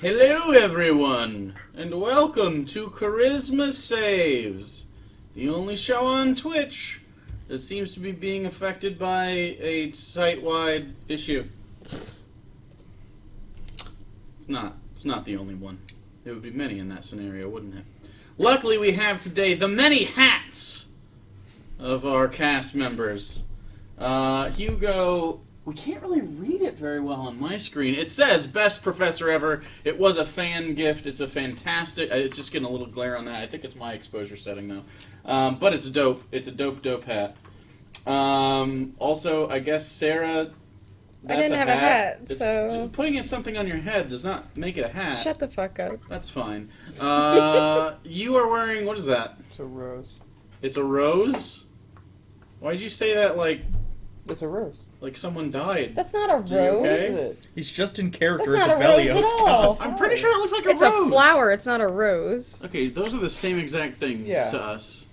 Hello everyone, and welcome to Charisma Saves, the only show on Twitch that seems to be being affected by a site-wide issue. It's not the only one. There would be many in that scenario, wouldn't it? Luckily we have today the many hats of our cast members. Hugo... We can't really read it very well on my screen. It says, best professor ever. It was a fan gift. It's a fantastic... It's just getting a little glare on that. I think it's my exposure setting, though. But it's dope. It's a dope hat. Also, I guess, Sarah... I didn't have a hat, so... Putting something on your head does not make it a hat. Shut the fuck up. That's fine. You are wearing... What is that? It's a rose. It's a rose? Why'd you say that like... It's a rose. Like someone died? That's not a Are you rose. okay? He's just in character That's as not a a rose Velios. at all. God. I'm pretty sure it looks like a It's rose. a flower, it's not a rose. Okay, those are the same exact things Yeah. to us.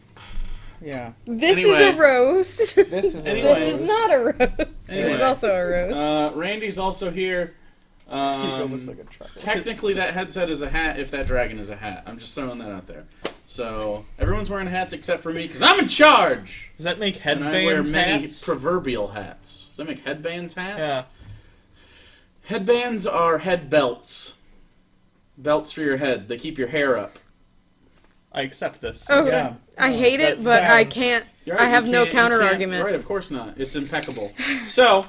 Yeah. This Anyway. is a rose. This is a Anyway. This is not a rose. Anyway. This is also a rose. Randy's also here. Hugo looks like a trucker. Technically, that headset is a hat if that dragon is a hat. I'm just throwing that out there. So, everyone's wearing hats except for me, because I'm in charge! Does that make And I wear headbands many hats? proverbial hats. Does that make headbands hats? Yeah. Headbands are head belts. Belts for your head. They keep your hair up. I accept this. Oh, Yeah. I hate it, That but I sounds- can't. You're I right, have you no can't- you counter can't- argument. Right, of course not. It's impeccable. So,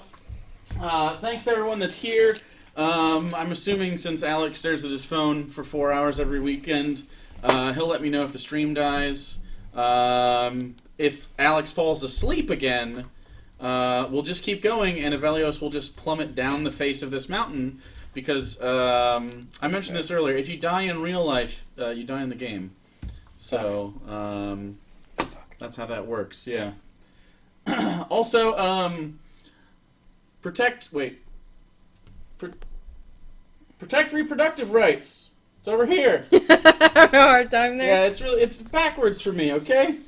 thanks to everyone that's here. I'm assuming since Alex stares at his phone for 4 hours every weekend, he'll let me know if the stream dies. If Alex falls asleep again, we'll just keep going, and Avelios will just plummet down the face of this mountain, because I mentioned this earlier. If you die in real life, you die in the game. So, that's how that works, yeah. Also, protect reproductive rights. It's over here. I have a hard time there. Yeah, it's backwards for me, okay?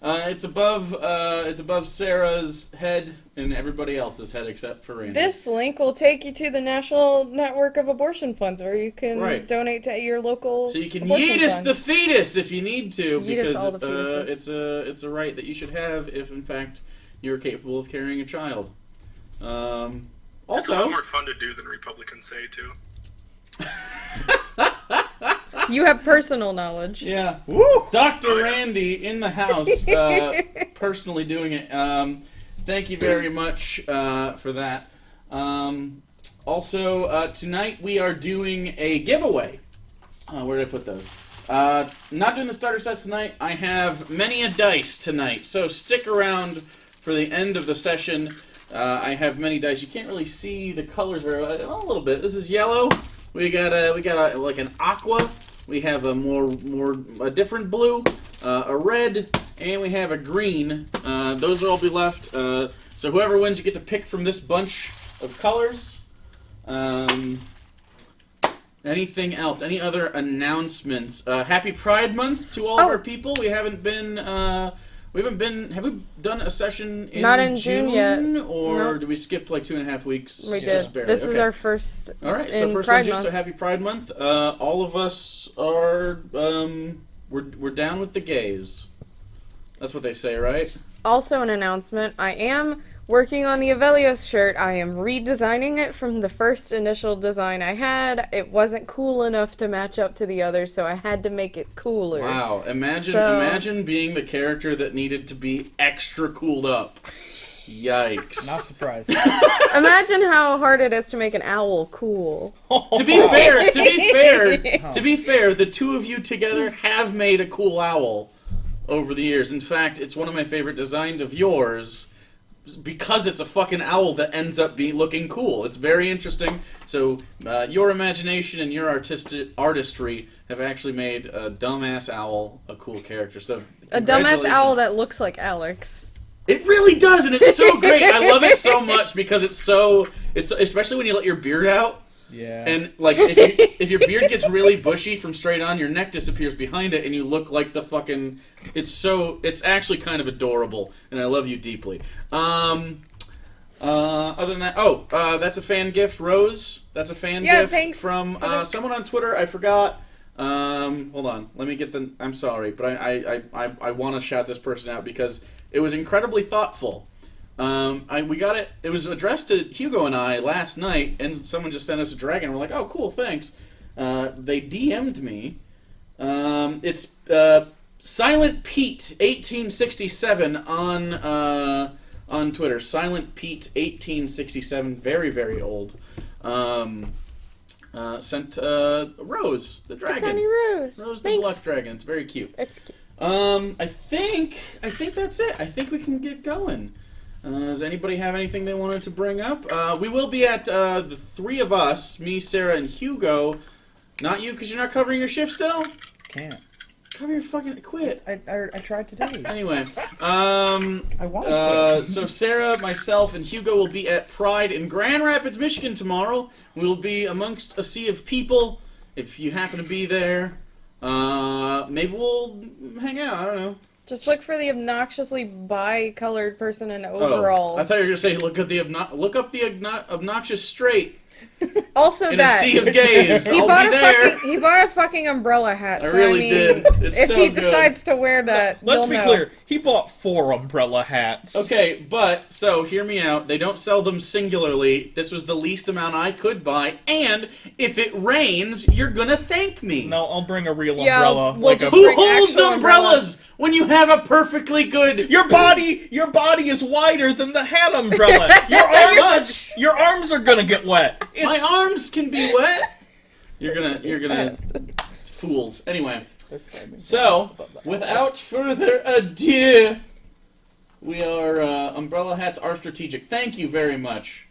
It's above Sarah's head and everybody else's head except for Randy. This link will take you to the National Network of Abortion Funds, where you can Right. donate to your local So you can abortion yeetus fund. the fetus if you need to, Yeetus because all the fetuses. it's a right that you should have if in fact you're capable of carrying a child. It's a Also, lot more fun to do than Republicans say, too. You have personal knowledge. yeah, Woo! Dr. Randy in the house, personally doing it. Thank you very much for that. Also, tonight we are doing a giveaway. Where did I put those? Not doing the starter sets tonight. I have many a dice tonight, so stick around for the end of the session. I have many dice. You can't really see the colors very well. A little bit. This is yellow. We got like an aqua. We have a different blue, a red, and we have a green. Those will all be left. So whoever wins, you get to pick from this bunch of colors. Anything else? Any other announcements? Happy Pride Month to all of our people. We haven't been. Have we done a session in Not in June yet. Or No. did we skip like 2.5 weeks? We Just did. barely? This is Okay. our first. All right, so in first Pride one, June, Month. so happy Pride Month. All of us are, we're down with the gays. That's what they say, right? Also, an announcement. I am working on the Avelios shirt. I am redesigning it from the first initial design I had. It wasn't cool enough to match up to the others, so I had to make it cooler. Wow, imagine imagine being the character that needed to be extra cooled up. Yikes. Not surprised. Imagine how hard it is to make an owl cool. To be fair, the two of you together have made a cool owl over the years. In fact, it's one of my favorite designs of yours because it's a fucking owl that ends up looking cool. It's very interesting. So your imagination and your artistry have actually made a dumbass owl a cool character. So A dumbass owl congratulations. that looks like Alex. It really does, and it's so great. I love it so much because it's especially when you let your beard out. Yeah. And like if your beard gets really bushy from straight on, your neck disappears behind it, and you look like the fucking. It's actually kind of adorable, and I love you deeply. Other than that, that's a fan gift, Rose. That's a fan Yeah, gift thanks from for the- someone on Twitter. I forgot. Hold on, let me get the. I'm sorry, but I want to shout this person out because it was incredibly thoughtful. We got it. It was addressed to Hugo and I last night, and someone just sent us a dragon. We're like, oh, cool, thanks. They DM'd me. It's Silent Pete 1867 on Twitter. Silent Pete 1867, very very old. Sent Rose the dragon. Tiny Rose. Rose the Thanks. bluff dragon. It's very cute. It's cute. I think that's it. I think we can get going. Does anybody have anything they wanted to bring up? We will be at the three of us, me, Sarah, and Hugo. Not you, because you're not covering your shift still? Can't. Cover your fucking... Quit. I tried today. Anyway. I want to So Sarah, myself, and Hugo will be at Pride in Grand Rapids, Michigan tomorrow. We'll be amongst a sea of people. If you happen to be there, maybe we'll hang out. I don't know. Just look for the obnoxiously bi-colored person in overalls. I thought you were going to say look up the obnoxious straight Also in that. a sea of gays. He I'll bought be a there. fucking he bought a fucking umbrella hat. I So really I mean, did. It's if so he good. decides to wear that, Let's you'll be know. clear. He bought 4 umbrella hats. Okay, but, so, hear me out. They don't sell them singularly. This was the least amount I could buy, and if it rains, you're gonna thank me. No, I'll bring a real Yeah, umbrella. we'll just Who bring holds actual umbrellas when you have a perfectly good... Your body is wider than the hat umbrella. Your arms are gonna get wet. My arms can be wet. You're gonna... It's fools. Anyway. So, without further ado, we are, umbrella hats are strategic. Thank you very much.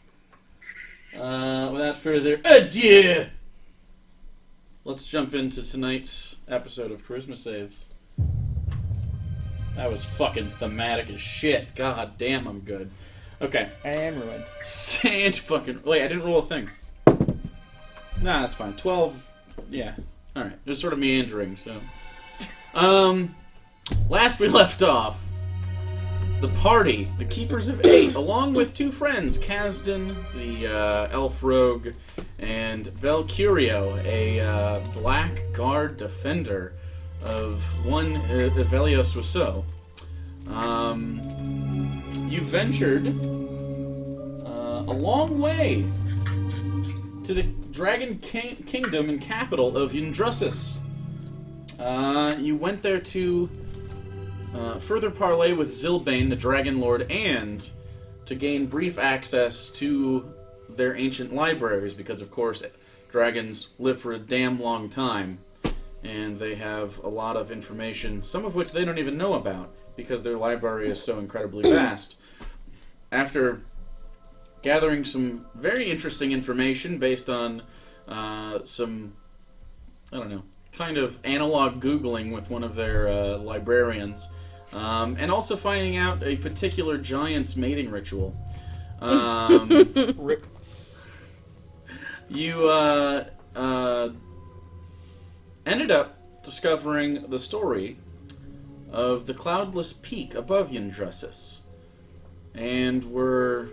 Without further ado, let's jump into tonight's episode of Charisma Saves. That was fucking thematic as shit. God damn, I'm good. Okay. And ruined. Sand fucking... Wait, I didn't roll a thing. Nah, that's fine. 12... Yeah. Alright. It was sort of meandering, so... Last we left off, the party, the Keepers of Eight, along with 2 friends, Kasdan, the elf rogue, and Valkyrio, a black guard defender of one Evelios Rousseau. You ventured a long way to the Dragon Kingdom and capital of Yndrussus. You went there to further parley with Zilbane, the Dragon Lord, and to gain brief access to their ancient libraries, because, of course, dragons live for a damn long time, and they have a lot of information, some of which they don't even know about, because their library is so incredibly vast. After gathering some very interesting information based on some, I don't know, kind of analog Googling with one of their librarians, and also finding out a particular giant's mating ritual. Rip. You ended up discovering the story of the cloudless peak above Yndrussus, and were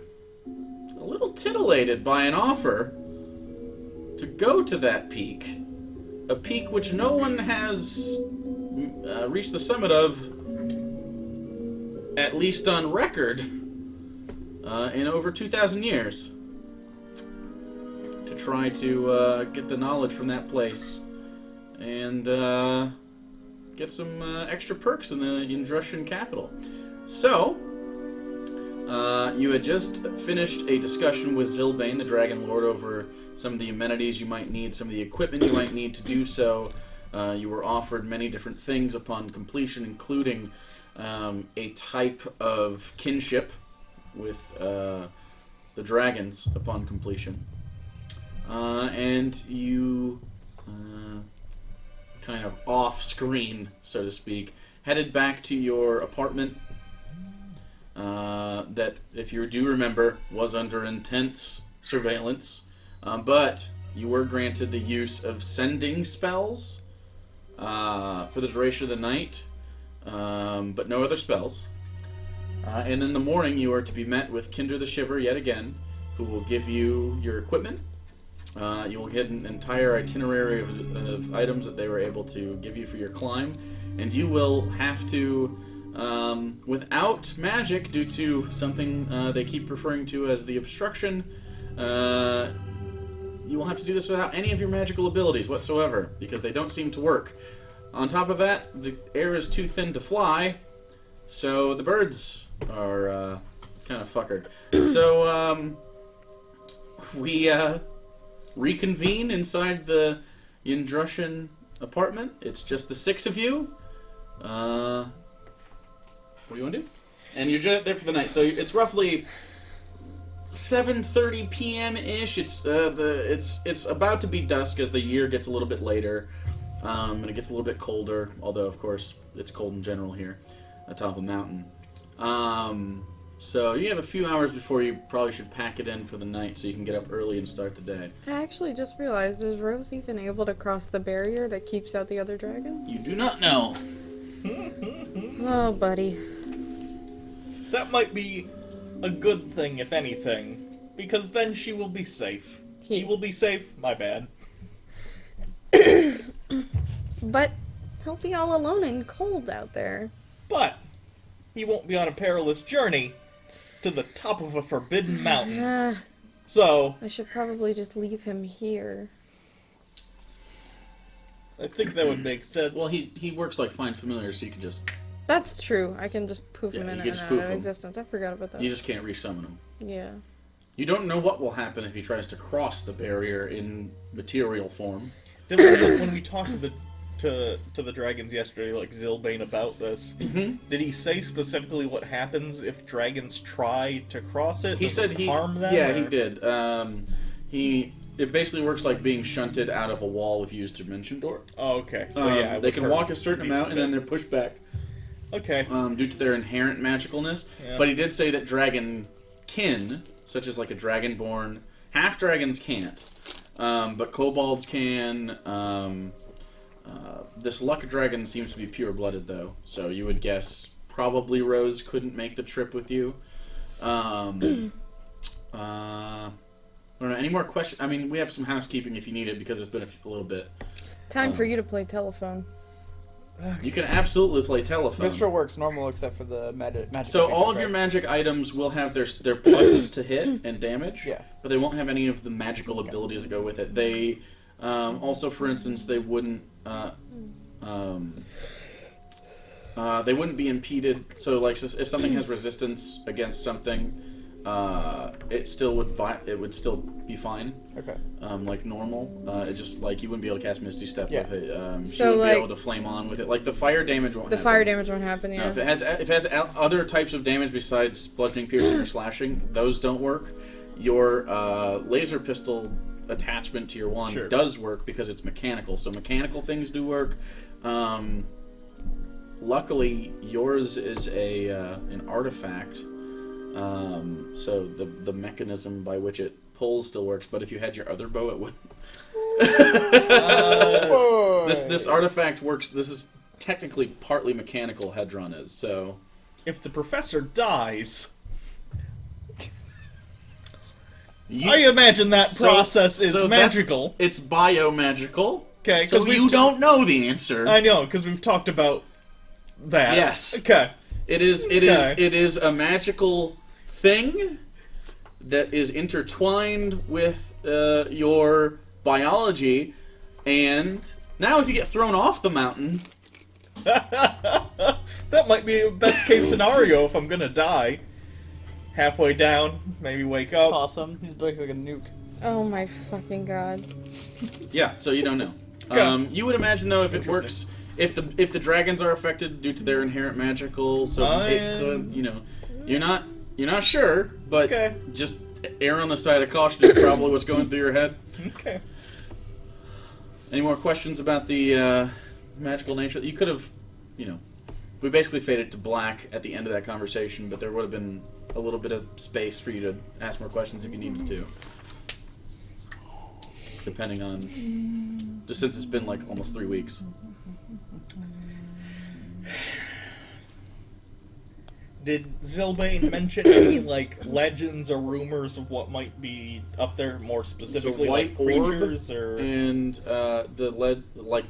a little titillated by an offer to go to that peak. A peak which no one has reached the summit of, at least on record, in over 2,000 years. To try to get the knowledge from that place and get some extra perks in the Yndrussian capital. So, you had just finished a discussion with Zilbane, the Dragon Lord, over some of the amenities you might need, some of the equipment you might need to do so. You were offered many different things upon completion, including a type of kinship with the dragons upon completion. And you, kind of off-screen, so to speak, headed back to your apartment that, if you do remember, was under intense surveillance, but you were granted the use of sending spells for the duration of the night, but no other spells. And in the morning, you are to be met with Kinder the Shiver yet again, who will give you your equipment. You will get an entire itinerary of items that they were able to give you for your climb, and you will have to, without magic, due to something they keep referring to as the obstruction, you will have to do this without any of your magical abilities whatsoever, because they don't seem to work. On top of that, the air is too thin to fly, so the birds are kind of fuckered. So we reconvene inside the Yindrushan apartment. It's just the 6 of you. What do you want to do? And you're just there for the night. So it's roughly 7:30 p.m. ish. It's about to be dusk as the year gets a little bit later, and it gets a little bit colder. Although of course it's cold in general here, atop a mountain. So you have a few hours before you probably should pack it in for the night, so you can get up early and start the day. I actually just realized, is Rose even able to cross the barrier that keeps out the other dragons? You do not know. Oh, buddy. That might be a good thing, if anything, because then she will be safe. He will be safe. My bad. But he'll be all alone and cold out there. But he won't be on a perilous journey to the top of a forbidden mountain. So I should probably just leave him here. I think that would make sense. Well, he works like Find Familiar, so you can just... That's true. I can just poof Yeah, him you in can and just out poof of him. existence. I forgot about that. You just can't resummon him. Yeah. You don't know what will happen if he tries to cross the barrier in material form. When we talked to the dragons yesterday, like Zilbane, about this, did he say specifically what happens if dragons try to cross it? He said harm them? Yeah, or? he did. It basically works like being shunted out of a wall if you use Dimension Door. Oh, okay. So yeah, it they would can hurt walk a certain amount and then bit. they're pushed back. Okay. Due to their inherent magicalness. Yeah. But he did say that dragon kin, such as like a dragonborn, half dragons can't, but kobolds can. This luck dragon seems to be pure-blooded though, so you would guess probably Rose couldn't make the trip with you. I don't know. Any more questions? I mean, we have some housekeeping if you need it because it's been a little bit. Time for you to play telephone. You can absolutely play telephone. Mistral works normal except for the magic. So all of your magic items will have their pluses to hit and damage, Yeah. but they won't have any of the magical abilities that go with it. They also, for instance, they wouldn't be impeded. So, like, if something has resistance against something, it would still be fine. Okay. Like normal. It just like you wouldn't be able to cast Misty Step Yeah. with it. She So, would like, be able to flame on with it. Like the fire damage won't. The happen. fire damage won't happen, No, yeah. if it has other types of damage besides bludgeoning, piercing, or slashing, those don't work. Your laser pistol attachment to your wand Sure. does work because it's mechanical. So mechanical things do work. Luckily, yours is an artifact. So the mechanism by which it pulls still works. But if you had your other bow, it wouldn't. This artifact works. This is technically partly mechanical. Hedron is so. If the professor dies, I imagine that process is magical. It's biomagical. Okay, so because you don't know the answer. I know, because we've talked about that. Yes. Okay. It is a magical thing that is intertwined with your biology, and now if you get thrown off the mountain, That might be a best case scenario if I'm gonna die. Halfway down, maybe wake up. Awesome. He's like a nuke. Oh my fucking god. yeah. So you don't know. Okay. You would imagine though if it works, if the dragons are affected due to their inherent magical, so it could, you're not sure, but Okay. just err on the side of caution is probably what's going through your head. Okay. Any more questions about the magical nature? You could have, we basically faded to black at the end of that conversation, but there would have been a little bit of space for you to ask more questions if you needed to. Depending on, just since it's been like almost 3 weeks. Did Zilbane mention any, like, legends or rumors of what might be up there, more specifically, like, creatures, or... And, the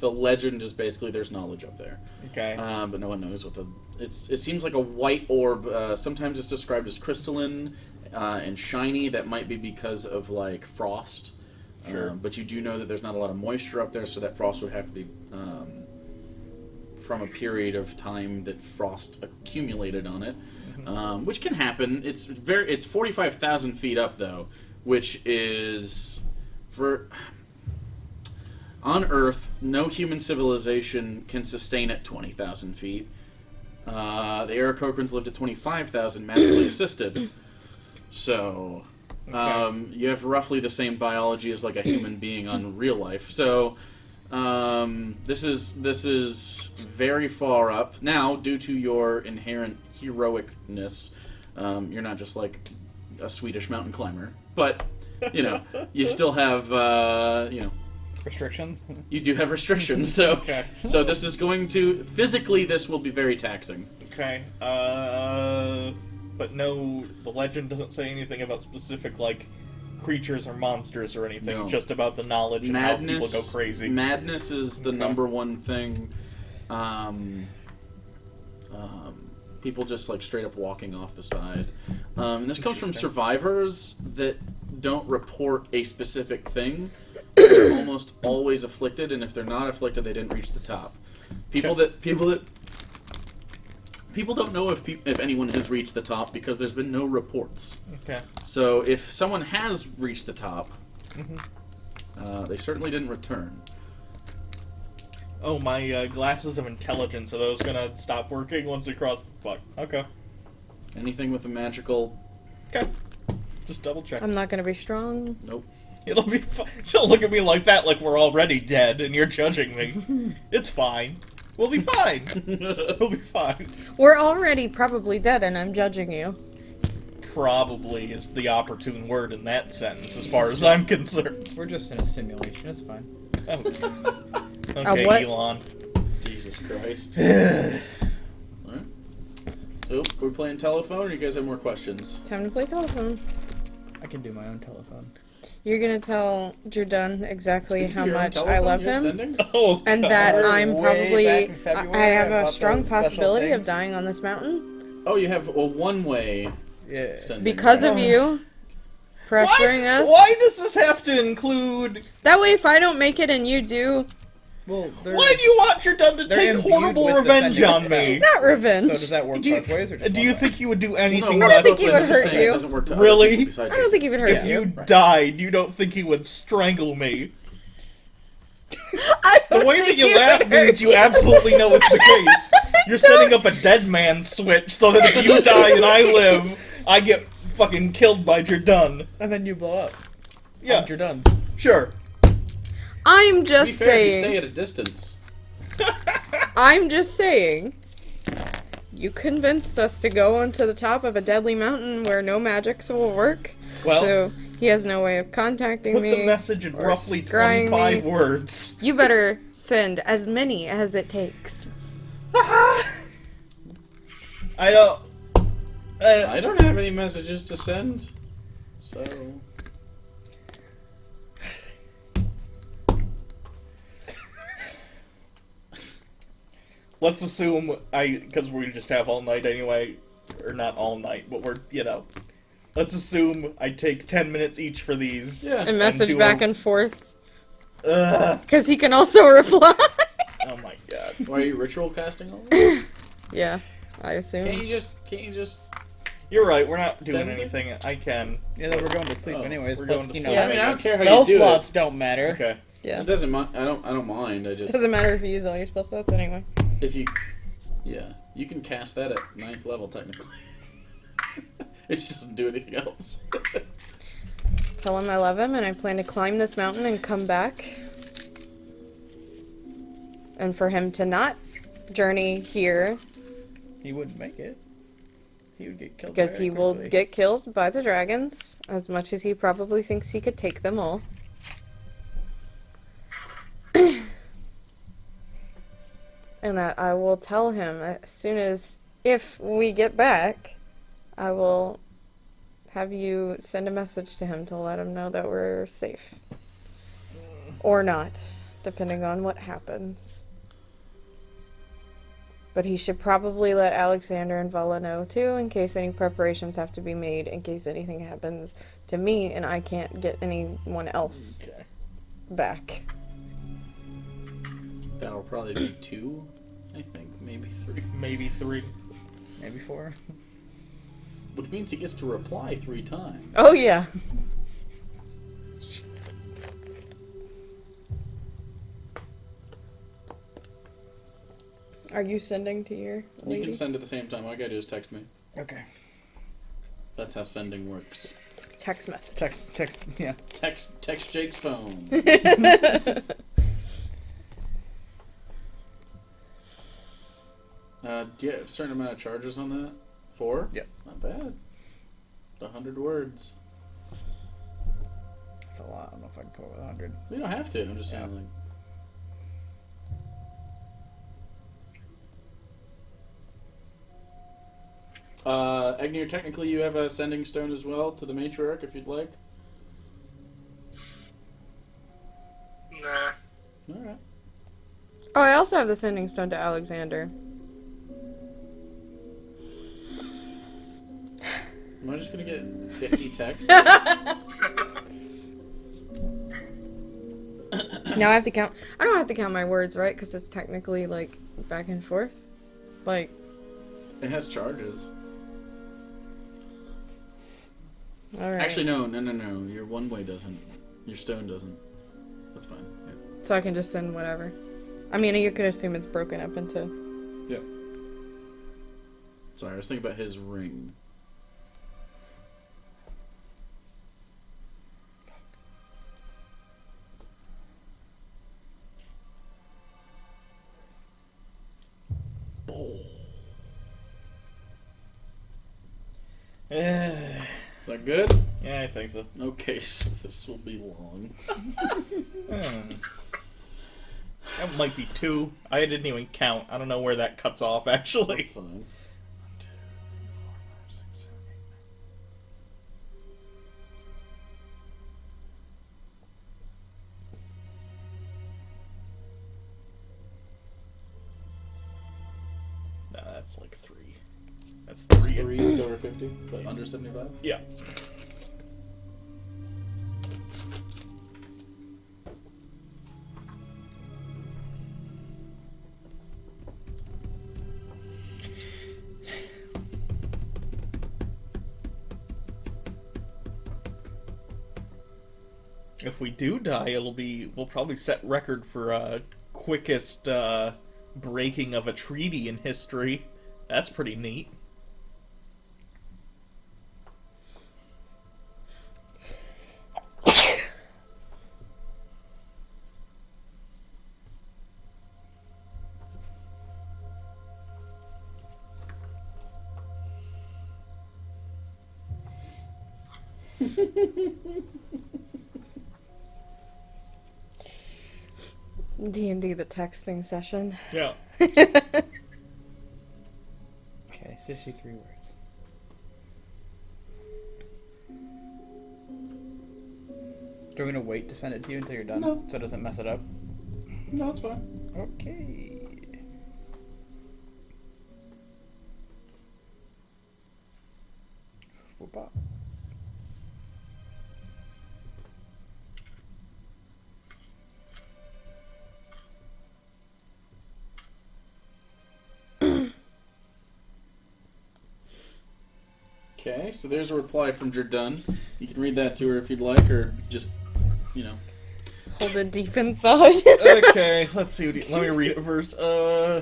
legend is basically there's knowledge up there. Okay. But no one knows what it seems like a white orb. Sometimes it's described as crystalline and shiny. That might be because of, like, frost. Sure. But you do know that there's not a lot of moisture up there, so that frost would have to be from a period of time that frost accumulated on it, which can happen. It's 45,000 feet up though, which is on Earth. No human civilization can sustain at 20,000 feet. The Aarakocrans lived at 25,000, magically assisted. So. You have roughly the same biology as like a human being on real life. So this is very far up. Now, due to your inherent heroicness, you're not just like a Swedish mountain climber, but you still have Restrictions? You do have restrictions, so Okay. so this is going to physically this will be very taxing. Okay. But no, the legend doesn't say anything about specific, like, creatures or monsters or anything, No. just about the knowledge and how people go crazy. Madness is the number one thing. People just, like, straight up walking off the side. And this comes from survivors that don't report a specific thing. They're almost always afflicted, and if they're not afflicted, they didn't reach the top. People don't know if anyone has reached the top because there's been no reports. Okay. So if someone has reached the top, they certainly didn't return. Oh, my glasses of intelligence, are those gonna stop working once we cross the... Fuck. Okay. Anything with a magical... Okay. Just double check. I'm not gonna be strong. Nope. It'll be fine. She'll look at me like that, like we're already dead, and you're judging me. It's fine. We'll be fine. We'll be fine. We're already probably dead, and I'm judging you. Probably is the opportune word in that sentence, as far as I'm concerned. We're just in a simulation, it's fine. Okay, what? Elon. Jesus Christ. Alright. So, we're playing telephone, or you guys have more questions? Time to play telephone. I can do my own telephone. You're gonna tell Jordan exactly how Your own much I telephone love you're him, sending? Oh, and God. that Way I'm back probably in February, I have I a bought strong those special possibility of things. dying on this mountain Oh, you have a one-way Yeah. sending. because of you pressuring us. Why does this have to include... That way, if I don't make it and you do, Well, Why do you want your done to they're take imbued horrible with the revenge sending on spell. me? not So revenge. does that work Do you, both ways, or just do one you way? think you would do No, anything I don't less think he than... would I'm just hurt saying you. It doesn't work to Really? other people besides I don't think he would hurt If you. you died, you don't think he would strangle me. I The don't way that think you he would laugh hurt means you absolutely know it's the case. You're setting up a dead man switch so that if you die and I live, I get fucking killed by Jordan. And then you blow up. Yeah, You're done. sure. I'm To be just fair, if you stay saying. at a distance. I'm just saying. You convinced us to go onto the top of a deadly mountain where no magics will work. Well, So he has no way of contacting put me. the message in or roughly scrying 25 me. words. You better send as many as it takes. I don't... I don't have any messages to send, so... Let's assume because we just have all night anyway, or not all night, but let's assume I take 10 minutes each for these. Yeah. And message do back a- and forth. Ugh. Because he can also reply. Oh my god. Why are you ritual casting all this? Yeah, I assume. Can't you just... You're right, we're not doing Send it? anything. I can. Yeah, then we're going to sleep Oh, anyways. we're Plus, going to you sleep. know, I mean, I don't care how spell you do slots it. don't matter. Okay. Yeah. It doesn't I don't mind, I just... Doesn't matter if you use all your spell slots anyway. If you... Yeah, you can cast that at 9th level, technically. It just doesn't do anything else. Tell him I love him and I plan to climb this mountain and come back. And for him to not journey here, He wouldn't make it. He would get killed. because very he will quickly. get killed by the dragons, as much as he probably thinks he could take them all. And that I will tell him as soon as, if we get back, I will have you send a message to him to let him know that we're safe. Or not, depending on what happens. But he should probably let Alexander and Vala know, too, in case any preparations have to be made, in case anything happens to me and I can't get anyone else back. That'll probably be 2, I think. Maybe 3. Maybe 3. Maybe 4. Which means he gets to reply 3 times. Oh, yeah. Are you sending to your lady? You can send at the same time. All you gotta do is text me. Okay. That's how sending works. Text message. Text, yeah. Text Jake's phone. Oh, Do you have a certain amount of charges on that? 4? Yep. Not bad. 100 words. That's a lot. I don't know if I can come up with 100. You don't have to. I'm just saying, like... Egnir, technically you have a sending stone as well to the matriarch if you'd like. Nah. Alright. Oh, I also have the sending stone to Alexander. Am I just gonna get 50 texts? Now I have to count. I don't have to count my words, right? Because it's technically, like, back and forth. Like... It has charges. Alright. Actually, no. Your one-way doesn't. Your stone doesn't. That's fine. Yeah. So I can just send whatever. I mean, you could assume it's broken up into... Yeah. Sorry, I was thinking about his ring. Is that good? Yeah, I think so. Okay, so this will be long. That might be 2. I didn't even count. I don't know where that cuts off, actually. That's fine. 1, 2, 3, 4, 5, 6, 7, 8, 9. No, that's like 3. That's 3. 3 is over 50, but under 75? Yeah. If we do die, we'll probably set record for quickest breaking of a treaty in history. That's pretty neat. D&D, the texting session. Yeah. Okay, 63 words. Do we gonna wait to send it to you until you're done? No. So it doesn't mess it up? No, it's fine. Okay. Whoop-up. Okay, so there's a reply from Jerdun. You can read that to her if you'd like, or just, you know. Hold it deep inside. Okay, let's see. Let me read it first. Yeah.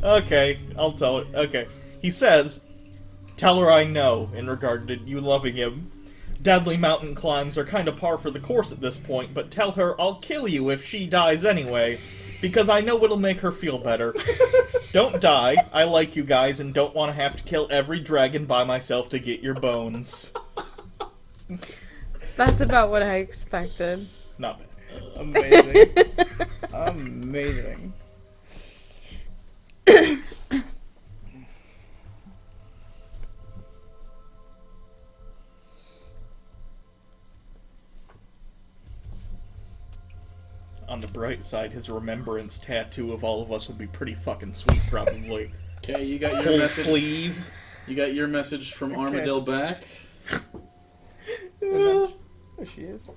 Okay, I'll tell it. Okay. He says, "Tell her I know, in regard to you loving him. Deadly mountain climbs are kind of par for the course at this point, but tell her I'll kill you if she dies anyway, because I know it'll make her feel better. Don't die. I like you guys and don't want to have to kill every dragon by myself to get your bones." That's about what I expected. Not bad. Amazing. Amazing. On the bright side, his remembrance tattoo of all of us would be pretty fucking sweet, probably. Okay, you got your Whole message. sleeve. You got your message from Armadillo back. There she is.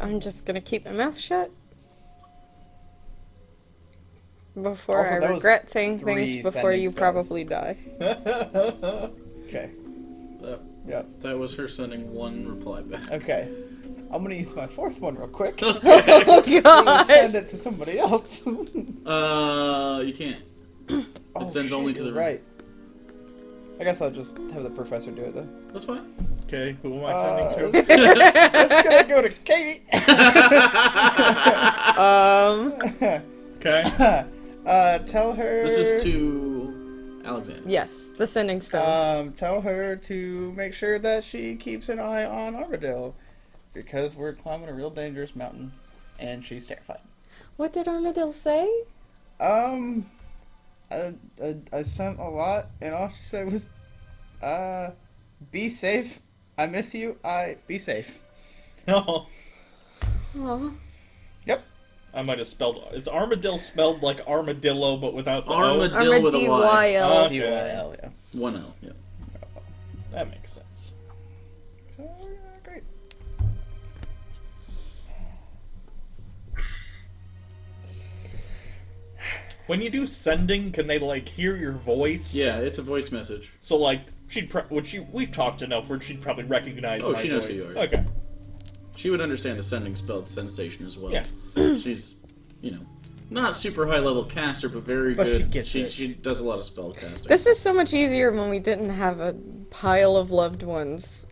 I'm just gonna keep my mouth shut. Before Also, I that was regret saying 3 things before sending you spells. probably die. Okay. That, Yep. that was her sending one reply back. Okay. I'm gonna use my 4th one real quick. Oh I'm gonna god! send it to somebody else. You can't. Oh, sends only to you're the- right. I guess I'll just have the professor do it then. That's fine. Okay, who am I sending to? It's gonna go to Katie. Okay. Tell her. This is to Alexander. Yes, the sending stone. Tell her to make sure that she keeps an eye on Armadillo, because we're climbing a real dangerous mountain, and she's terrified. What did Armadillo say? I sent a lot, and all she said was, be safe. I miss you. Be safe. No. Aw. Yep. I might have spelled. Is armadillo spelled like armadillo, but without the O? Armadillo with a Y. Armadillo. Okay. D-Y-L, yeah. One L. Yeah. That makes sense. So, great. When you do sending, can they like hear your voice? Yeah, it's a voice message. So like, we've talked enough where she'd probably recognize Oh, my she knows voice. who you are. Okay. She would understand the sending spelled sensation as well. Yeah. She's, not super high level caster, but very But she good. gets it. She does a lot of spell casting. This is so much easier when we didn't have a pile of loved ones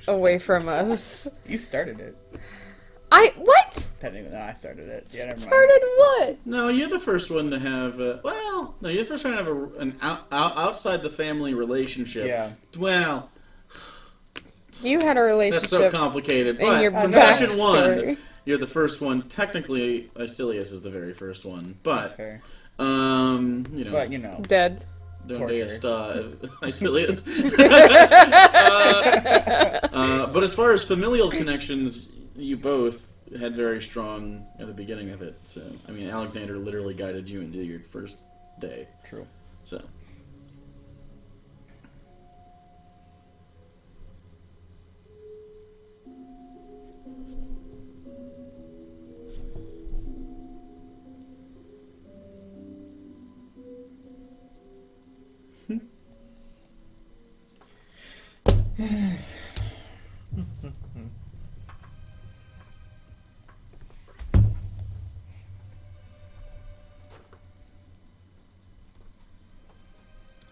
away from us. You started it. What? Technically, no, I started it. Yeah, never mind. Started what? No, you're the first one to have. You're the first one to have an outside the family relationship. Yeah. Well, You had a relationship. that's so complicated. in But your from session backstory. one, you're the first one. Technically, Icilius is the very first one, but Fair. But Dead. Donde torture. está Icilius? But as far as familial connections, you both had very strong at the beginning of it. So, I mean, Alexander literally guided you into your first day. True. So,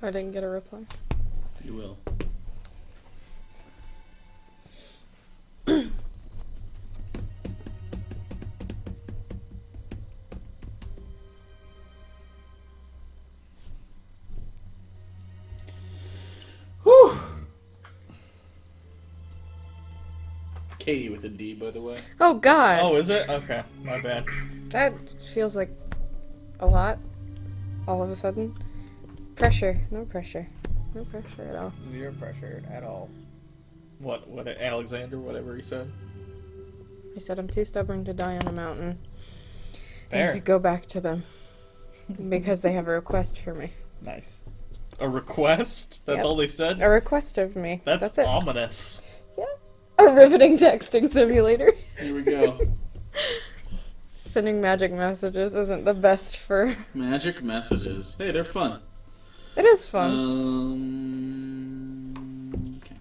I didn't get a reply. you will. Whew. Katie with a D, by the way. Oh god. Oh, is it? Okay, my bad. That feels like a lot. All of a sudden. Pressure. No pressure. No pressure at all. Zero pressure at all. What Alexander, whatever he said. I said I'm too stubborn to die on a mountain. Fair. And to go back to them. Because they have a request for me. Nice. A request? That's Yep. all they said? A request of me. That's it. ominous. Yeah. A riveting texting simulator. Here we go. Sending magic messages isn't the best for... Magic messages. Hey, they're fun. It is fun. Okay.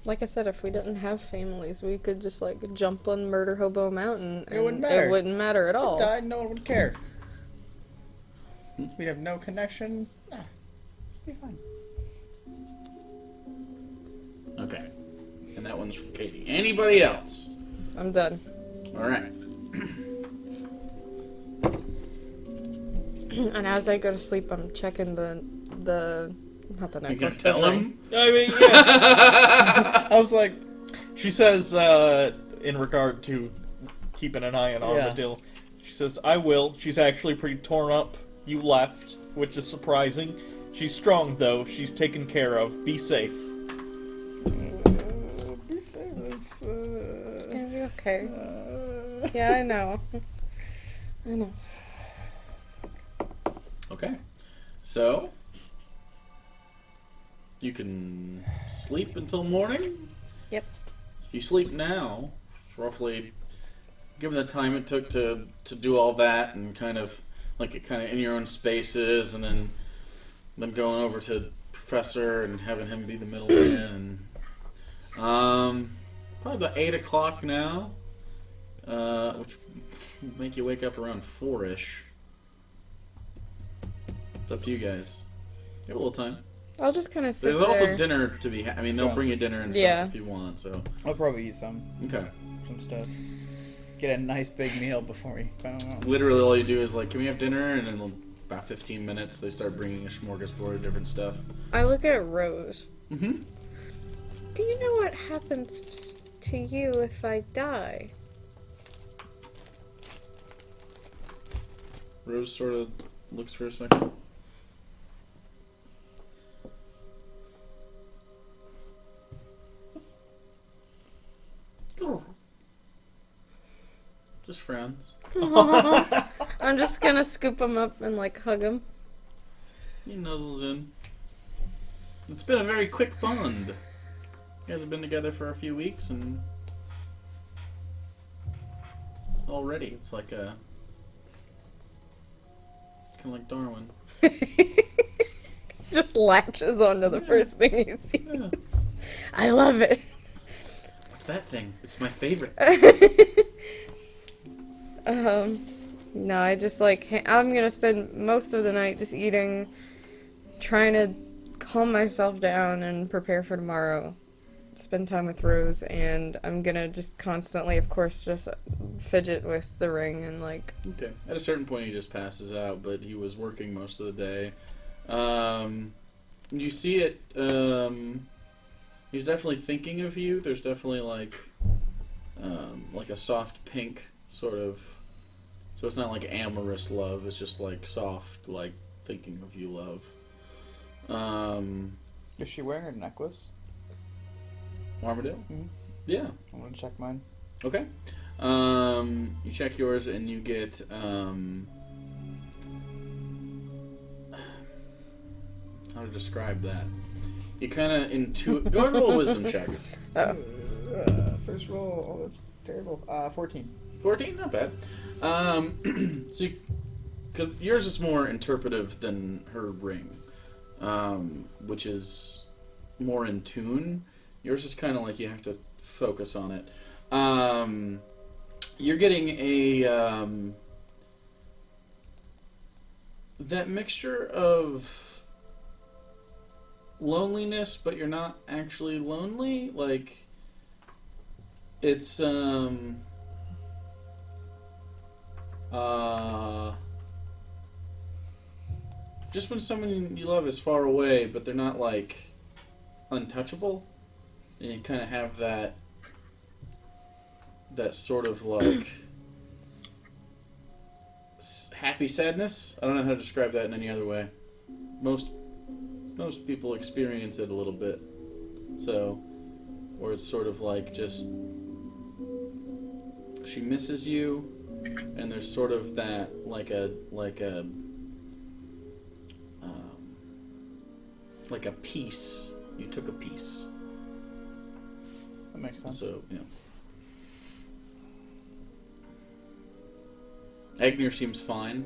Like I said, if we didn't have families, we could just jump on Murder Hobo Mountain. It wouldn't and matter. It wouldn't matter at all. Died, no one would care. We'd have no connection. Nah, it'd be fine. Okay. And that one's from Katie. Anybody else? I'm done. All right. And as I go to sleep, I'm checking the not the You gonna necklace. tell the him? I mean, yeah. I was like, She says, in regard to keeping an eye on Armadillo, she says, I will. She's actually pretty torn up. You left, which is surprising. She's strong, though. She's taken care of. Be safe. be safe. It's gonna be okay. Yeah, I know. I know. Okay. So, you can sleep until morning? Yep. If you sleep now, roughly, given the time it took to do all that and kind of in your own spaces, and then going over to Professor and having him be the middleman, and probably about 8 o'clock now, which would make you wake up around 4-ish. It's up to you guys. You have a little time. I'll just kind of sit There's also there. dinner to be. I mean, they'll Yeah. bring you dinner and stuff Yeah. if you want. So I'll probably eat some okay. stuff. Get a nice big meal before we go. Literally, all you do is like, can we have dinner? And then about 15 minutes, they start bringing a smorgasbord of different stuff. I look at Rose. Mm-hmm. Do you know what happens to you if I die? Rose sort of looks for a second. Just frowns. I'm just gonna scoop him up and like hug him. He nuzzles in. It's been a very quick bond. You guys have been together for a few weeks, and already it's like a kind of like Darwin. Just latches onto the first thing he sees. Yeah. I love it. What's that thing? It's my favorite. No, I just like, I'm gonna spend most of the night just eating, trying to calm myself down and prepare for tomorrow. Spend time with Rose, and I'm gonna just constantly, of course, just fidget with the ring and like. Okay. At a certain point, he just passes out, but he was working most of the day. You see it. He's definitely thinking of you. There's definitely like a soft pink sort of. So it's not like amorous love. It's just like soft, like thinking of you love. Is she wearing a necklace? Armadillo? Mhm. Yeah. I'm gonna check mine. Okay. You check yours and you get how to describe that? You kind of go ahead and roll a wisdom check. Oh. First roll. Oh, that's terrible. 14. 14, not bad. So because yours is more interpretive than her ring, which is more in tune. Yours is kind of like you have to focus on it. You're getting a that mixture of loneliness, but you're not actually lonely. Like it's just when someone you love is far away, but they're not like untouchable, and you kind of have that sort of like happy sadness. I don't know how to describe that in any other way. Most people experience it a little bit, so where it's sort of like just she misses you, and there's sort of that like a piece. You took a piece. That makes sense. So, yeah. Agner seems fine.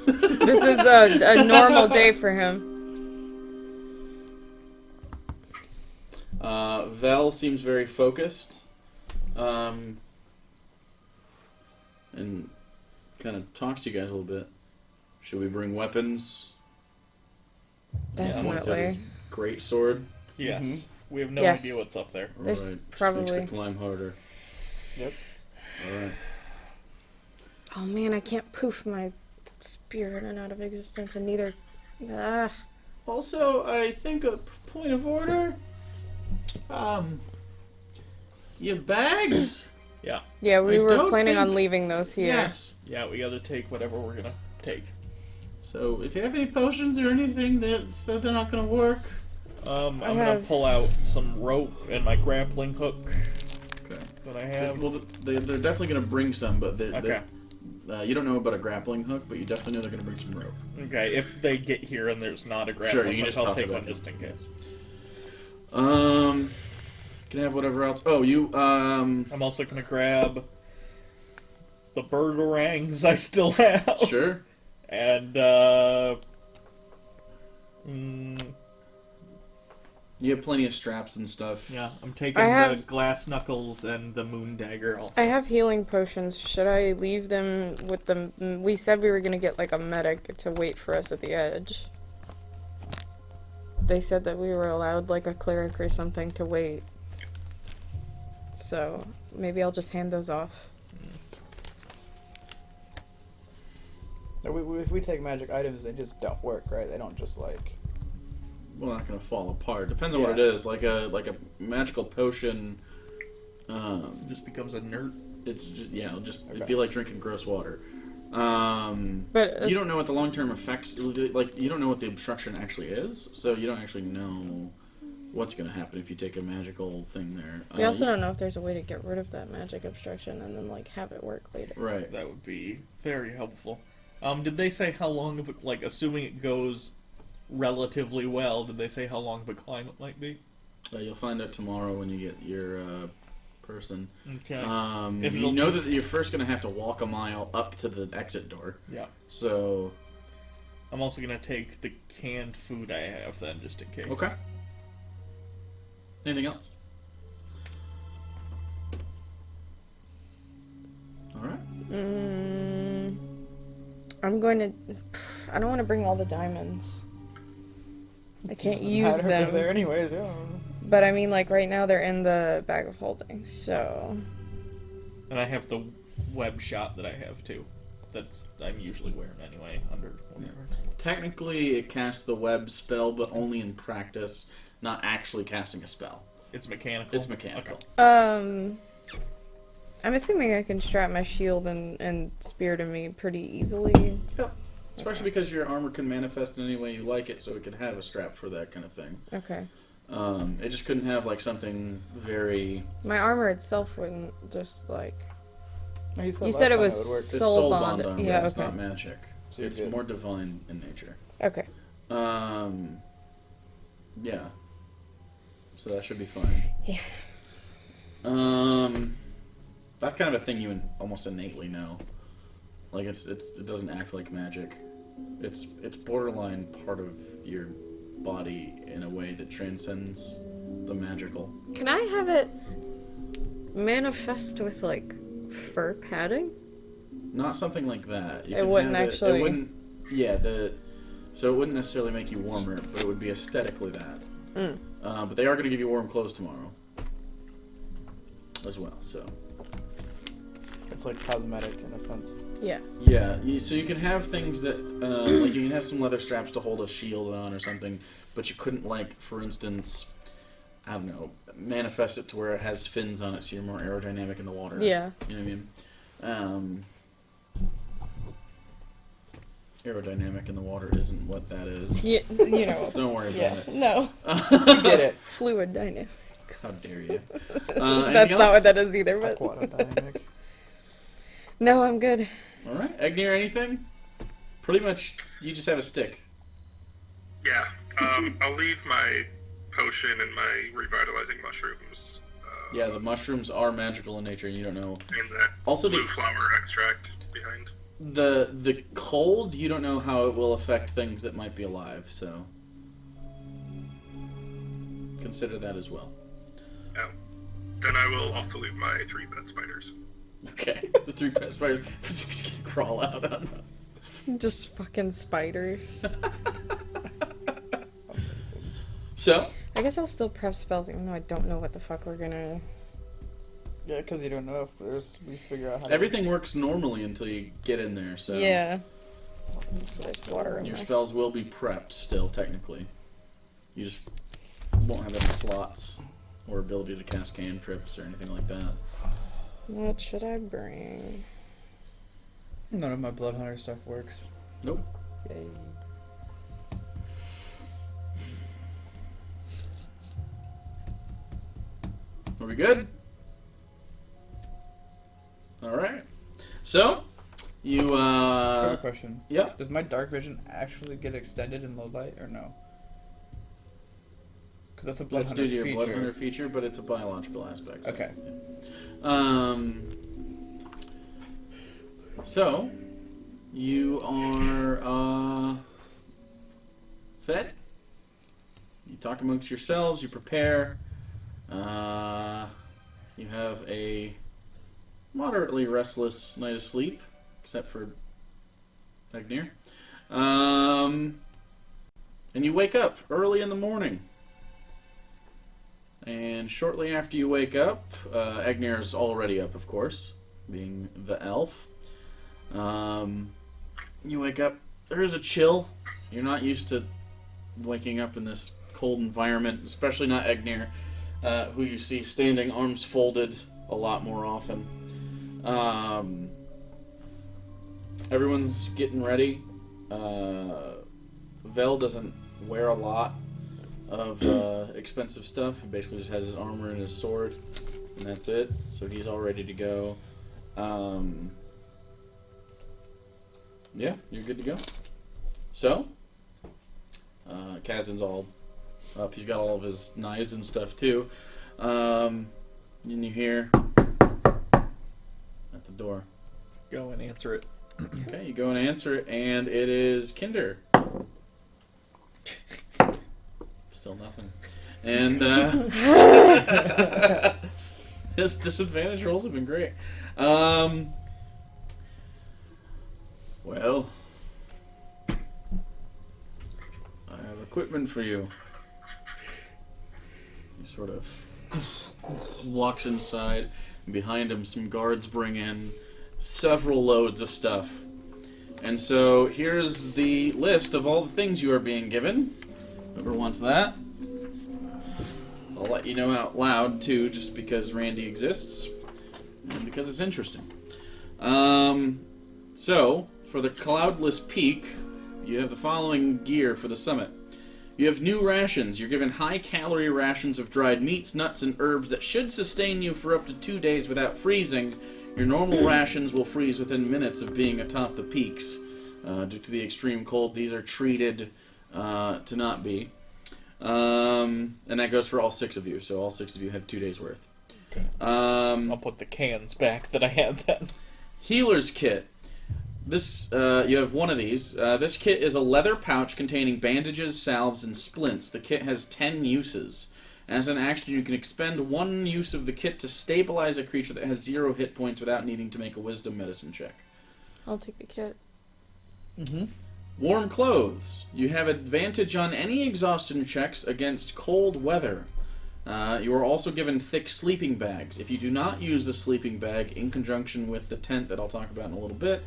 This is a normal day for him. Vel seems very focused. And kind of talks to you guys a little bit. Should we bring weapons? Points at his Definitely. great sword. Yes. We have no Yes. idea what's up there. There's Alright, just probably- makes the climb harder. Yep. Alright. Oh man, I can't poof my spirit and out of existence, and neither. Ah. Also, I think a point of order. Your bags. Yeah. Yeah, we I were don't planning on think- leaving those here. Yes. Yeah, we gotta take whatever we're gonna take. So, if you have any potions or anything that said they're not gonna work. I'm gonna have- pull out some rope and my grappling hook Okay. that I have. Well, they're definitely gonna bring some, but Okay. you don't know about a grappling hook, but you definitely know they're gonna bring some rope. Okay, if they get here and there's not a grappling Sure, you can hook, just I'll toss take it one over. just in case. Can I have whatever else? Oh, you I'm also gonna grab the bird orangs I still have. sure. And, You have plenty of straps and stuff. yeah, I'm taking I the have- glass knuckles and the moon dagger also. I have healing potions. Should I leave them with them? We said we were gonna get like a medic to wait for us at the edge. They said that we were allowed like a cleric or something to wait. So maybe I'll just hand those off. If we take magic items, they just don't work, right? They don't just like. Well, not gonna fall apart. Depends on what Yeah. it is. Like a magical potion. Just becomes inert. It's just, yeah, it'd Okay. be like drinking gross water. But You don't know what the long-term effects, like, you don't know what the obstruction actually is, so you don't actually know what's going to happen if you take a magical thing there. we also don't know if there's a way to get rid of that magic obstruction and then like have it work later. Right. That would be very helpful. Did they say how long of a, like, assuming it goes relatively well, did they say how long of a climb it might be? You'll find out tomorrow when you get your person. Okay. If you know that you're first going to have to walk a mile up to the exit door. Yeah. So, I'm also gonna take the canned food I have then, just in case. okay. Anything else? All right. I'm going to. I don't want to bring all the diamonds. I can't use Matter if they're them. there anyways. Yeah. But I mean, like right now they're in the bag of holding, so. And I have the web shot that I have too. That's I'm usually wearing anyway, under whatever. Technically, it casts the web spell, but only in practice, not actually casting a spell. It's mechanical. It's mechanical. Okay. I'm assuming I can strap my shield and spear to me pretty easily. Yep. Especially because your armor can manifest in any way you like it, so it could have a strap for that kind of thing. Okay. It just couldn't have like something very. My armor itself wouldn't just like. No, You last said it time was would work. It's soul soul bond. bond armor. Yeah, It's okay. not magic. So you're It's good. more divine in nature. Okay. Yeah. So that should be fine. Yeah. That's kind of a thing you almost innately know. Like it doesn't act like magic. It's borderline part of your body in a way that transcends the magical. Can I have it manifest with like fur padding? Not something like that. You It can wouldn't have actually- It wouldn't. Yeah. So it wouldn't necessarily make you warmer, but it would be aesthetically that. But they are going to give you warm clothes tomorrow, as well. So. It's like cosmetic in a sense. Yeah. Yeah, so you can have things that, like you can have some leather straps to hold a shield on or something, but you couldn't, like, for instance, I don't know, manifest it to where it has fins on it so you're more aerodynamic in the water. Yeah. You know what I mean? Aerodynamic in the water isn't what that is. Yeah. You know. Don't worry Yeah. about it. No. You get it. Fluid dynamics. How dare you? That's not what that is either. But Aquadynamic. no, I'm good. All right, Agnir, anything? Pretty much, you just have a stick. Yeah. I'll leave my potion and my revitalizing mushrooms. Yeah, the mushrooms are magical in nature, and you don't know. And that Also, blue flower extract behind. The cold, you don't know how it will affect things that might be alive, so consider that as well. Yeah. Then I will also leave my 3 pet spiders. Okay, the 3 pet spiders crawl out on them. Just fucking spiders. So, I guess I'll still prep spells even though I don't know what the fuck we're gonna. Yeah, because you don't know if we figure out how. everything works normally until you get in there, so. Yeah. So there's water in Your there. spells will be prepped still, technically. You just won't have any slots or ability to cast cantrips or anything like that. What should I bring? None of my Blood Hunter stuff works. Nope. Yay. Are we good? Alright. So, you, I have a question. yeah. Does my dark vision actually get extended in low light or no? Because that's a Blood Let's Hunter do your feature. Blood Hunter feature, but it's a biological aspect. So, Okay. yeah. So, you are, fed. You talk amongst yourselves, you prepare. You have a moderately restless night of sleep, except for Agnir. And you wake up early in the morning. And shortly after you wake up, Agnir is already up, of course, being the elf. You wake up, there is a chill. You're not used to waking up in this cold environment, especially not Agnir, who you see standing arms folded a lot more often. Everyone's getting ready. Vel doesn't wear a lot of expensive stuff. He basically just has his armor and his sword, and that's it. So he's all ready to go. Yeah, you're good to go. So, Kazdan's all up. He's got all of his knives and stuff too. And you hear at the door. Go and answer it. Okay, you go and answer it, and it is Kinder. Still nothing. And his disadvantage rolls have been great. Well, I have equipment for you. He sort of walks inside, and behind him some guards bring in several loads of stuff. And so here's the list of all the things you are being given. Whoever wants that. I'll let you know out loud too, just because Randy exists and because it's interesting. So for the Cloudless Peak, you have the following gear for the summit. You have new rations. You're given high-calorie rations of dried meats, nuts, and herbs that should sustain you for up to 2 days without freezing. Your normal rations will freeze within minutes of being atop the peaks. Due to the extreme cold, these are treated to not be. And that goes for all 6 of you, so all 6 of you have 2 days' worth. Okay. I'll put the cans back that I had then. Healer's Kit. This, you have one of these. This kit is a leather pouch containing bandages, salves, and splints. The kit has 10 uses. As an action, you can expend 1 use of the kit to stabilize a creature that has 0 hit points without needing to make a wisdom medicine check. I'll take the kit. Mm-hmm. Warm clothes. You have advantage on any exhaustion checks against cold weather. You are also given thick sleeping bags. If you do not use the sleeping bag in conjunction with the tent that I'll talk about in a little bit,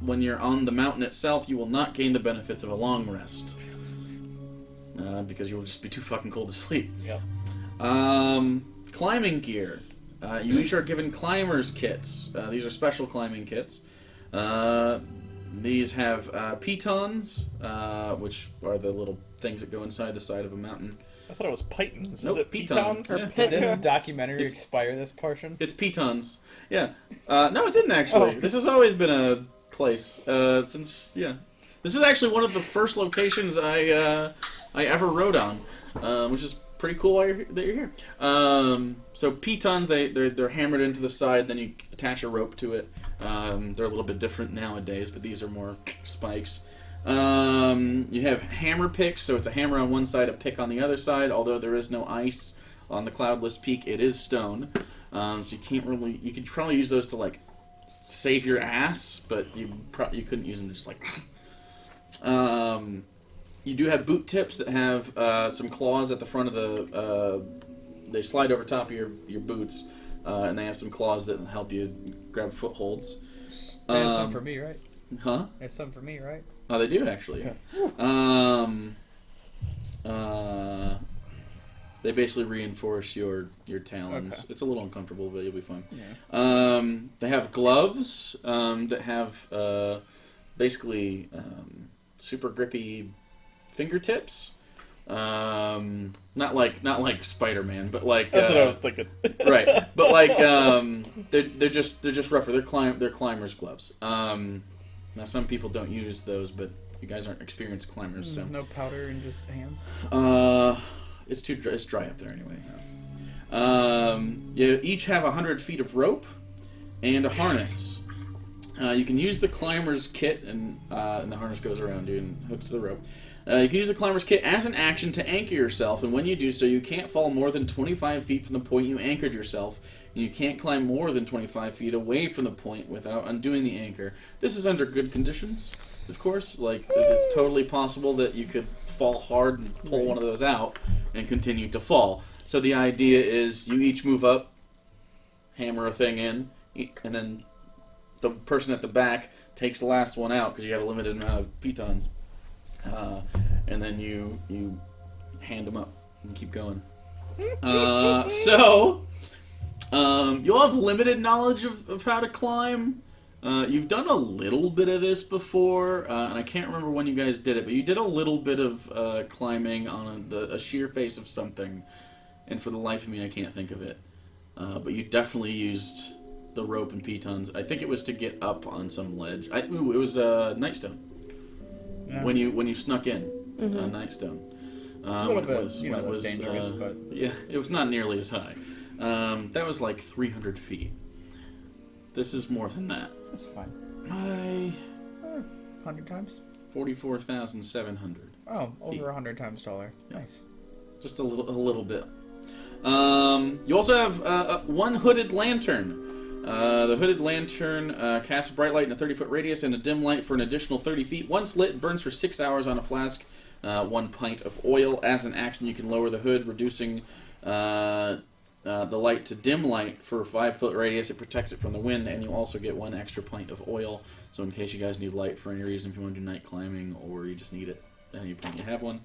when you're on the mountain itself, you will not gain the benefits of a long rest. Because you will just be too fucking cold to sleep. Yep. Climbing gear. You each are given climber's kits. These are special climbing kits. These have pitons, which are the little things that go inside the side of a mountain. I thought it was pitons. Nope, Is it pitons. pitons? Yeah. Did this documentary It's- expire this portion? It's pitons. Yeah. No, it didn't actually. Oh. This has always been a place since. Yeah. This is actually one of the first locations I ever rode on, which is pretty cool that you're here. So pitons, they're hammered into the side, then you attach a rope to it. They're a little bit different nowadays, but these are more spikes. You have hammer picks, so it's a hammer on one side, a pick on the other side. Although there is no ice on the Cloudless Peak, it is stone. So you can't really. You could probably use those to like save your ass, but you couldn't use them to just like. You do have boot tips that have some claws at the front of the. They slide over top of your boots, and they have some claws that help you grab footholds. That's not for me, right? Huh? There's some for me, right? Oh, they do actually. Okay. They basically reinforce your talons. Okay. It's a little uncomfortable, but you'll be fine. Yeah. They have gloves that have basically super grippy fingertips. Not like Spider-Man, but like That's what I was thinking. right. But like they're just rougher. They're climbers gloves. Now some people don't use those, but you guys aren't experienced climbers, so No powder and just hands. it's dry up there anyway. You each have 100 feet of rope and a harness. You can use the climber's kit, and the harness goes around you and hooks to the rope. You can use the climber's kit as an action to anchor yourself, and when you do so, you can't fall more than 25 feet from the point you anchored yourself, and you can't climb more than 25 feet away from the point without undoing the anchor. This is under good conditions, of course. Like, it's totally possible that you could fall hard and pull one of those out and continue to fall. So the idea is you each move up, hammer a thing in, and then the person at the back takes the last one out because you have a limited amount of pitons. And then you hand them up and keep going. So you'll have limited knowledge of how to climb. You've done a little bit of this before, and I can't remember when you guys did it, but you did a little bit of climbing on a sheer face of something, and for the life of me, I can't think of it. But you definitely used the rope and pitons. I think it was to get up on some ledge. It was Nightstone. Yeah. When you snuck in Nightstone. A little bit, less dangerous, but... Yeah, it was not nearly as high. That was like 300 feet. This is more than that. That's fine. 100 times? 44,700. Oh, feet. over 100 times taller. Yeah. Nice. Just a little bit. You also have one hooded lantern. The hooded lantern casts a bright light in a 30-foot radius and a dim light for an additional 30 feet. Once lit, it burns for 6 hours on a flask, 1 pint of oil. As an action, you can lower the hood, reducing the light to dim light for a 5-foot radius. It protects it from the wind, and you also get 1 extra pint of oil. So in case you guys need light for any reason, if you want to do night climbing or you just need it at any point, you have one.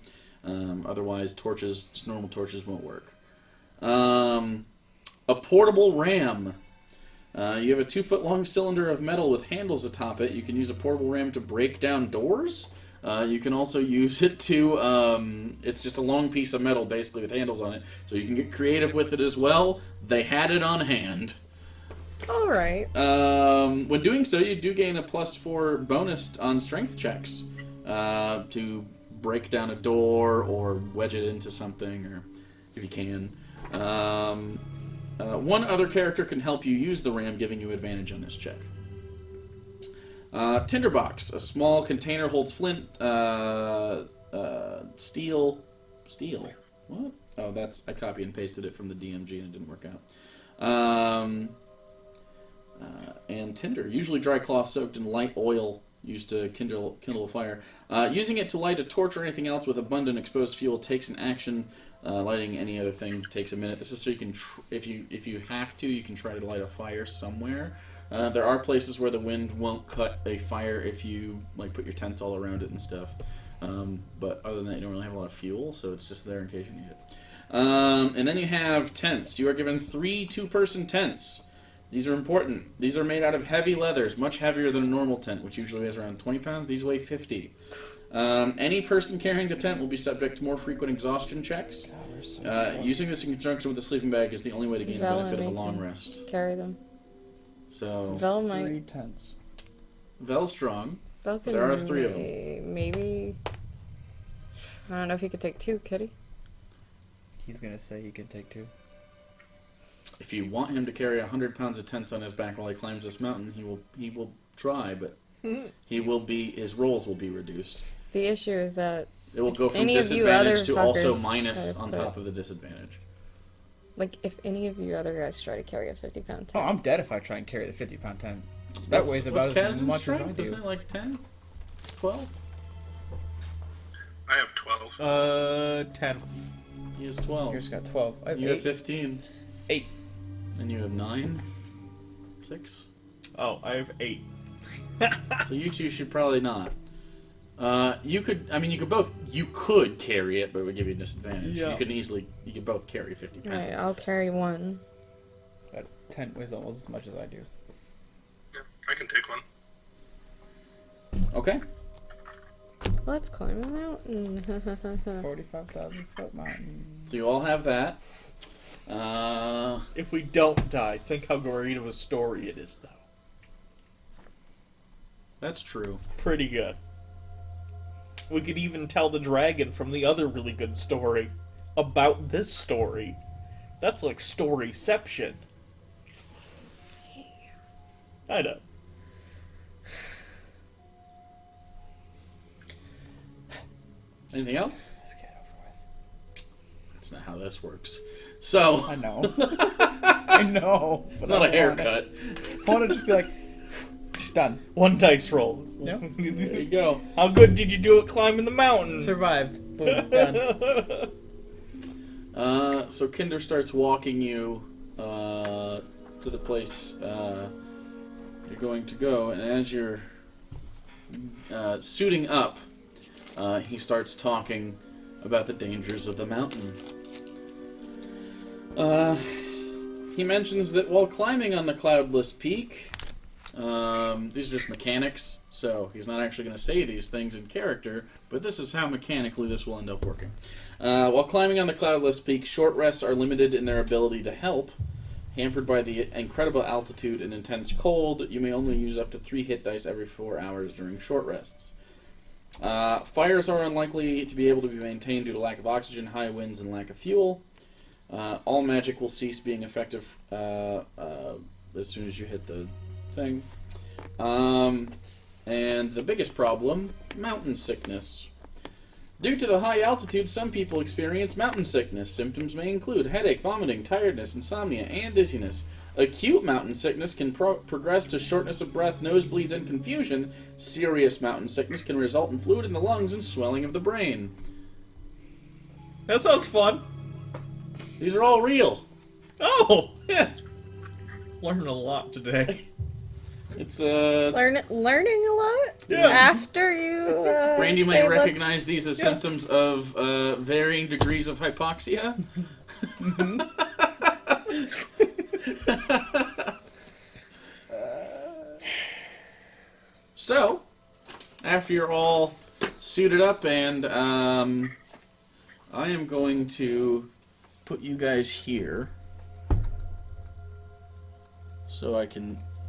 Otherwise, torches, just normal torches, won't work. A portable ram. You have a 2-foot-long cylinder of metal with handles atop it. You can use a portable ram to break down doors. You can also use it to... it's just a long piece of metal, basically, with handles on it. So you can get creative with it as well. They had it on hand. Alright. When doing so, you do gain a +4 bonus on strength checks to break down a door or wedge it into something, or if you can. One other character can help you use the ram, giving you advantage on this check. Tinderbox. A small container holds flint, steel. Steel? What? Oh, I copy and pasted it from the DMG and it didn't work out. And tinder. Usually dry cloth soaked in light oil used to kindle a fire. Using it to light a torch or anything else with abundant exposed fuel takes an action. Lighting any other thing takes a minute. This is so you can, if you have to, you can try to light a fire somewhere. There are places where the wind won't cut a fire if you put your tents all around it and stuff. But other than that, you don't really have a lot of fuel, so it's just there in case you need it. And then you have tents. You are given 3 2-person tents. These are important. These are made out of heavy leathers, much heavier than a normal tent, which usually weighs around 20 pounds. These weigh 50. Any person carrying the tent will be subject to more frequent exhaustion checks. Using this in conjunction with the sleeping bag is the only way to gain the benefit of a long rest. Carry them. So Vel 3 might. tents. Vel's strong. Vel can There are 3 of them. Maybe. I don't know if he could take 2, could he? He's gonna say he could take 2. If you want him to carry 100 pounds of tents on his back while he climbs this mountain, he will try, but his rolls will be reduced. The issue is that It will go from any of you other disadvantage to also fuckers minus try to on put- top of the disadvantage. if any of you other guys try to carry a 50-pound Oh, tent. I'm dead if I try and carry the 50-pound tent. That weighs about what's as Kazdan's much as I strength? Isn't do. it like 10? 12? I have 12. 10. He has 12. Yours got 12. I have You 8. have 15. 8. And you have 9? 6? Oh, I have 8. So you two should probably not. You could carry it, but it would give you a disadvantage. Yeah. You could both carry 50 pounds. Alright, I'll carry one. That tent weighs almost as much as I do. Yeah, I can take one. Okay. Let's climb a mountain. 45,000 foot mountain. So you all have that. If we don't die, think how great of a story it is, though. That's true. Pretty good. We could even tell the dragon from the other really good story about this story. That's like storyception. I know. Anything else? Let's get it over with. That's not how this works. So, I know. I know. it's not a haircut. I want to just be like, done. One dice roll. Yep. There you go. How good did you do at climbing the mountain? Survived. Boom. Done. So Kinder starts walking you to the place you're going to go, and as you're suiting up, he starts talking about the dangers of the mountain. He mentions that while climbing on the cloudless peak, these are just mechanics, so he's not actually going to say these things in character, but this is how mechanically this will end up working. While climbing on the cloudless peak, short rests are limited in their ability to help. Hampered by the incredible altitude and intense cold, you may only use up to 3 hit dice every 4 hours during short rests. Fires are unlikely to be able to be maintained due to lack of oxygen, high winds, and lack of fuel. All magic will cease being effective as soon as you hit the thing. And the biggest problem, mountain sickness. Due to the high altitude, some people experience mountain sickness. Symptoms may include headache, vomiting, tiredness, insomnia, and dizziness. Acute mountain sickness can progress to shortness of breath, nosebleeds, and confusion. Serious mountain sickness can result in fluid in the lungs and swelling of the brain. That sounds fun. These are all real. Oh! Yeah. Learned a lot today. It's Learning a lot? Yeah. After you Randy say might let's- recognize these as symptoms of varying degrees of hypoxia. So, after you're all suited up, and I am going to put you guys here so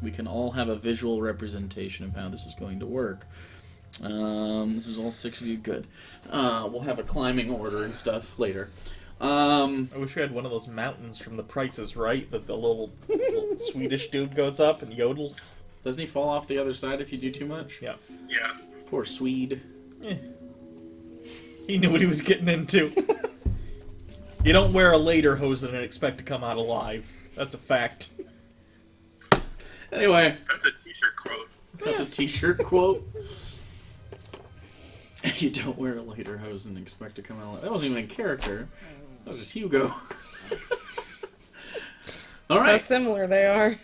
we can all have a visual representation of how this is going to work. This is all 6 of you. Good. We'll have a climbing order and stuff later. I wish we had one of those mountains from The Price is Right that the little Swedish dude goes up and yodels. Doesn't he fall off the other side if you do too much? Yeah. Yeah. Poor Swede. Eh. He knew what he was getting into. You don't wear a lederhosen and expect to come out alive. That's a fact. Anyway, That's a t-shirt quote. that's a t-shirt quote. You don't wear a lederhosen and expect to come out alive. That wasn't even in character. That was just Hugo. All How right. similar they are.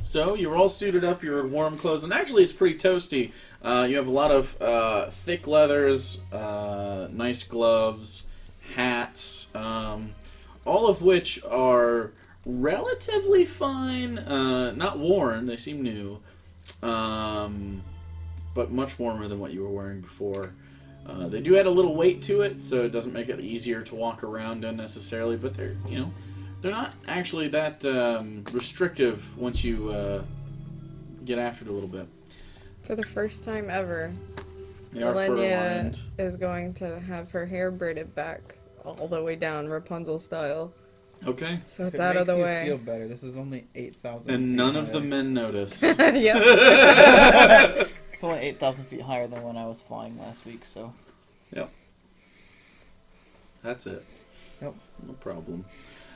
So you're all suited up. You're in warm clothes, and actually it's pretty toasty. You have a lot of thick leathers, nice gloves, hats, all of which are relatively fine. Not worn; they seem new, but much warmer than what you were wearing before. They do add a little weight to it, so it doesn't make it easier to walk around in necessarily. But they're not actually that restrictive once you get after it a little bit. For the first time ever, They are Millennia fur-lined. is going to have her hair braided back all the way down, Rapunzel style. Okay. So it's If it out of the makes you way. feel better. This is only 8,000. And feet none of the higher. men notice. Yep. It's only 8,000 feet higher than when I was flying last week, so. Yep. That's it. Yep. No problem.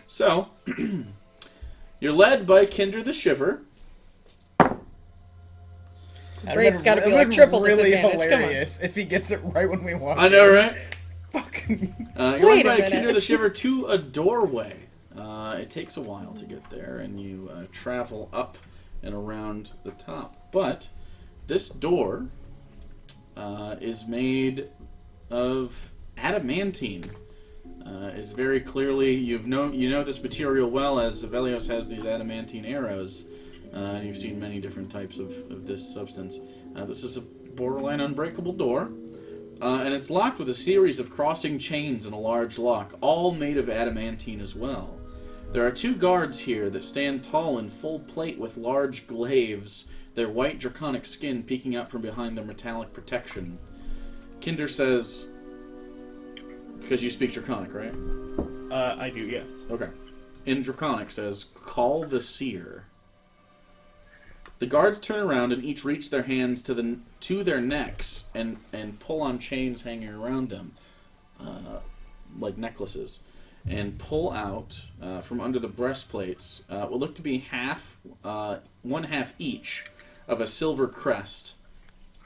So, you're led by Kinder the Shiver. Braid's got to be It like would triple really disadvantage. Come on. hilarious if he gets it right when we walk. I know, right? Fucking. You're Wait led a by Kinder minute. the Shiver to a doorway. It takes a while to get there, and you travel up and around the top. But This door is made of adamantine. It's very clearly you know this material well, as Avelios has these adamantine arrows, and you've seen many different types of this substance. This is a borderline unbreakable door, and it's locked with a series of crossing chains and a large lock, all made of adamantine as well. There are 2 guards here that stand tall in full plate with large glaives, their white draconic skin peeking out from behind their metallic protection. Kinder says, because you speak Draconic, right? I do, yes. Okay. In Draconic says, call the seer. The guards turn around and each reach their hands to their necks and pull on chains hanging around them, like necklaces, and pull out from under the breastplates what look to be one half each of a silver crest.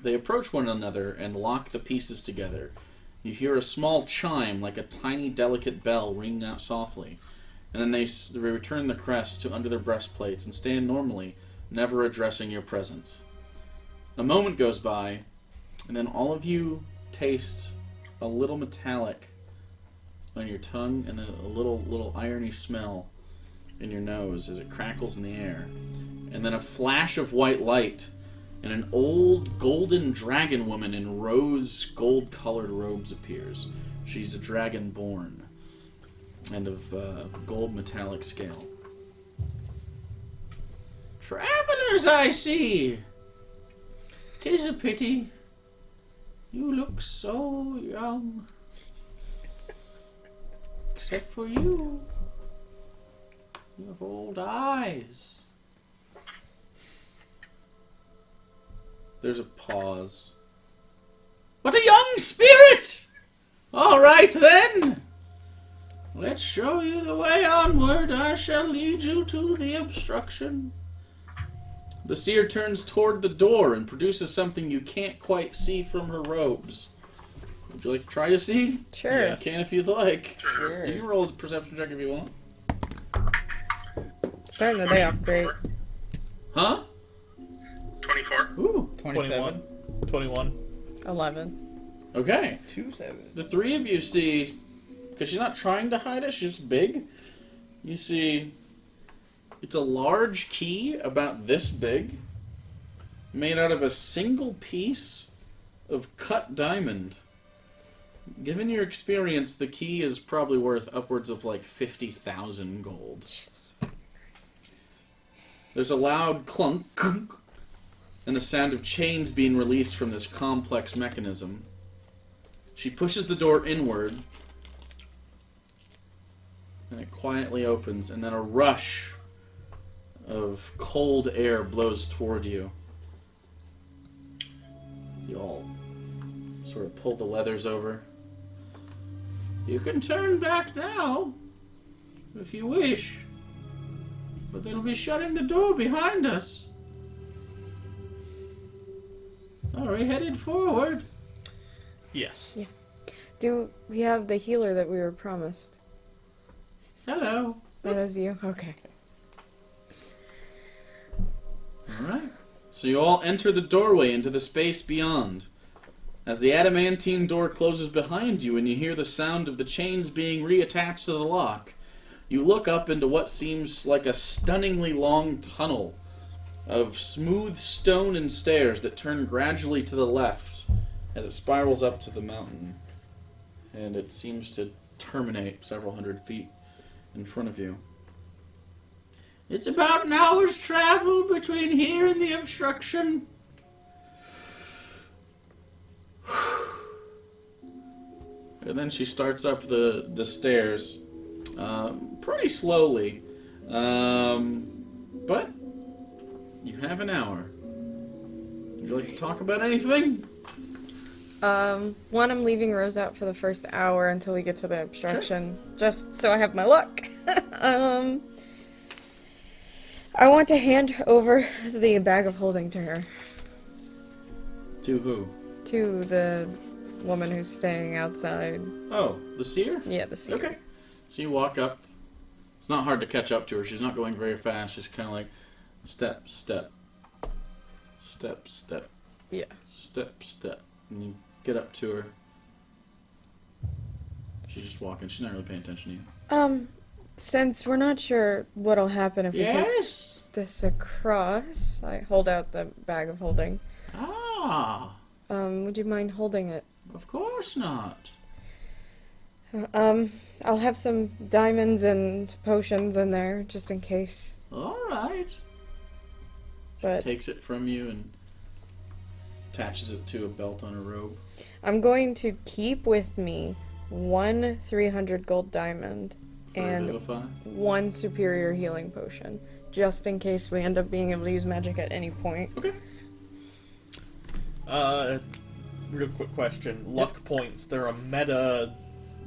They approach one another and lock the pieces together. You hear a small chime like a tiny delicate bell ringing out softly, and then they return the crest to under their breastplates and stand normally, never addressing your presence. A moment goes by, and then all of you taste a little metallic on your tongue and a little irony smell in your nose as it crackles in the air. And then a flash of white light, and an old golden dragon woman in rose gold-colored robes appears. She's a dragon-born, and of gold metallic scale. Travelers, I see. 'Tis a pity. You look so young. Except for you. You have old eyes. There's a pause. What a young spirit! All right, then. Let's show you the way onward. I shall lead you to the obstruction. The seer turns toward the door and produces something you can't quite see from her robes. Would you like to try to see? Sure. Yes. You can if you'd like. Sure. You can roll a perception check if you want. Starting the day off great. Huh? 24. Ooh. 27. 21. 11. Okay. 27. The 3 of you see, because she's not trying to hide it, she's just big. You see, it's a large key about this big, made out of a single piece of cut diamond. Given your experience, the key is probably worth upwards of like 50,000 gold. There's a loud clunk, and the sound of chains being released from this complex mechanism. She pushes the door inward, and it quietly opens, and then a rush of cold air blows toward you. You all sort of pull the leathers over. You can turn back now, if you wish, but they'll be shutting the door behind us. Are we headed forward? Yes. Yeah. Do we have the healer that we were promised? Hello. That is you? Okay. Alright. So you all enter the doorway into the space beyond. As the adamantine door closes behind you and you hear the sound of the chains being reattached to the lock, you look up into what seems like a stunningly long tunnel of smooth stone and stairs that turn gradually to the left as it spirals up to the mountain. And it seems to terminate several hundred feet in front of you. It's about an hour's travel between here and the obstruction. And then she starts up the stairs pretty slowly. But you have an hour. Would you like to talk about anything? One, I'm leaving Rose out for the first hour until we get to the obstruction, just so I have my luck. I want to hand over the bag of holding to her. To who? To the woman who's staying outside. Oh, the seer? Yeah, the seer. Okay. So you walk up. It's not hard to catch up to her. She's not going very fast. She's kind of like step, step, step, step. Yeah. Step. And you get up to her. She's just walking. She's not really paying attention to you. Since we're not sure what'll happen if we take Yes. this across, I hold out the bag of holding. Ah. Would you mind holding it? Of course not. I'll have some diamonds and potions in there, just in case. All right. But Takes it from you and attaches it to a belt on her robe. I'm going to keep with me 1 300 gold diamond For and Vivify. 1 superior healing potion, just in case we end up being able to use magic at any point. Okay. Real quick question. Luck points, they're a meta...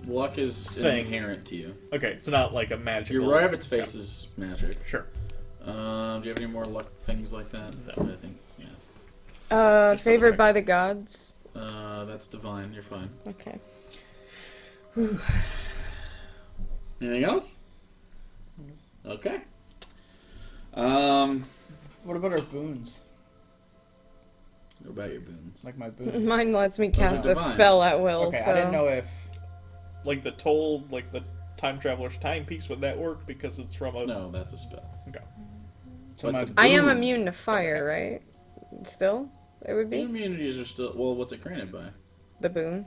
Luck is Thing. inherent to you. Okay, it's not like a magical... Your rabbit's face is magic. Sure. Do you have any more luck things like that? No. I think, yeah. Favored by the gods. That's divine. You're fine. Okay. Anything else? Okay. What about our boons? What about your boons? Like my boon. Mine lets me Those are cast a divine. spell at will, Okay, so... I didn't know if... Like the time traveler's timepiece, would that work? Because it's from a... No, that's a spell. Okay. So But my the I am boon- immune to fire, right? Still? It would Your be? immunities are still... Well, what's it granted by? The boon.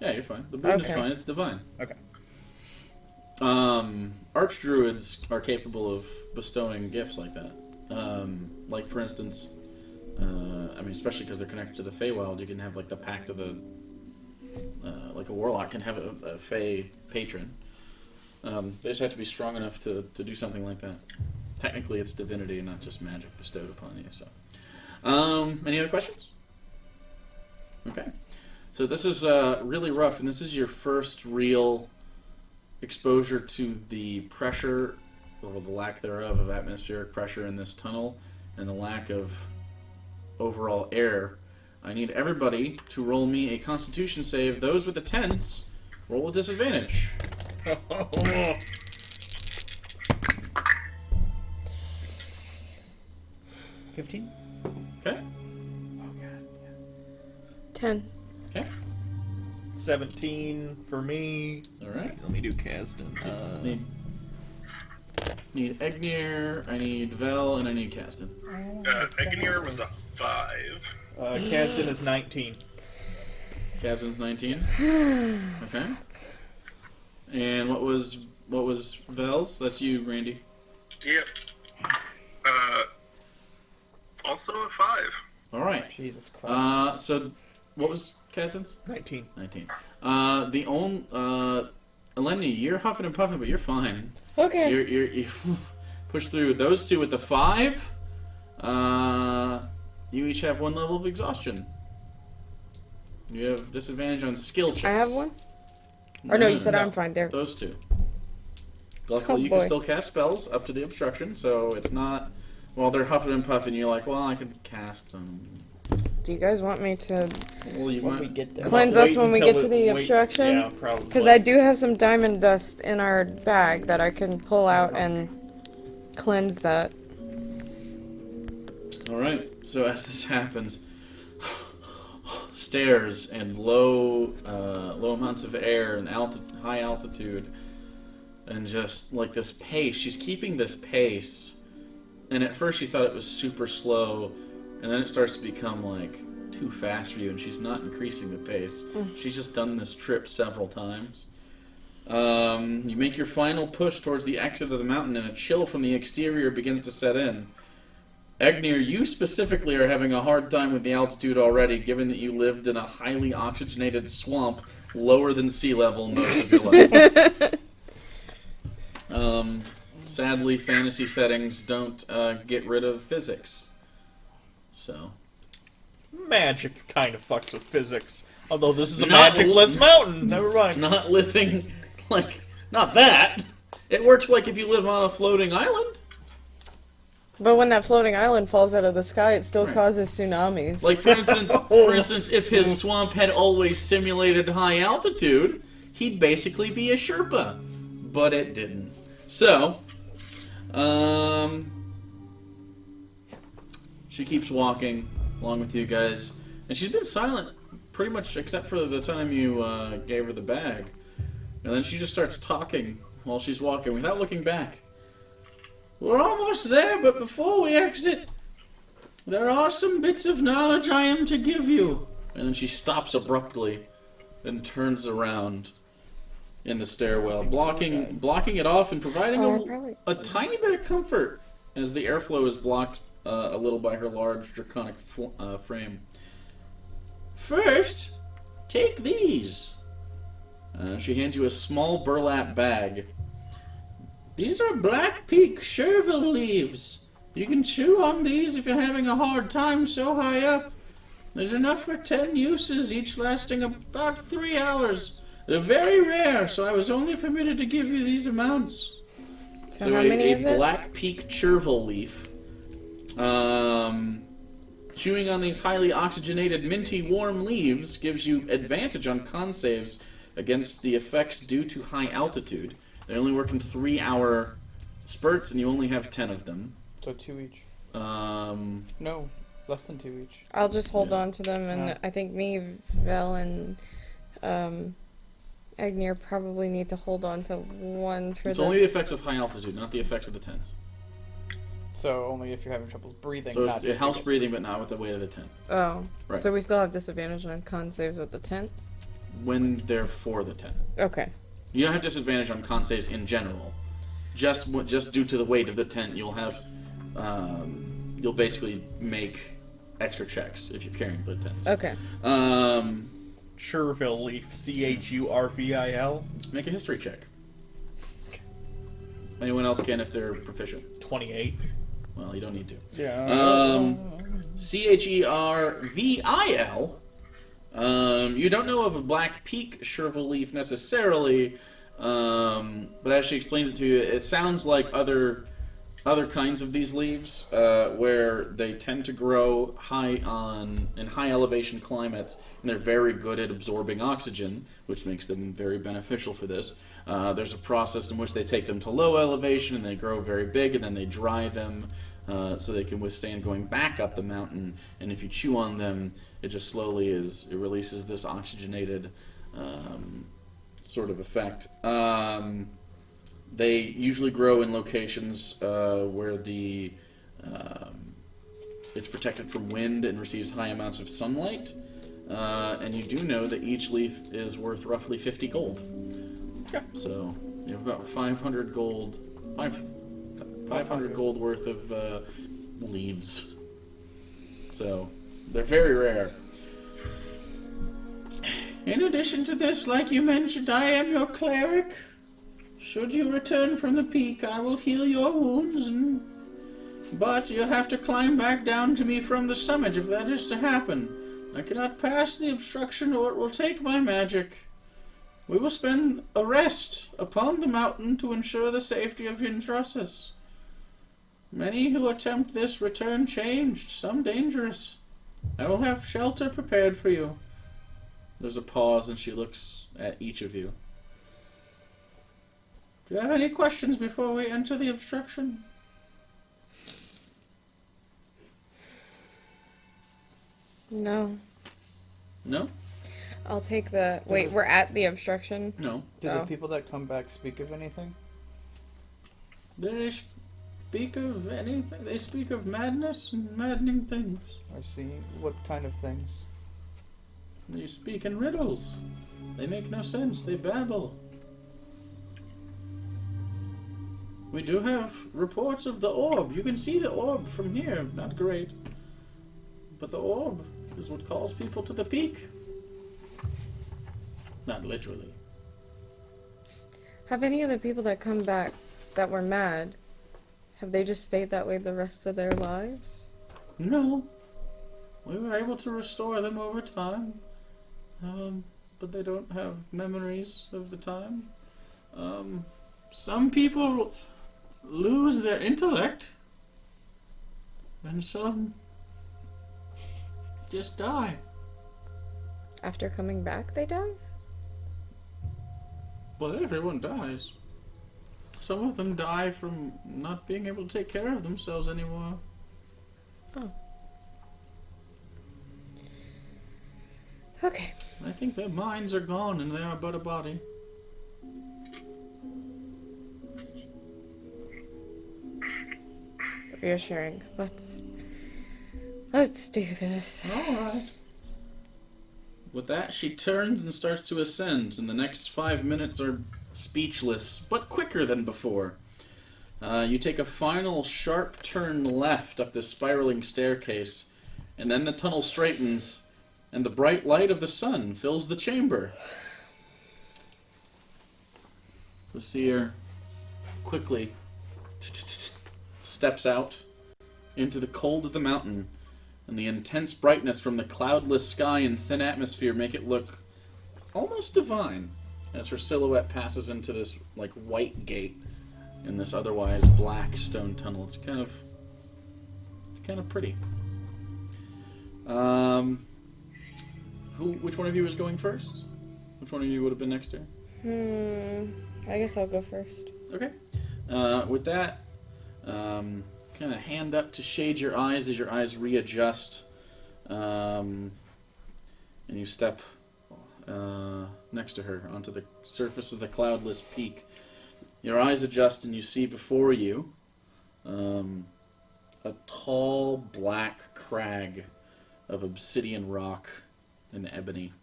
Yeah, you're fine. The boon is Okay. fine. It's divine. Okay. Archdruids are capable of bestowing gifts like that. Like, for instance, especially because they're connected to the Feywild, you can have, like, the Pact of the... like a warlock can have a Fey patron. They just have to be strong enough to do something like that. Technically, it's divinity and not just magic bestowed upon you, so... any other questions? Okay. So this is really rough, and this is your first real exposure to the pressure, or the lack thereof, of atmospheric pressure in this tunnel, and the lack of overall air. I need everybody to roll me a Constitution save. Those with the 10s, roll with disadvantage. 15? Okay? Oh, God. 10. Okay. 17 for me. Alright. Let me do Kasdan. Need Egnir, I need Vel, and I need Caston. Egnir was a 5. Kasdan is 19. Caston's 19. Okay. And what was Vel's? That's you, Randy. Yep. Also a 5. Alright. Jesus Christ. So what was Caston's? 19. 19. The only Eleni, you're huffing and puffing, but you're fine. Okay. You push through. Those two with the 5, you each have 1 level of exhaustion. You have disadvantage on skill checks. I have one? Or no, you said I'm fine there. Those two. Luckily, Oh, you can boy. still cast spells up to the obstruction, so it's not... While they're huffing and puffing, you're like, well, I can cast them. Do you guys want me to Well, you when might... we get there. cleanse Wait us when we until get to the wait- obstruction? Yeah, probably. Because I do have some diamond dust in our bag that I can pull out and cleanse that. Alright, so as this happens, stairs and low amounts of air and high altitude, and just like this pace. She's keeping this pace, and at first she thought it was super slow, and then it starts to become like too fast for you, and she's not increasing the pace. She's just done this trip several times. You make your final push towards the exit of the mountain, and a chill from the exterior begins to set in. Egnir, you specifically are having a hard time with the altitude already, given that you lived in a highly oxygenated swamp lower than sea level most of your life. Sadly, fantasy settings don't get rid of physics. So, Magic kind of fucks with physics. Although this is a Not- magicless mountain. Never mind. not living like... Not that! It works like if you live on a floating island. But when that floating island falls out of the sky, it still Right. causes tsunamis. Like, for instance, if his swamp had always simulated high altitude, he'd basically be a Sherpa. But it didn't. So, she keeps walking along with you guys. And she's been silent pretty much except for the time you gave her the bag. And then she just starts talking while she's walking without looking back. We're almost there, but before we exit, there are some bits of knowledge I am to give you. And then she stops abruptly and turns around in the stairwell, blocking it off and providing a tiny bit of comfort as the airflow is blocked a little by her large draconic frame. First, take these. She hands you a small burlap bag. These are Black Peak Chervil leaves. You can chew on these if you're having a hard time so high up. There's enough for 10 uses, each lasting about 3 hours. They're very rare, so I was only permitted to give you these amounts. So how many is it? Black Peak Chervil leaf. Chewing on these highly oxygenated, minty, warm leaves gives you advantage on con saves against the effects due to high altitude. They only work in 3-hour spurts, and you only have 10 of them. So 2 each. No, less than 2 each. I'll just hold on to them, and I think me, Vel, and Agnir probably need to hold on to one for It's only the effects of high altitude, not the effects of the tents. So only if you're having trouble breathing. So it helps breathing, but not with the weight of the tent. Oh, right. So we still have disadvantage on con saves with the tent? When they're for the tent. Okay. You don't have disadvantage on con saves in general. Just due to the weight of the tent, you'll have, you'll basically make extra checks if you're carrying the tents. Okay. Chervil leaf, Churvil. Make a history check. Anyone else can if they're proficient. 28. Well, you don't need to. Yeah. Chervil. You don't know of a Black Peak Chervil leaf necessarily, but as she explains it to you, it sounds like other kinds of these leaves, where they tend to grow in high elevation climates, and they're very good at absorbing oxygen, which makes them very beneficial for this. There's a process in which they take them to low elevation, and they grow very big, and then they dry them, so they can withstand going back up the mountain. And if you chew on them, it just slowly it releases this oxygenated sort of effect. They usually grow in locations where it's protected from wind and receives high amounts of sunlight. And you do know that each leaf is worth roughly 50 gold. Yeah. So you have about 500 gold. 500 gold worth of leaves. So they're very rare. In addition to this, like you mentioned, I am your cleric. Should you return from the peak, I will heal your wounds, but you'll have to climb back down to me from the summit if that is to happen. I cannot pass the obstruction, or it will take my magic. We will spend a rest upon the mountain to ensure the safety of Intrussus. Many who attempt this return changed, some dangerous. I will have shelter prepared for you. There's a pause, and she looks at each of you. Do you have any questions before we enter the obstruction? No. No? I'll take the... Wait, we're at the obstruction? No. Do the people that come back speak of anything? They speak of anything. They speak of madness and maddening things. I see. What kind of things? They speak in riddles. They make no sense. They babble. We do have reports of the orb. You can see the orb from here. Not great. But the orb is what calls people to the peak. Not literally. Have any of the people that come back that were mad, have they just stayed that way the rest of their lives? No. We were able to restore them over time. But they don't have memories of the time. Some people lose their intellect. And some just die. After coming back, they die? Well, everyone dies. Some of them die from not being able to take care of themselves anymore. Oh. Okay. I think their minds are gone and they are but a body. Reassuring. Let's do this. Alright. With that, she turns and starts to ascend, and the next 5 minutes are speechless, but quicker than before. You take a final sharp turn left up this spiraling staircase, and then the tunnel straightens, and the bright light of the sun fills the chamber. The seer quickly steps out into the cold of the mountain, and the intense brightness from the cloudless sky and thin atmosphere make it look almost divine as her silhouette passes into this like white gate in this otherwise black stone tunnel. It's kind of pretty. Which one of you is going first? Which one of you would have been next to her? I guess I'll go first. Okay. With that, kind of hand up to shade your eyes as your eyes readjust, and you step next to her onto the surface of the cloudless peak. Your eyes adjust and you see before you a tall black crag of obsidian rock and ebony.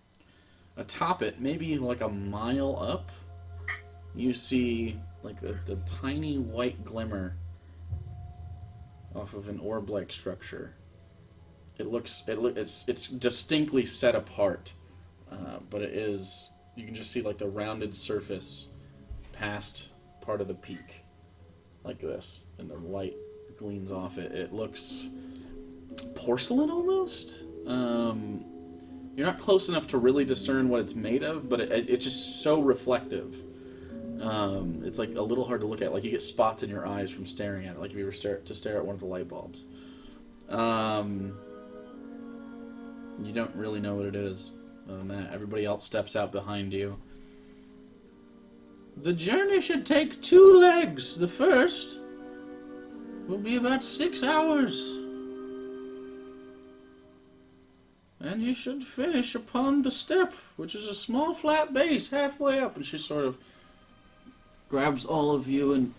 Atop it, maybe like a mile up, you see like the tiny white glimmer off of an orb-like structure. It's distinctly set apart, but it is, you can just see like the rounded surface past part of the peak, like this, and the light gleams off it. It looks porcelain almost. You're not close enough to really discern what it's made of, but it's just so reflective. It's like a little hard to look at. Like you get spots in your eyes from staring at it, like if you were to stare at one of the light bulbs. You don't really know what it is. Other than that, everybody else steps out behind you. The journey should take 2 legs. The first will be about 6 hours. And you should finish upon the step, which is a small flat base halfway up. And she sort of grabs all of you and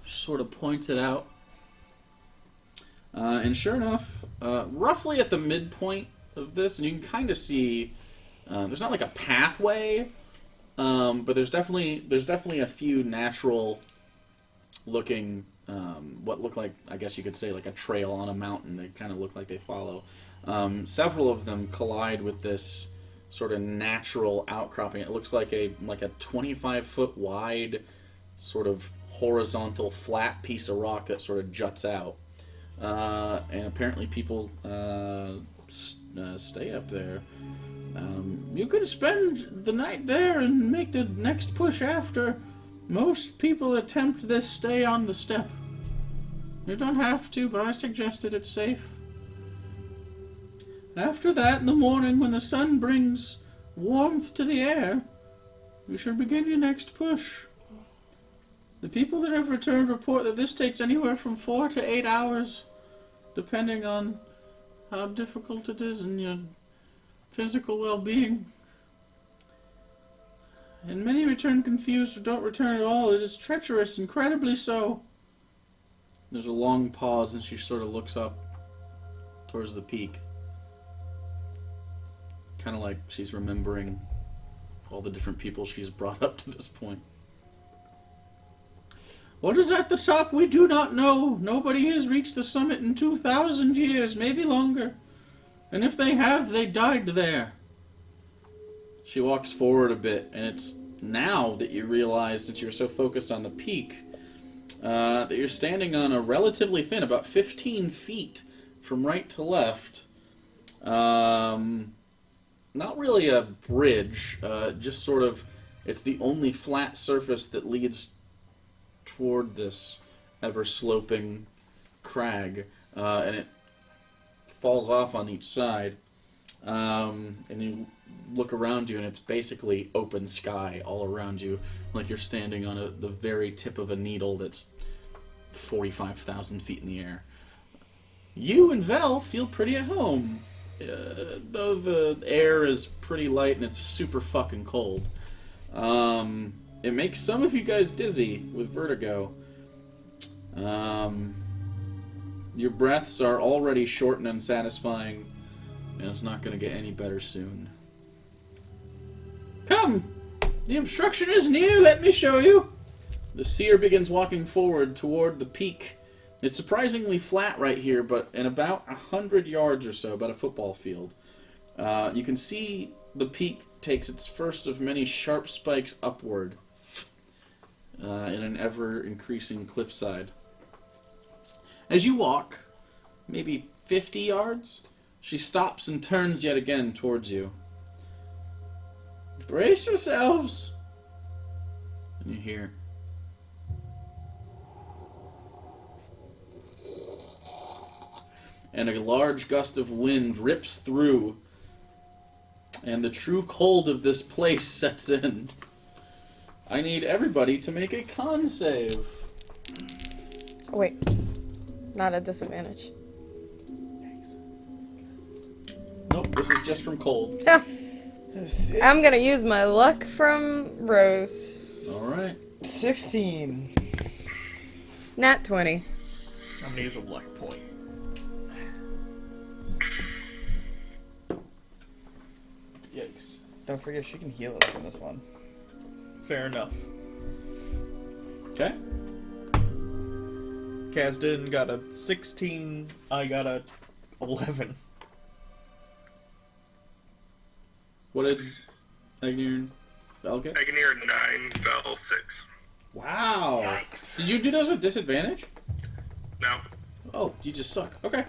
sort of points it out. And sure enough, roughly at the midpoint of this, and you can kind of see, there's not like a pathway, but there's definitely a few natural looking, what look like, I guess you could say, like a trail on a mountain. They kind of look like they follow. Several of them collide with this sort of natural outcropping. It looks like a 25-foot wide, sort of horizontal, flat piece of rock that sort of juts out. And apparently people stay up there. You could spend the night there and make the next push after. Most people attempt this stay on the step. You don't have to, but I suggested it's safe. After that, in the morning, when the sun brings warmth to the air, you should begin your next push. The people that have returned report that this takes anywhere from 4 to 8 hours, depending on how difficult it is and your physical well-being. And many return confused or don't return at all. It is treacherous, incredibly so. There's a long pause, and she sort of looks up towards the peak. Kind of like she's remembering all the different people she's brought up to this point. What is at the top we do not know. Nobody has reached the summit in 2,000 years, maybe longer. And if they have, they died there. She walks forward a bit, and it's now that you realize that you're so focused on the peak, that you're standing on a relatively thin, about 15 feet from right to left. Not really a bridge, just sort of, it's the only flat surface that leads toward this ever-sloping crag, and it falls off on each side, and you look around you, and it's basically open sky all around you, like you're standing on the very tip of a needle that's 45,000 feet in the air. You and Vel feel pretty at home. though the air is pretty light and it's super fucking cold, it makes some of you guys dizzy with vertigo. Your breaths are already short and unsatisfying, and it's not going to get any better soon. Come! The obstruction is near, let me show you! The seer begins walking forward toward the peak. It's surprisingly flat right here, but in about 100 yards or so, about a football field, you can see the peak takes its first of many sharp spikes upward in an ever-increasing cliffside. As you walk, maybe 50 yards, she stops and turns yet again towards you. Brace yourselves! And you hear... and a large gust of wind rips through, and the true cold of this place sets in. I need everybody to make a con save. Oh, wait. Not a disadvantage. Nope, this is just from cold. I'm gonna use my luck from Rose. Alright. 16. Nat 20. I'm gonna use a luck point. Yikes. Don't forget she can heal us from this one. Fair enough. Okay. Kasdan got a 16, I got a 11. What did Agnir get? Agnir 9, Vel 6. Wow. Yikes. Did you do those with disadvantage? No. Oh, you just suck. Okay.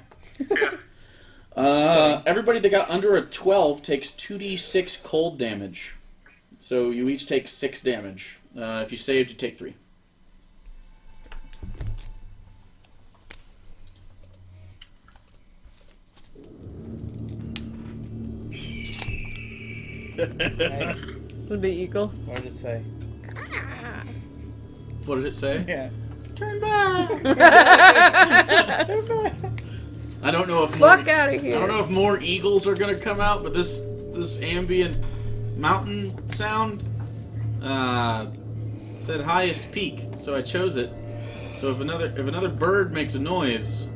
Yeah. Everybody that got under a 12 takes 2d6 cold damage. So you each take 6 damage. If you saved, you take 3. Hey, Would be eagle. what did it say? What did it say? Yeah. Turn back! I don't know if Fuck out of I here. don't know if more eagles are gonna come out, but this ambient mountain sound said highest peak, so I chose it. So if another bird makes a noise,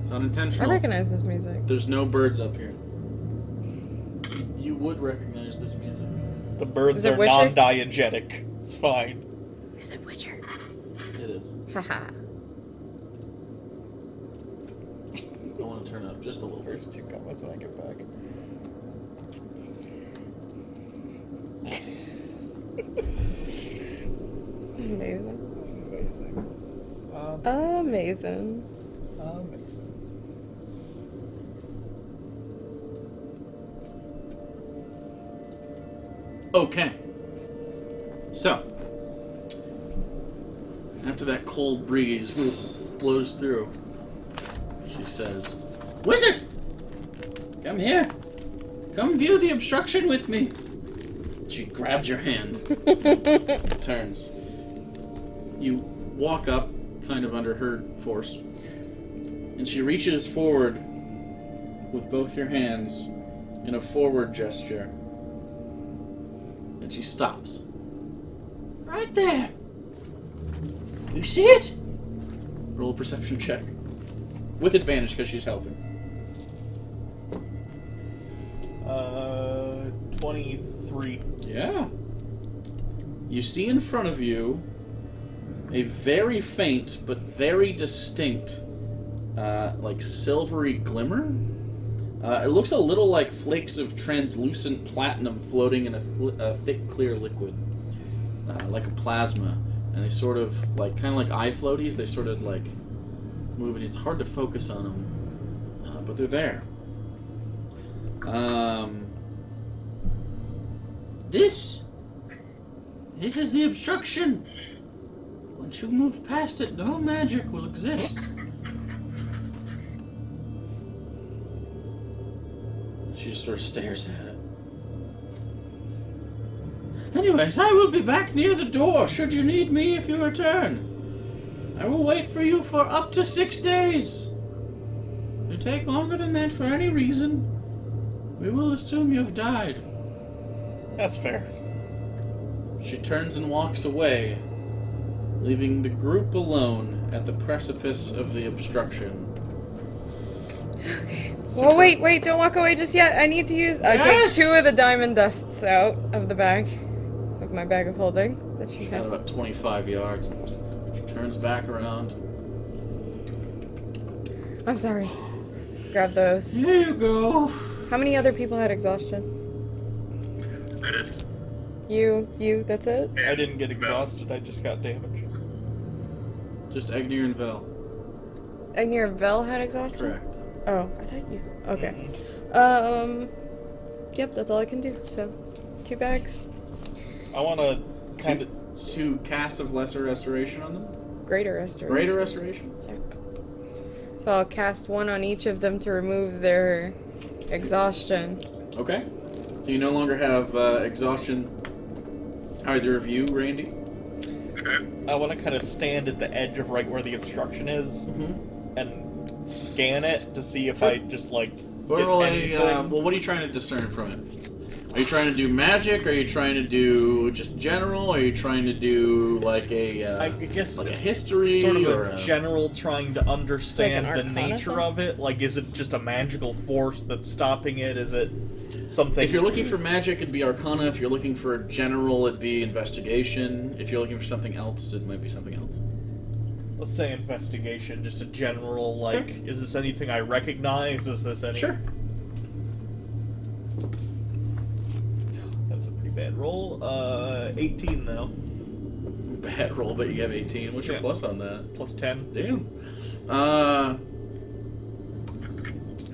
it's I unintentional. recognize this music. There's no birds up here. You would recognize this music. The birds Is it are Witcher? non-diegetic. It's fine. Is it Witcher? It is. Haha. I want to turn up just a little bit. First 2 comments when I get back. Amazing. Amazing. Amazing. Amazing. Okay. So, after that cold breeze blows through, she says, "Wizard! Come here. Come view the obstruction with me." She grabs your hand. Turns. You walk up, kind of under her force, and she reaches forward with both your hands in a forward gesture. And she stops. Right there! You see it? Roll a perception check. With advantage because she's helping. 23. Yeah. You see in front of you a very faint but very distinct, like silvery glimmer. It looks a little like flakes of translucent platinum floating in a thick, clear liquid, like a plasma. And they sort of, like, kind of like eye floaties, they sort of, like, move, and it's hard to focus on them. But they're there. This is the obstruction. Once you move past it, no magic will exist. She just sort of stares at it. Anyways, I will be back near the door should you need me if you return. I will wait for you for up to 6 days. You take longer than that for any reason, we will assume you've died. That's fair. She turns and walks away, leaving the group alone at the precipice of the obstruction. Well, wait, don't walk away just yet. I need to use... I take Yes! 2 of the diamond dusts out of the bag. Of my bag of holding that she She's got has. about 25 yards. She turns back around. I'm sorry. Grab those. Here you go. How many other people had exhaustion? I did. You, that's it? I didn't get exhausted, I just got damaged. Just Agnew and Vel. Agnew and Vel had exhaustion? Correct. Oh, I thought you... Okay. Yep, that's all I can do, so... 2 bags. I want to kind of... 2 casts of lesser restoration on them? Greater restoration. Greater restoration? Check. So I'll cast 1 on each of them to remove their exhaustion. Okay. So you no longer have exhaustion. Either of you, Randy? Okay. I want to kind of stand at the edge of right where the obstruction is and scan it to see if I just, like, get anything. Well, what are you trying to discern from it? Are you trying to do magic? Are you trying to do just general? Are you trying to do, like, I guess like a history? sort of or a general trying to understand Like the an nature arcana of it. Like, is it just a magical force that's stopping it? Is it something... If you're looking for magic, it'd be Arcana. If you're looking for general, it'd be Investigation. If you're looking for something else, it might be something else. Let's say investigation, just a general, like, is this anything I recognize? Is this any... Sure. That's a pretty bad roll. 18 though. Bad roll, but you have 18. What's your Yeah. plus on that? Plus 10. Damn.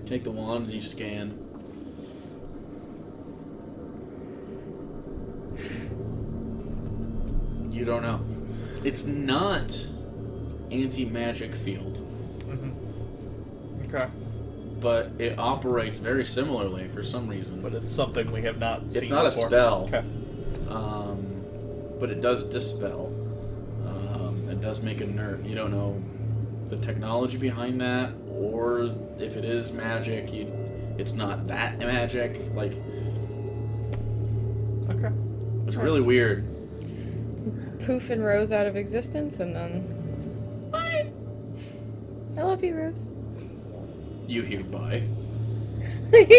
Take the wand and you scan. You don't know. It's not anti-magic field, Okay. but it operates very similarly for some reason. But it's something we have not seen It's not a before. spell. Okay. But it does dispel. It does make inert. You don't know the technology behind that, or if it is magic, it's not that magic. Like, Okay. it's really weird. Poof and Rose out of existence, and then... Bye! I love you, Rose. You hear bye. Wait,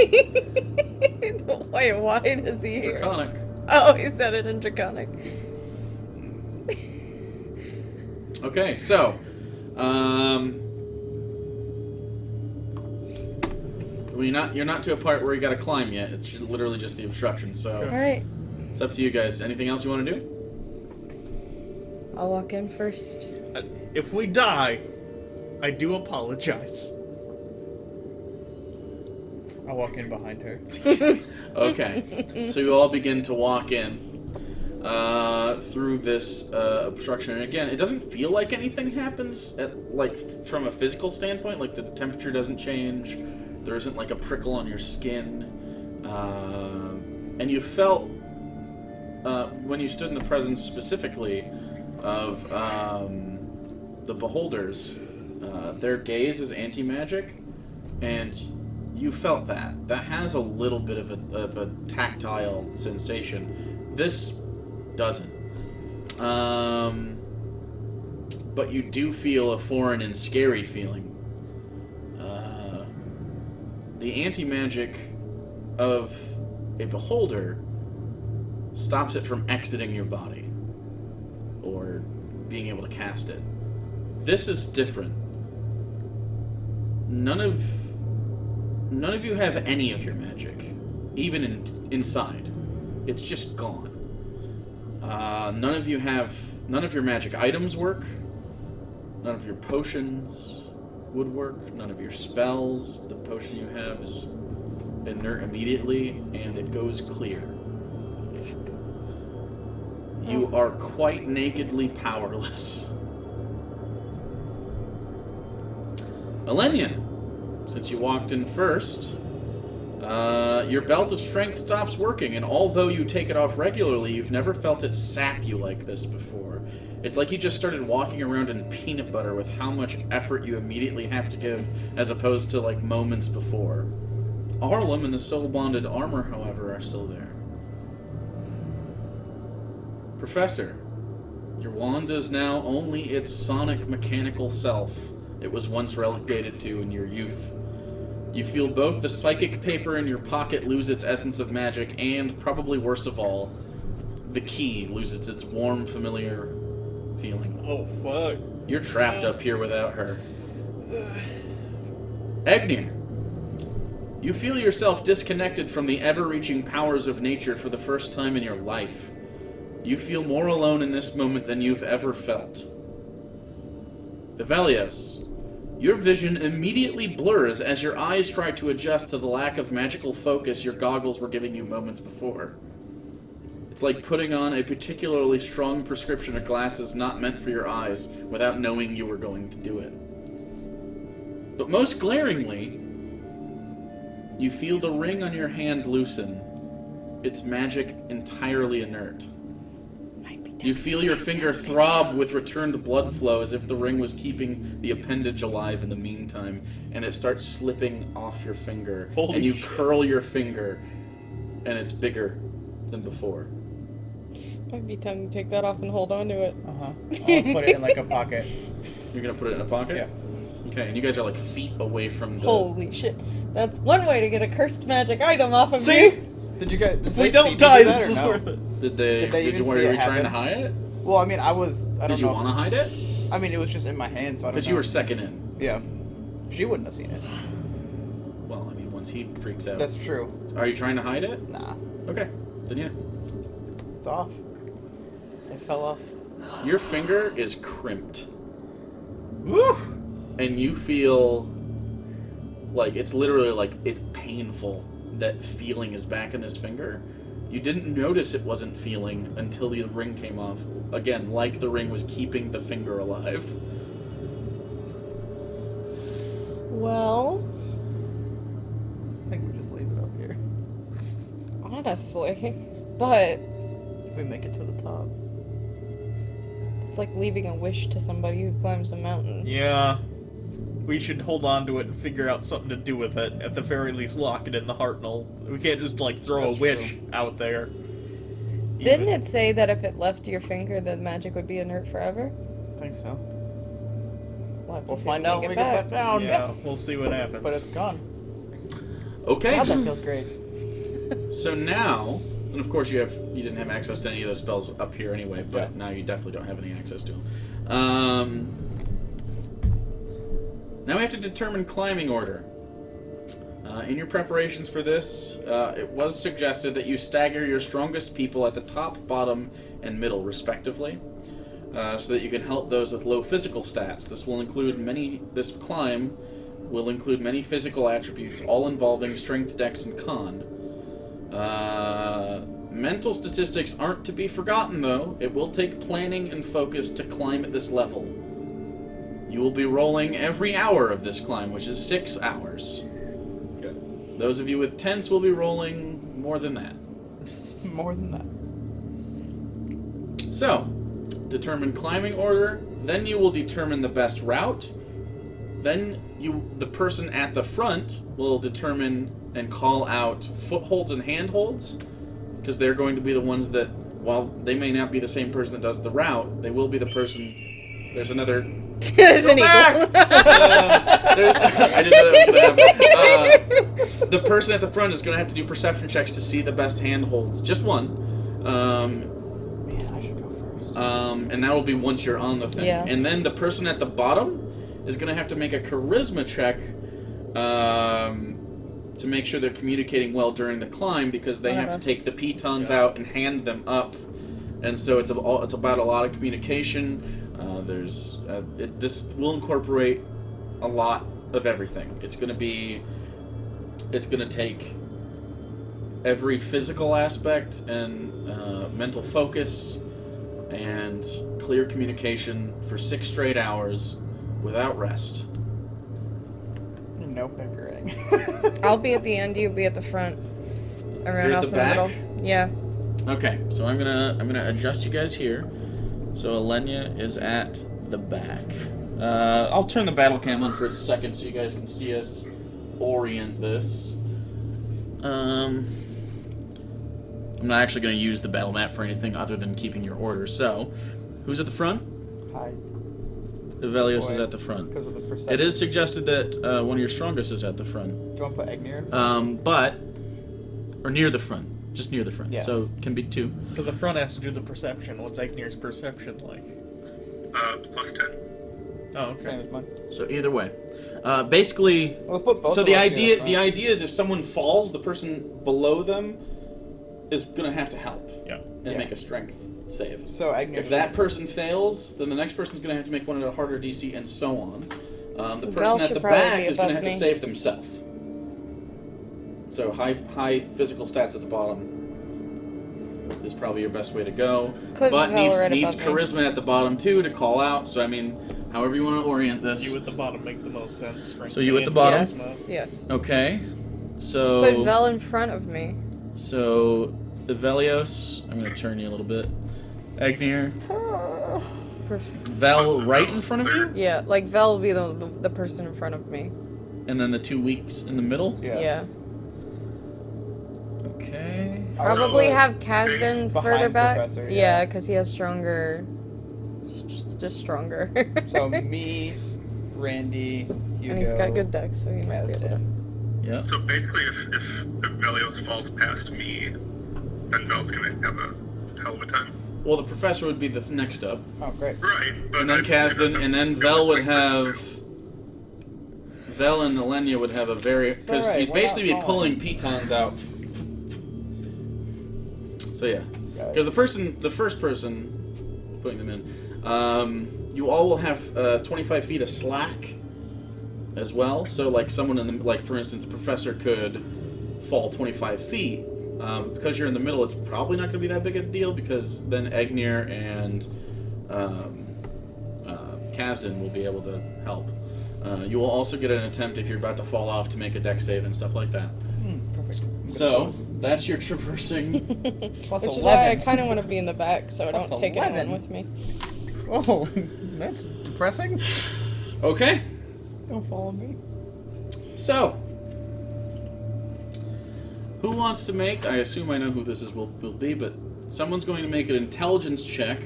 why does he hear? Draconic. Oh, he said it in Draconic. Okay, so, you're not to a part where you gotta climb yet. It's literally just the obstruction, so Alright, it's up to you guys. Anything else you want to do? I'll walk in first. If we die, I do apologize. I'll walk in behind her. Okay, so you all begin to walk in through this obstruction, and again, it doesn't feel like anything happens from a physical standpoint. Like, the temperature doesn't change. There isn't like a prickle on your skin, and you felt when you stood in the presence specifically of the beholders, their gaze is anti-magic, and you felt that. That has a little bit of a tactile sensation. This doesn't. But you do feel a foreign and scary feeling. The anti-magic of a beholder stops it from exiting your body or being able to cast it. This is different. None of you have any of your magic, even inside. It's just gone. None of your magic items work. None of your potions would work. None of your spells. The potion you have is inert immediately, and it goes clear. You are quite nakedly powerless. Alenia, since you walked in first, Your belt of strength stops working, and although you take it off regularly, you've never felt it sap you like this before. It's like you just started walking around in peanut butter with how much effort you immediately have to give, as opposed to, like, moments before. Harlem and the soul-bonded armor, however, are still there. Professor, your wand is now only its sonic mechanical self it was once relegated to in your youth. You feel both the psychic paper in your pocket lose its essence of magic, and, probably worst of all, the key loses its warm, familiar feeling. Oh, fuck. You're trapped up here without her. Egnir, you feel yourself disconnected from the ever-reaching powers of nature for the first time in your life. You feel more alone in this moment than you've ever felt. Evelios, your vision immediately blurs as your eyes try to adjust to the lack of magical focus your goggles were giving you moments before. It's like putting on a particularly strong prescription of glasses not meant for your eyes without knowing you were going to do it. But most glaringly, you feel the ring on your hand loosen, its magic entirely inert. You feel your finger throb with returned blood flow as if the ring was keeping the appendage alive in the meantime, and it starts slipping off your finger. Holy and you shit. curl your finger, and it's bigger than before. Might be time to take that off and hold on to it. I'll put it in like a pocket. You're gonna put it in a pocket? Yeah. Okay, and you guys are like feet away from the... Holy shit. That's one way to get a cursed magic item off of See? you. Did you guys? Did If they we see don't me die, do that this or is no? worth it. Did they Did you even were see you it trying to happen? hide it? Well, I mean, I don't Did you know. want to hide it? I mean, it was just in my hand, so I don't know. Because you were second in. Yeah. She wouldn't have seen it. Well, I mean, once he freaks out. That's true. Are you trying to hide it? Nah. Okay, then yeah. It's off. It fell off. Your finger is crimped. Woo! And you feel like it's literally like it's painful that feeling is back in this finger. You didn't notice it wasn't feeling until the ring came off. Again, like the ring was keeping the finger alive. Well, I think we just leave it up here. honestly. But If we make it to the top. it's like leaving a wish to somebody who climbs a mountain. Yeah. We should hold on to it and figure out something to do with it. At the very least, lock it in the Hartnell. We can't just, like, throw That's a wish true. out there. Didn't it say that if it left your finger, the magic would be inert forever? I think so. We'll have to We'll see find when out when we get back down. Yeah, we'll see what happens. But it's gone. Okay. God, that feels great. So now, and of course you didn't have access to any of those spells up here anyway, but now you definitely don't have any access to them. Now we have to determine climbing order. In your preparations for this, it was suggested that you stagger your strongest people at the top, bottom, and middle, respectively, so that you can help those with low physical stats. This climb will include many physical attributes, all involving strength, dex, and con. Mental statistics aren't to be forgotten, though. It will take planning and focus to climb at this level. You will be rolling every hour of this climb, which is 6 hours. Good. Those of you with tents will be rolling more than that. More than that. So, determine climbing order, then you will determine the best route, then the person at the front will determine and call out footholds and handholds, because they're going to be the ones that, while they may not be the same person that does the route, they will be the person... There's another... There's an eagle. I didn't know that was going to happen. The person at the front is going to have to do perception checks to see the best handholds. Just one. Man, I should go first. And that will be once you're on the thing. Yeah. And then the person at the bottom is going to have to make a charisma check to make sure they're communicating well during the climb, because they have to take the pitons out and hand them up. And so it's about a lot of communication. This will incorporate a lot of everything. It's going to take every physical aspect and mental focus and clear communication for 6 straight hours without rest. You No bickering. I'll be at the end. You'll be at the front. Everyone You're at else the in the back? middle. Yeah. Okay, so I'm gonna adjust you guys here. So Alenia is at the back. I'll turn the battle cam on for a second so you guys can see us orient this. I'm not actually going to use the battle map for anything other than keeping your order. So, who's at the front? Hi. Velios is at the front. Because of the perception. It is suggested that one of your strongest is at the front. Do you want to put Egnir? Or near the front. Just near the front. Yeah. So, can be 2. But the front has to do the perception. What's Agnir's perception like? Plus 10. Oh, okay. Same as mine. So, either way. Basically, We'll put both so of the us near idea front. the idea is if someone falls, the person below them is gonna have to help Yeah. and Yeah. make a strength save. So Egnir. If that person fails, then the next person's gonna have to make one at a harder DC, and so on. The Val person at should the probably back be is gonna above have to me. save themselves. So high physical stats at the bottom is probably your best way to go. Put But Val needs right needs above me. charisma at the bottom too to call out. So I mean, however you want to orient this. You at the bottom makes the most sense. Strength So you at the and bottom? Yes. charisma. Yes. Okay. So Put Vel in front of me. So, Velios, I'm going to turn you a little bit. Agnir, Vel right in front of you? Yeah, like Vel will be the person in front of me. And then the 2 weeks in the middle? Yeah. Okay. Probably So, have Kasdan Behind further back. Professor, Yeah, yeah. because he has stronger. Just stronger. So me, Randy, Hugo. And he's got good decks, so he might be able to. Kasdan. Yeah. So basically, if Velios falls past me, then Vel's gonna have a hell of a time. Well, the professor would be the next up. Oh, great. Right. But And then Kasdan, and then Vel would have. Vel and Alenia would have a very. Because alright, you'd we're basically not be pulling falling. pitons out. So, yeah. Because the first person putting them in, you all will have 25 feet of slack as well. So, like someone in the, like for instance, the professor could fall 25 feet. Because you're in the middle, it's probably not going to be that big a deal because then Agnir and Kasdan will be able to help. You will also get an attempt if you're about to fall off to make a deck save and stuff like that. Perfect. So that's your traversing. Plus Which is why I 11. kind of want to be in the back, so I Plus don't take 11. anyone with me. Oh, that's depressing. Okay. Don't follow me. So, who wants to make? I assume I know who this is will be, but someone's going to make an intelligence check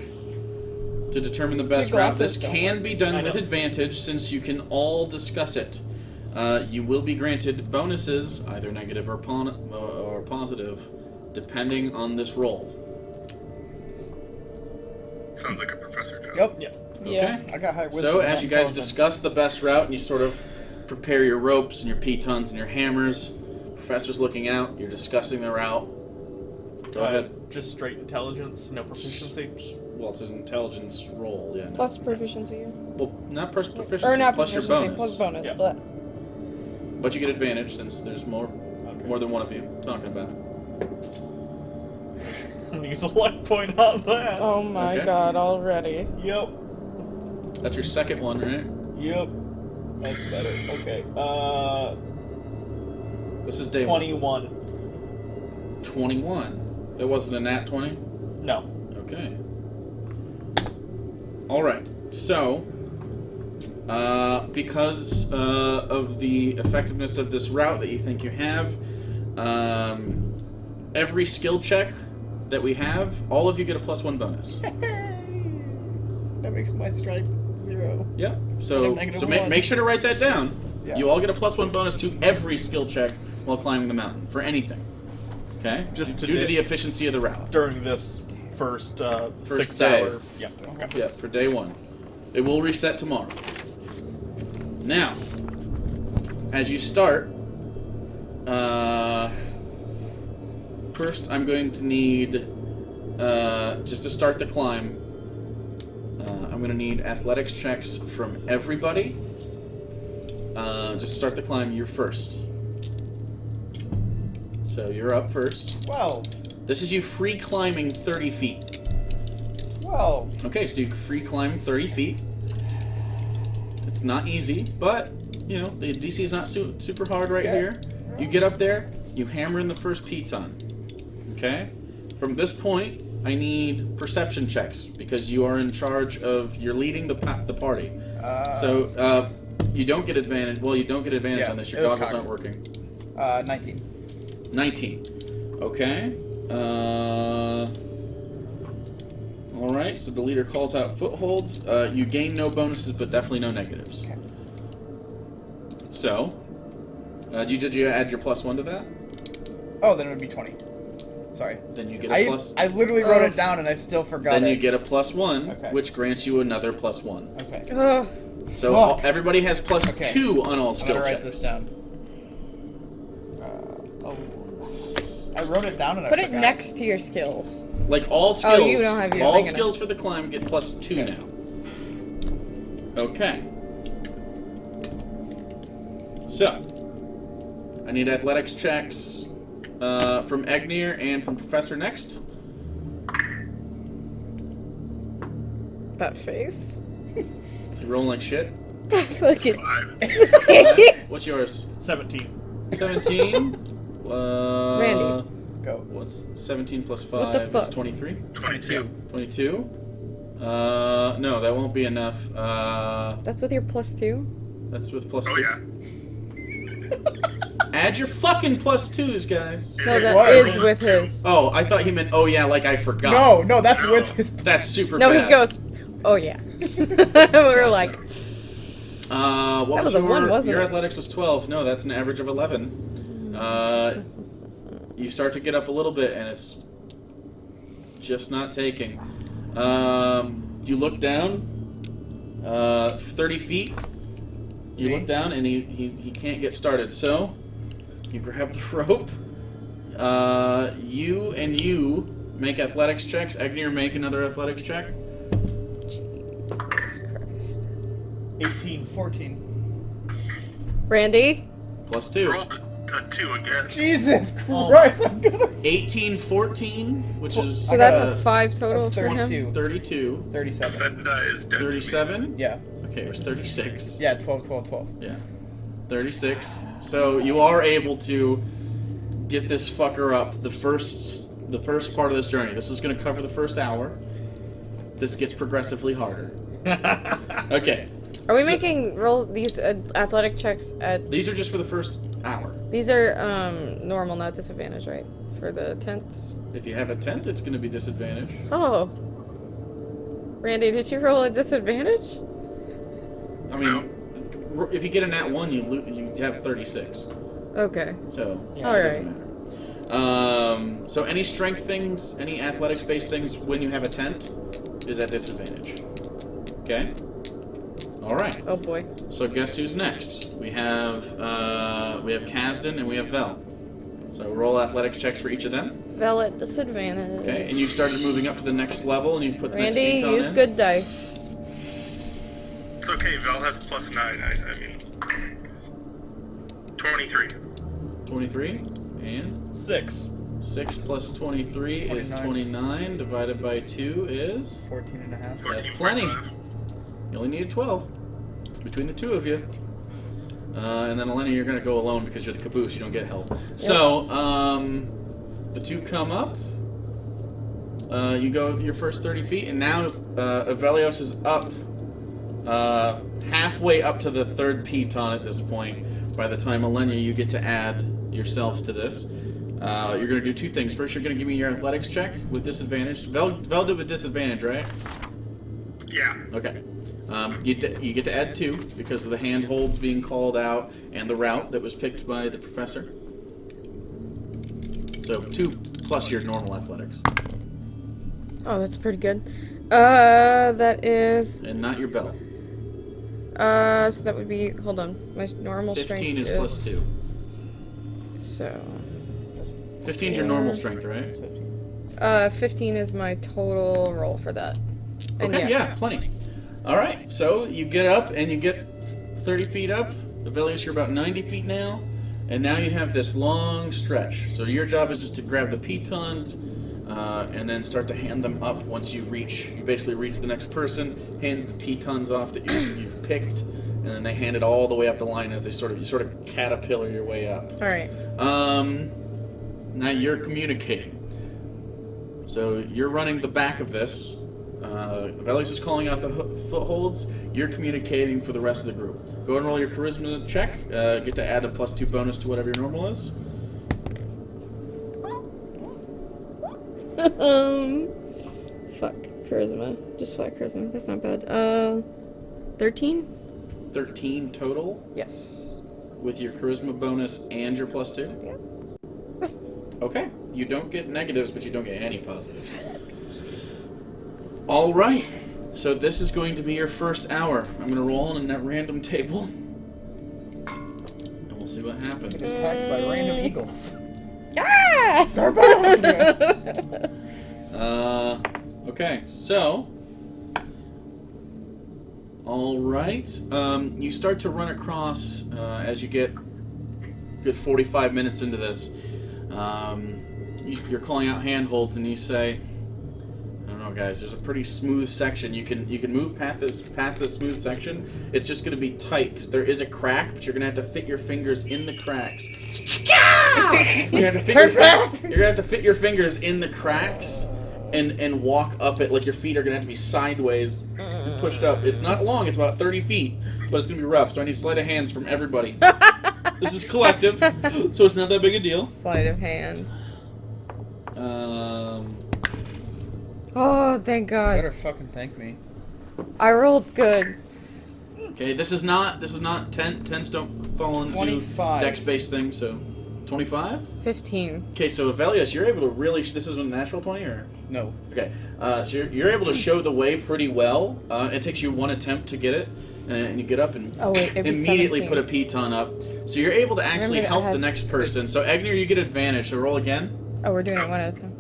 to determine the best Your route. glasses This don't can work. be done I with know. advantage since you can all discuss it. You will be granted bonuses, either negative or positive, depending on this roll. sounds like a professor job. Yep. Yeah. Yeah. Okay. I got high wisdom. So, as not you guys intelligence. discuss the best route and you sort of prepare your ropes and your pitons and your hammers, Professor's looking out, you're discussing the route. Go ahead. Just straight intelligence, no proficiency. Well, it's an intelligence roll, yeah. no. Plus proficiency. Well, not plus proficiency, Or not plus your proficiency, bonus. plus bonus. Yeah. But But you get advantage since there's more Okay. than one of you talking about it. I'm gonna use a luck point on that. oh my Okay. god, already. Yep. That's your second one, right? Yep. That's better. Okay. This is day 21. 21. It wasn't a nat 20? No. Okay. Alright, so, because of the effectiveness of this route that you think you have, every skill check that we have, all of you get a +1 bonus. That makes my strike 0. Yeah. So, negative so 1. make sure to write that down. Yeah. You all get a +1 bonus to every skill check while climbing the mountain for anything. Okay. Just due to the efficiency of the route. During this first 6 day. hour. Yeah. Okay. Yeah, for day 1. It will reset tomorrow. Now, as you start, first I'm going to need, just to start the climb, I'm going to need athletics checks from everybody. Just start the climb, you're first. So you're up first. 12. This is you free climbing 30 feet. 12. Okay, so you free climb 30 feet. It's not easy, but you know, the DC is not super hard right Okay. here. You get up there, you hammer in the first piton. Okay? From this point, I need perception checks because you are in charge of, you're leading the party. So, you don't get advantage. Well, you don't get advantage Yeah, on this. Your it was goggles cocked. aren't working. 19. 19. Okay. Alright, so the leader calls out footholds. You gain no bonuses, but definitely no negatives. Okay. So, did you add your +1 to that? Oh, then it would be 20. Sorry. Then you get a plus. I literally wrote it down and I still forgot Then it. you get a +1, Okay. which grants you another +1. Okay. Ugh. So Fuck. everybody has +2 Okay. on all I'm skill gonna checks. write this down. I wrote it down and Put I it forgot. next to your skills. Like all skills, you don't have your all thing in it. skills for the climb get +2 Okay. now. Okay. So, I need athletics checks from Egnir and from Professor next. That face. Is he rolling like shit? Fucking. 5. What's yours? 17. 17. Randy. Go. What's 17 plus 5? What the fuck? Is 23? 22. 22? No, that won't be enough. That's with your +2? That's with +2. Oh, yeah. Add your fucking +2s, guys. No, It that was. is with his. Oh, I thought he meant, oh yeah, like I forgot. No, that's with his. That's super No, bad. he goes, oh yeah. We're like, What That was was a your, 1, wasn't your it? athletics was 12. No, that's an average of 11. You start to get up a little bit, and it's just not taking. You look down, 30 feet. You look down, and he can't get started. So, you grab the rope. You make athletics checks. Egnir, make another athletics check. Jesus Christ. 18. 14. Randy? +2. Rolled a 2 again. Jesus Oh. Christ, I'm gonna. 18, 14, which is So that's got a 5 total That's for him? 32. 32. 37. That die is dead. 37? Yeah. Okay, it was 36. Yeah, 12, 12, 12. Yeah. 36. So you are able to get this fucker up the first part of this journey. This is going to cover the first hour. This gets progressively harder. Okay. Are we So- making rolls these athletic checks at These are just for the first hour. these are normal, not disadvantage, right? For the tents. If you have a tent, it's going to be disadvantage. Oh. Randy, did you roll a disadvantage? I mean, if you get a nat 1, you have 36. Okay. So, Yeah, it Alright. doesn't matter. So any strength things, any athletics-based things when you have a tent is at disadvantage. Okay? Alright. Oh boy. So guess who's next? We have Kasdan and we have Vel. So roll athletics checks for each of them. Vel at disadvantage. Okay, and you started moving up to the next level and you put the Randy, next piton use in. good dice. It's okay, Val has +9. I mean, 23. 23. And 6. 6 plus 23 is 29. Divided by 2 is... 14 and a half. That's plenty. 14.5. You only needed 12 between the two of you. And then Elena, you're going to go alone because you're the caboose. You don't get help. So, the two come up. You go your first 30 feet, and now Avelios is up halfway up to the third piton at this point. By the time Elena, you get to add yourself to this. You're going to do two things. First, you're going to give me your athletics check with disadvantage. Vel did with disadvantage, right? Yeah. Okay. You get to add 2 because of the handholds being called out and the route that was picked by the professor. So 2 plus your normal athletics. Oh, that's pretty good. That is And not your belt. so that would be, hold on, my normal 15 strength is plus 2. So 15 is your normal strength, right? 15 is my total roll for that. And Okay, yeah, plenty. Alright, so you get up and you get 30 feet up. The Velius, you're about 90 feet now. And now you have this long stretch. So your job is just to grab the pitons and then start to hand them up once you basically reach the next person, hand the pitons off that you've picked, and then they hand it all the way up the line as you sort of caterpillar your way up. All right. Now you're communicating. So you're running the back of this. Velius is calling out the footholds. You're communicating for the rest of the group. Go ahead and roll your charisma check. Get to add a +2 bonus to whatever your normal is. Fuck. Charisma. Just flat charisma. That's not bad. 13? 13 total Yes. with your charisma bonus and your +2? Yes. Okay. You don't get negatives, but you don't get any positives. All right. So this is going to be your first hour. I'm going to roll on a random table, and we'll see what happens. It's attacked by random eagles. Ah! Okay, so... Alright. You start to run across, as you get good 45 minutes into this, you're calling out handholds, and you say, I don't know, guys, there's a pretty smooth section. You can move past this smooth section. It's just going to be tight, because there is a crack, but you're going to have to fit your fingers in the cracks. You're going to have to fit your fingers in the cracks and walk up it, like your feet are going to have to be sideways and pushed up. It's not long, it's about 30 feet, but it's going to be rough, so I need sleight of hands from everybody. This is collective, so it's not that big a deal. Sleight of hand. Oh, thank You God. better fucking thank me. I rolled good. Okay, this is not 10. 10s don't fall into 25. dex-based things, so 25? 15. Okay, so Velius, you're able to really... This is a natural 20, or...? No. Okay, so you're able to show the way pretty well. It takes you one attempt to get it, and you get up and Oh, wait, it'd be immediately 17. put a piton up. So you're able to actually Remember, I help had- the next person. So Egnir, you get advantage, so roll again. Oh, we're doing it one at a time.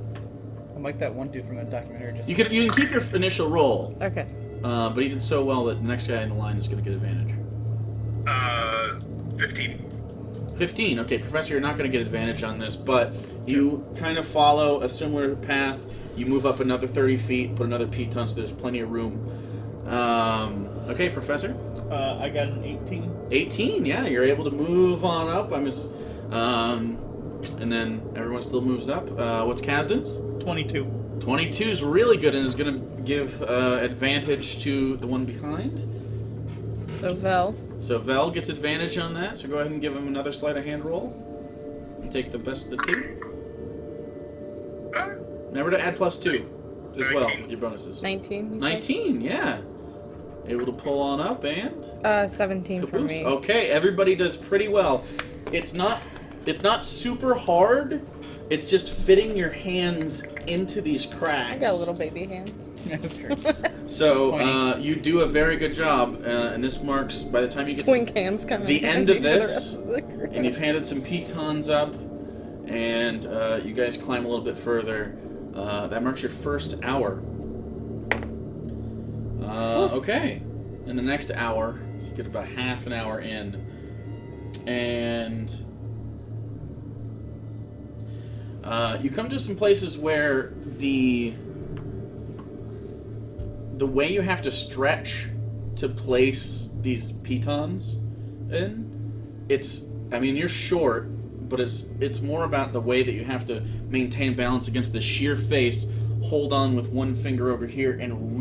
I'm like that one dude from the documentary. Just You can keep your initial roll, Okay. but he did so well that the next guy in the line is going to get advantage. 15. 15. Okay, Professor, you're not going to get advantage on this, but you kind of follow a similar path. You move up another 30 feet, put another piton, so there's plenty of room. Okay, Professor. I got an 18. 18. Yeah, you're able to move on up. And then everyone still moves up. What's Kasdan's? 22. 22 is really good and is going to give advantage to the one behind. So, Vel. So Vel gets advantage on that, so go ahead and give him another sleight of hand roll. And take the best of the two. Remember to add +2 as well 19. with your bonuses. 19. you said? 19, yeah. Able to pull on up and 17 for caboose. me. Okay, everybody does pretty well. It's not super hard. It's just fitting your hands into these cracks. I got little baby hands. That's true. So you do a very good job, and this marks by the time you get Twink hands coming. the end of this, For the rest of the group. and you've handed some pitons up, and you guys climb a little bit further. That marks your first hour. Okay. In the next hour, you get about half an hour in, and you come to some places where the way you have to stretch to place these pitons in, you're short, but it's more about the way that you have to maintain balance against the sheer face, hold on with one finger over here, and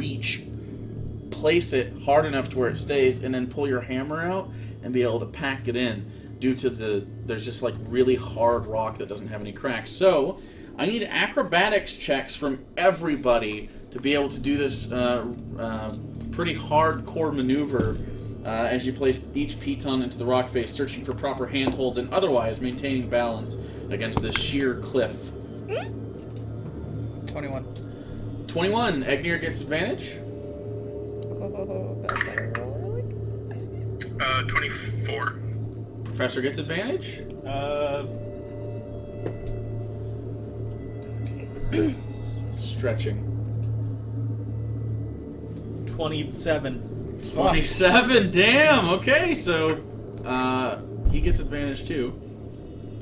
place it hard enough to where it stays, and then pull your hammer out and be able to pack it in due to there's just like really hard rock that doesn't have any cracks. So I need acrobatics checks from everybody to be able to do this pretty hardcore maneuver as you place each piton into the rock face, searching for proper handholds and otherwise maintaining balance against this sheer cliff. 21. 21. Egnir gets advantage. Oh, that better roll really good. 24. Professor gets advantage. Stretching. 27. 27. Damn. Okay, so he gets advantage too.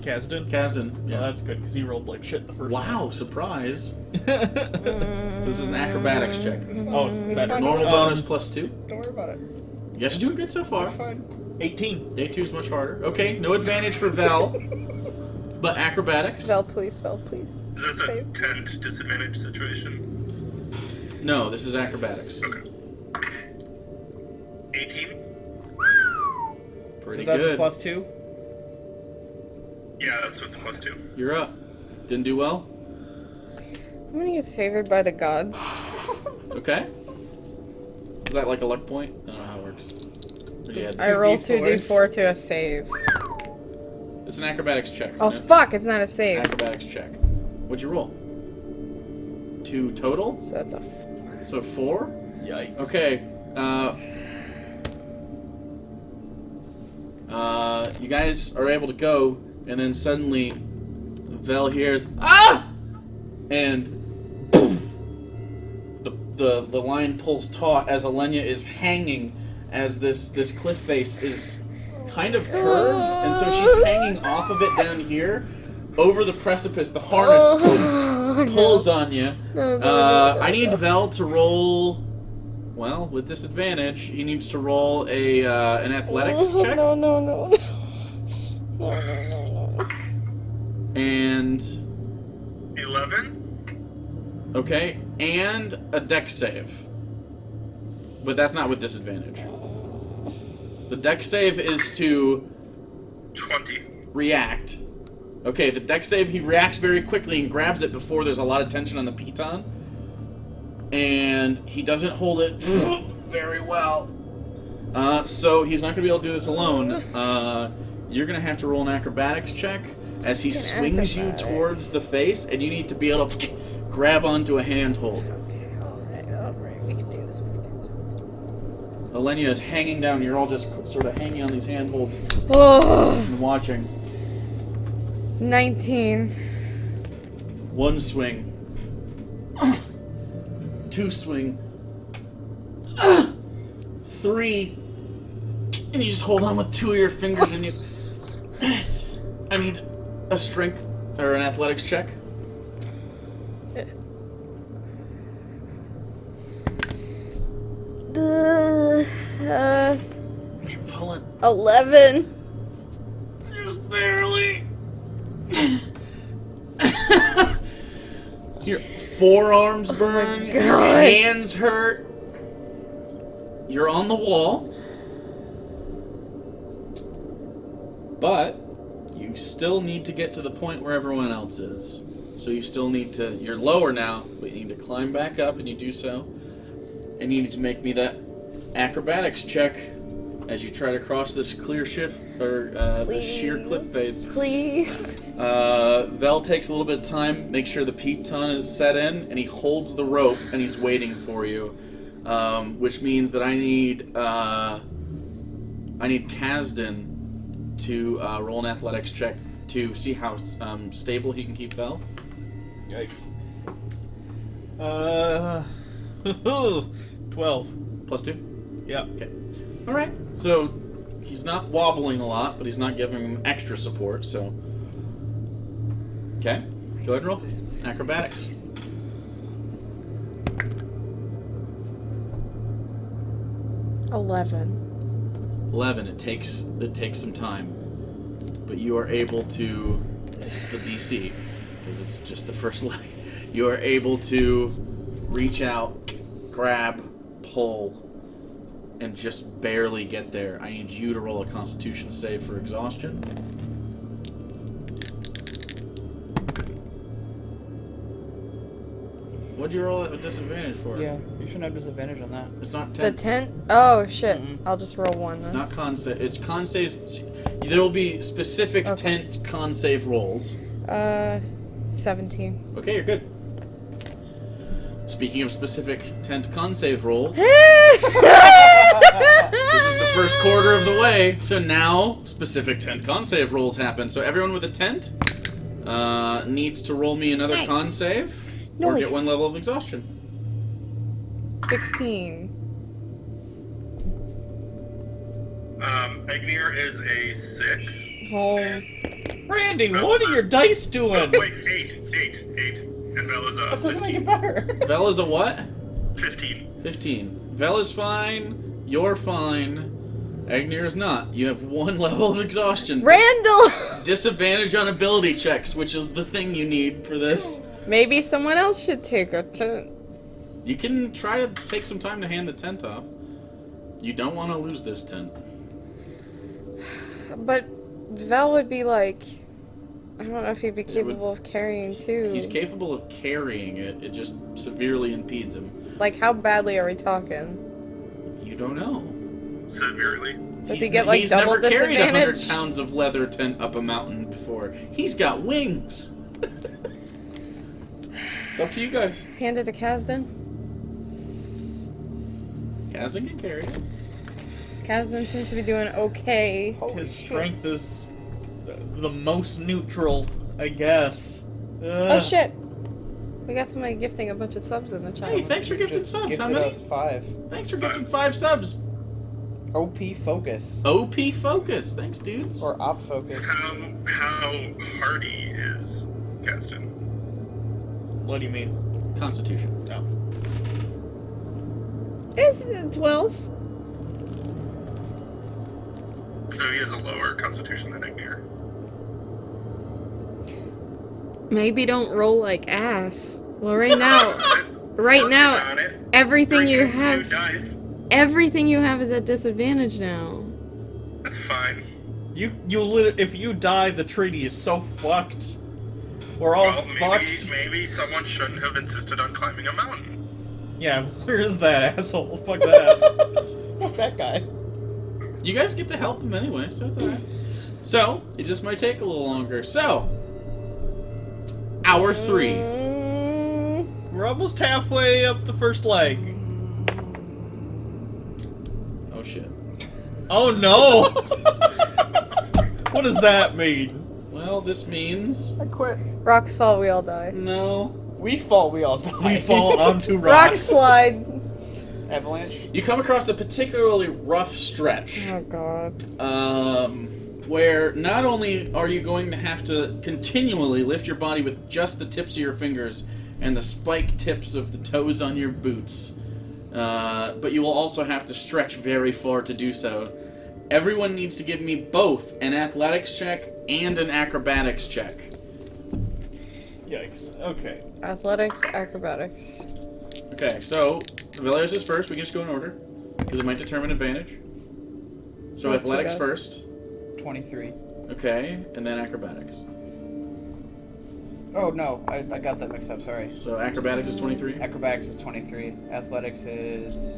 Kasdan? Kasdan. Yeah, Yeah. that's good, because he rolled like shit the first Wow. Surprise. This is an acrobatics check. Oh, it's better. Normal bonus +2. Don't worry about it. guys are doing good so far. That's fine. 18. Day 2 is much harder. Okay, no advantage for Vel, but acrobatics. Vel, please, Vel, please. Is this a Save. 10 disadvantage situation? No, this is acrobatics. Okay. 18? Pretty Is that good. the +2? Yeah, that's with the +2. You're up. Didn't do well. I'm gonna use favored by the gods. Okay. Is that like a luck point? I don't know how it works. Or you had- I roll 2d4s. 2d4 to a save. It's an acrobatics check. Oh isn't it? fuck, it's not a save. Acrobatics check. What'd you roll? 2 total? So that's a 4. So 4? Yikes. Okay. You guys are able to go, and then suddenly Vel hears "Ah!" and the line pulls taut as Alenia is hanging, as this cliff face is kind of curved, and so she's hanging off of it down here over the precipice. The harness pulls on you. I need Vel to roll. Well, with disadvantage, he needs to roll an athletics check. No. And 11? okay, and a dex save. But that's not with disadvantage. The dex save is to 20. react. Okay, the dex save, he reacts very quickly and grabs it before there's a lot of tension on the piton. And he doesn't hold it very well. So he's not going to be able to do this alone. You're going to have to roll an acrobatics check as he swings you towards the face, and you need to be able to grab onto a handhold. Okay, alright, we can do this. Alenia is hanging down. You're all just sort of hanging on these handholds Oh, and watching. 19. One swing. 2 swing. 3. And you just hold on with 2 of your fingers and you... I need a strength or an athletics check. Uh, You're pulling 11. just barely. Your forearms burn, your God. hands hurt. You're on the wall. But you still need to get to the point where everyone else is. So you still need to, you're lower now, but you need to climb back up, and you do so. And you need to make me that acrobatics check as you try to cross this clear shift, or this sheer cliff face. Please. Vel takes a little bit of time, makes sure the piton is set in, and he holds the rope, and he's waiting for you. Which means that I need Kasdan to roll an athletics check to see how stable he can keep Vel. Yikes. 12. Plus 2? Yeah. Okay. Alright. So, he's not wobbling a lot, but he's not giving him extra support, so... Okay. Go ahead and roll. Acrobatics. $11. 11. It takes some time. But you are able to... This is the DC, because it's just the first leg. You are able to reach out, grab, pull, and just barely get there. I need you to roll a Constitution save for exhaustion. What'd you roll it with disadvantage for? Yeah, you shouldn't have disadvantage on that. It's not The 10. 10? Oh, shit. I'll just roll 1 then. Not con save. It's con saves. There will be specific Okay. 10 con save rolls. 17. Okay, you're good. Speaking of specific 10 con save rolls, this is the first quarter of the way, so now specific 10 con save rolls happen. So everyone with a tent needs to roll me another Nice. con save or get Nice. 1 level of exhaustion. 16. Agnir is a 6. Oh. Randy, what are your dice doing? Wait, 8. And Vel is That doesn't make 15. it better. Vel is a what? 15. 15. Vel is fine. you're fine. Agnir is not. You have 1 level of exhaustion. Randall! Disadvantage on ability checks, which is the thing you need for this. Maybe someone else should take a tent. You can try to take some time to hand the tent off. You don't want to lose this tent. But Vel would be like... I don't know if he'd be capable of carrying too. He's capable of carrying it. It just severely impedes him. Like, how badly are we talking? You don't know. Severely. Does he get, like, double He's never carried 100 disadvantage? pounds of leather tent up a mountain before. He's got wings. It's up to you guys. Hand it to Kazdan. Kazdan can carry it. Kazdan seems to be doing okay. His strength is the most neutral, I guess. Oh shit! We got somebody gifting a bunch of subs in the chat. Hey, thanks for gifting Just subs. How gifted many? us 5. Thanks for gifting 5 subs. OP Focus. OP Focus. Thanks, dudes. Or Op Focus. How hardy is Gaston? What do you mean? Constitution. No. It's 12. So he has a lower constitution than Ignir. Maybe don't roll like ass. Well, right now, Working on it. everything you Drinking have, new dice. everything you have is at disadvantage now. That's fine. If you die, the treaty is so fucked. We're all Well, fucked. maybe someone shouldn't have insisted on climbing a mountain. Yeah, where is that asshole? Fuck that. Fuck that guy. You guys get to help him anyway, so it's alright. So, it just might take a little longer. So, hour 3. We're almost halfway up the first leg. Oh shit. Oh no! What does that mean? Well, this means... I quit. Rocks fall, we all die. No. We fall, we all die. We fall onto Rock rocks. slide. Avalanche. You come across a particularly rough stretch. Oh god. Where not only are you going to have to continually lift your body with just the tips of your fingers and the spike tips of the toes on your boots, but you will also have to stretch very far to do so. Everyone needs to give me both an athletics check and an acrobatics check. Yikes. Okay. Athletics, acrobatics. Okay, so Valerius is first. We can just go in order because it might determine advantage. So Not too athletics bad. first. 23. Okay, and then acrobatics. Oh no, I got that mixed up, sorry. So acrobatics is 23. Acrobatics is 23. Athletics is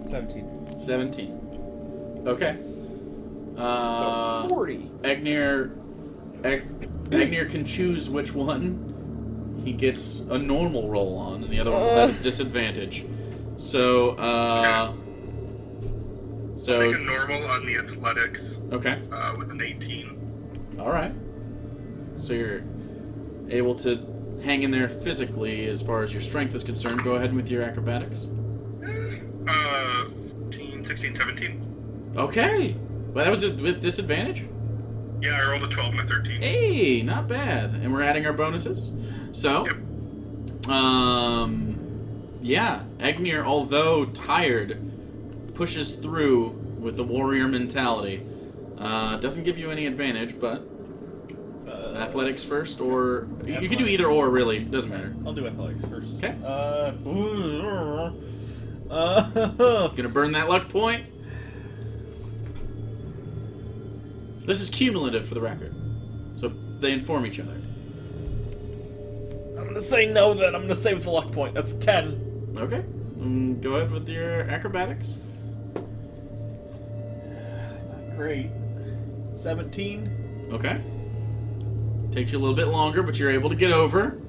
17. 17. Okay. So 40. Agnir can choose which one he gets a normal roll on, and the other one will have a disadvantage. So, Take a normal on the athletics okay. with an 18. Alright. So you're able to hang in there physically as far as your strength is concerned. Go ahead with your acrobatics. 15, 16, 17. Okay. Well, that was with disadvantage? Yeah, I rolled a 12 and a 13. Hey, not bad. And we're adding our bonuses. So, Yep. yeah, Agnir, although tired, pushes through with the warrior mentality. Doesn't give you any advantage, but athletics first, or you can do either or, really. Doesn't matter. I'll do athletics first. Okay. Gonna burn that luck point. This is cumulative for the record, so they inform each other. I'm gonna say no then. I'm gonna say with the luck point. That's 10. Okay. Go ahead with your acrobatics. Great. 17. Okay. Takes you a little bit longer, but you're able to get over.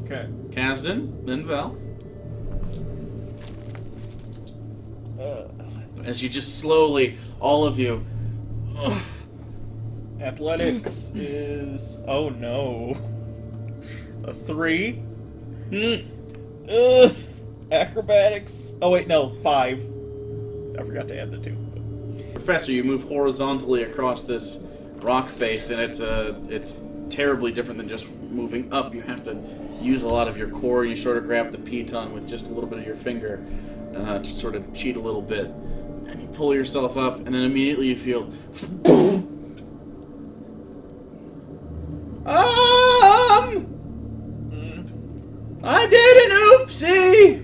Okay. Kazdan, then Vel. As you just slowly, all of you... Athletics is... Oh no. A 3. Acrobatics... Oh wait, no. 5. I forgot to add the 2. Professor, you move horizontally across this rock face, and it's terribly different than just moving up. You have to use a lot of your core, and you sort of grab the piton with just a little bit of your finger to sort of cheat a little bit. and you pull yourself up, and then immediately you feel... I did an oopsie!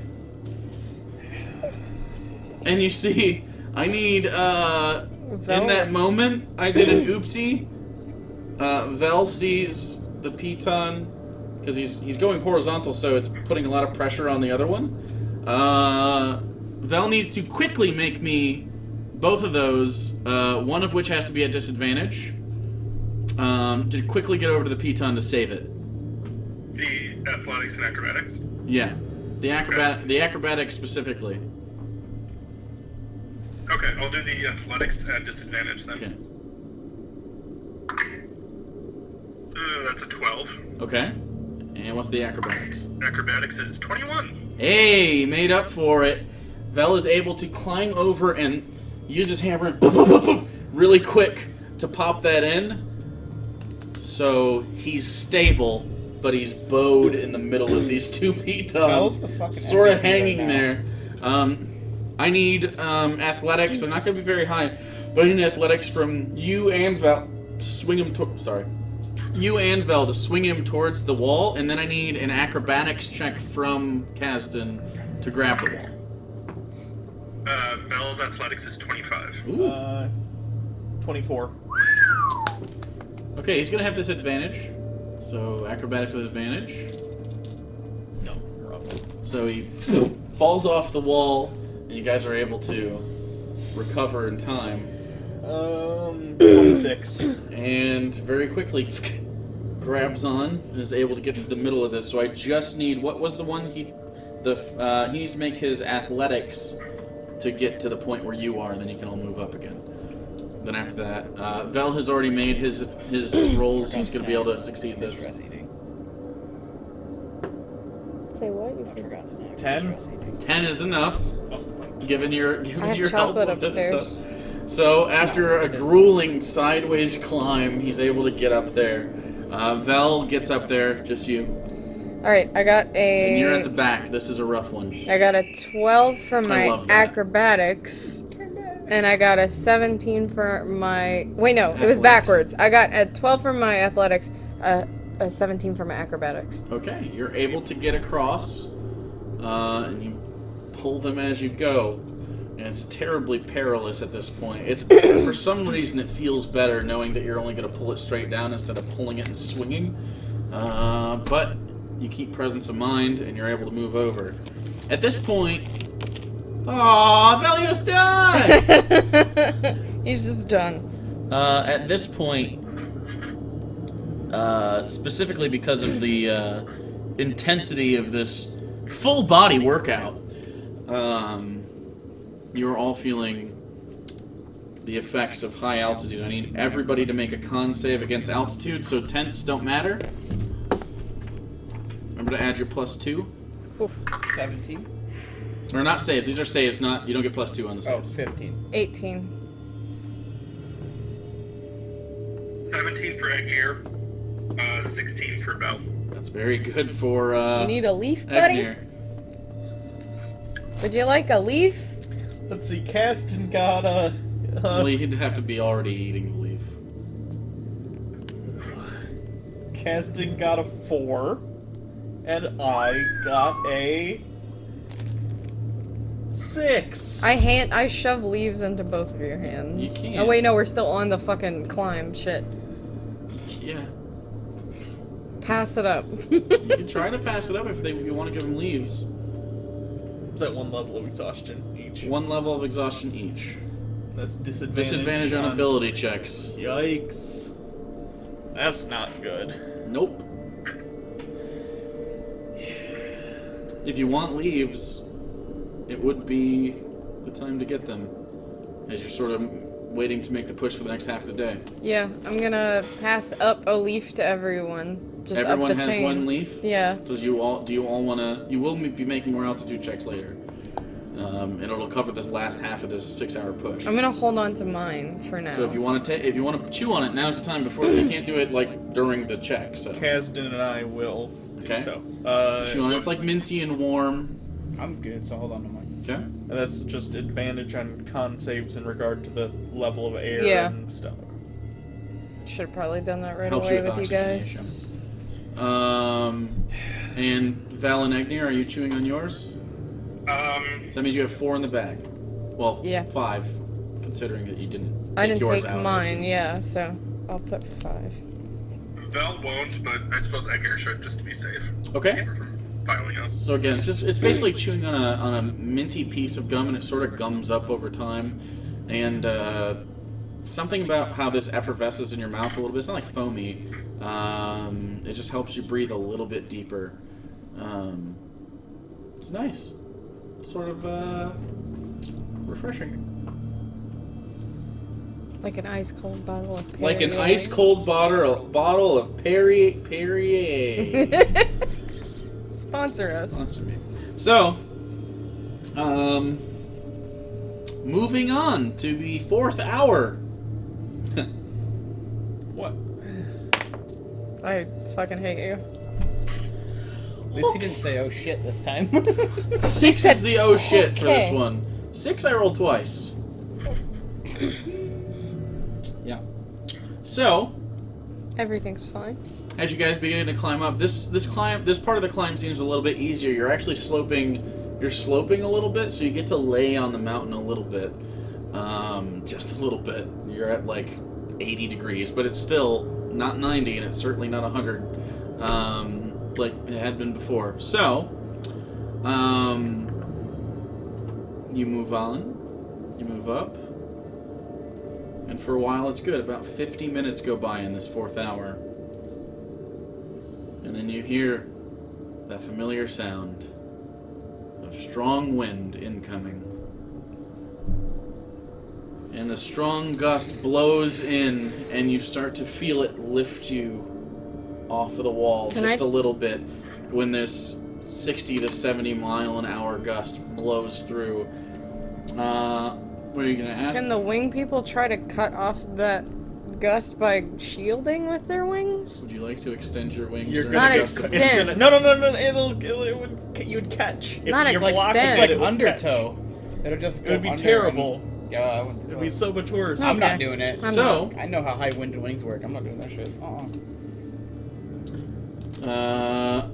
And you see, I need, in that moment, I did an oopsie. Vel sees the piton, because he's going horizontal, so it's putting a lot of pressure on the other one. Vel needs to quickly make me both of those, one of which has to be at disadvantage, to quickly get over to the piton to save it. The athletics and acrobatics? Yeah. The acrobatics specifically. Okay, I'll do the athletics at disadvantage then. Okay. That's a 12. Okay. And what's the acrobatics? Acrobatics is 21. Hey, made up for it. Vel is able to climb over and use his hammer really quick to pop that in. So he's stable, but he's bowed in the middle of these two pitons, the fucking sort of MVP hanging right now. there. I need athletics. They're not going to be very high, but I need athletics from you and Vel to swing him. You and Vel to swing him towards the wall, and then I need an acrobatics check from Kasdan to grab the wall. Vel's athletics is 25. Ooh. 24. Okay, he's gonna have disadvantage. So acrobatics with advantage. No, wrong. So he falls off the wall, and you guys are able to recover in time. 26. And very quickly grabs on and is able to get to the middle of this. So I just need, what was the one he needs to make his athletics to get to the point where you are, and then you can all move up again. Then after that, Vel has already made his rolls. He's going to be able to succeed this. Stress eating. Say what? You I forgot snacks. 10? Stress eating. 10 is enough, given your I have help chocolate with this upstairs. stuff. So after a grueling sideways climb, he's able to get up there. Vel gets up there, just you. Alright, I got And you're at a... the back. This is a rough one. I got a 12 for my love that. acrobatics. And I got a 17 for my... Wait, no, it was Athletics. backwards. I got a 12 for my athletics, a 17 for my acrobatics. Okay, you're able to get across, and you pull them as you go. And it's terribly perilous at this point. It's for some reason it feels better knowing that you're only going to pull it straight down instead of pulling it and swinging. But you keep presence of mind, and you're able to move over. At this point... Aww, Velios died! He's just done. At this point, specifically because of the intensity of this full body workout, you're all feeling the effects of high altitude. I need everybody to make a con save against altitude, so tents don't matter. Remember to add your +2. 17? Or not save, these are saves, not, you don't get +2 on the Oh, saves. 15. 18. 17 for Agnir, 16 for Vel. That's very good for, You need a leaf, buddy? Agnir. Would you like a leaf? Let's see, Kasdan got a... Well, he'd have to be already eating the leaf. Kasdan got a 4. And I got a... 6. I shove leaves into both of your hands. You can't. Oh wait, no, we're still on the fucking climb. Shit. Yeah. Pass it up. You can try to pass it up if you want to give them leaves. Is that one level of exhaustion each? One level of exhaustion each. That's disadvantage. Disadvantage on ability checks. Yikes. That's not good. Nope. If you want leaves, it would be the time to get them, as you're sort of waiting to make the push for the next half of the day. Yeah, I'm gonna pass up a leaf to everyone. Just Everyone up the has chain. one leaf. Yeah. Do you all want to? You will be making more altitude checks later, and it'll cover this last half of this 6-hour push. I'm gonna hold on to mine for now. So if you want to chew on it, now's the time. Before you can't do it like during the check. So Kasdan and I will do Okay. so. chew on it. It's like minty and warm. I'm good, so hold on to mine. Okay. And that's just advantage on con saves in regard to the level of air Yeah. and stuff. Should have probably done that right Helps away you with with you oxygenation. guys. And Val and Agnew, are you chewing on yours? So that means you have 4 in the bag. Well, Yeah. 5, considering that you didn't take I didn't yours take out. mine, yeah, so I'll put 5. Val won't, but I suppose Edgar should just to be safe. Okay. Keep her from piling up. So again, it's basically chewing on a minty piece of gum, and it sort of gums up over time. And something about how this effervesces in your mouth a little bit. It's not like foamy. It just helps you breathe a little bit deeper. It's nice. It's sort of refreshing. Like an ice cold bottle of Perrier. Like an ice cold bottle of Perrier. Sponsor us. Sponsor me. So, moving on to the 4th hour. What? I fucking hate you. At least he didn't say, oh shit, this time. 6 said, is the oh shit for this okay. one. 6 I rolled twice. Yeah. So, Everything's fine. as you guys begin to climb up, this part of the climb seems a little bit easier. You're actually sloping a little bit, so you get to lay on the mountain a little bit. Just a little bit. You're at like 80 degrees, but it's still not 90, and it's certainly not 100, like it had been before. So, you move on, you move up, and for a while it's good. About 50 minutes go by in this 4th hour. And then you hear that familiar sound of strong wind incoming. And the strong gust blows in, and you start to feel it lift you off of the wall just a little bit when this 60 to 70 mile an hour gust blows through. What are you going to ask? Can the wing people try to cut off that gust by shielding with their wings? Would you like to extend your wings? You're during Not the gonna gust? extend. It's gonna no. You would catch. If Not you're extend. blocking It's it, like it would catch. undertow. It'll just It would be go under terrible. and- Yeah, I wouldn't. It'd be so much worse. I'm not Okay. doing it. So, I know how high wind and wings work. I'm not doing that shit.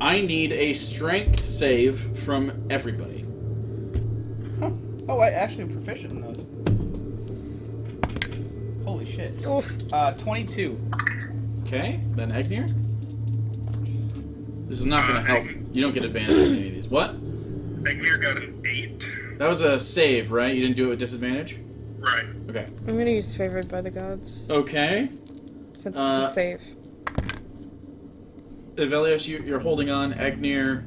I need a strength save from everybody. Huh. Oh, I actually am proficient in those. Holy shit. Oof. 22. Okay, then Egnier. This is not going to help. You don't get advantage on any of these. What? Edgar got an 8. That was a save, right? You didn't do it with disadvantage? Right. Okay. I'm gonna use favored by the gods Okay. since it's a save. Evelios, you're holding on. Egnier.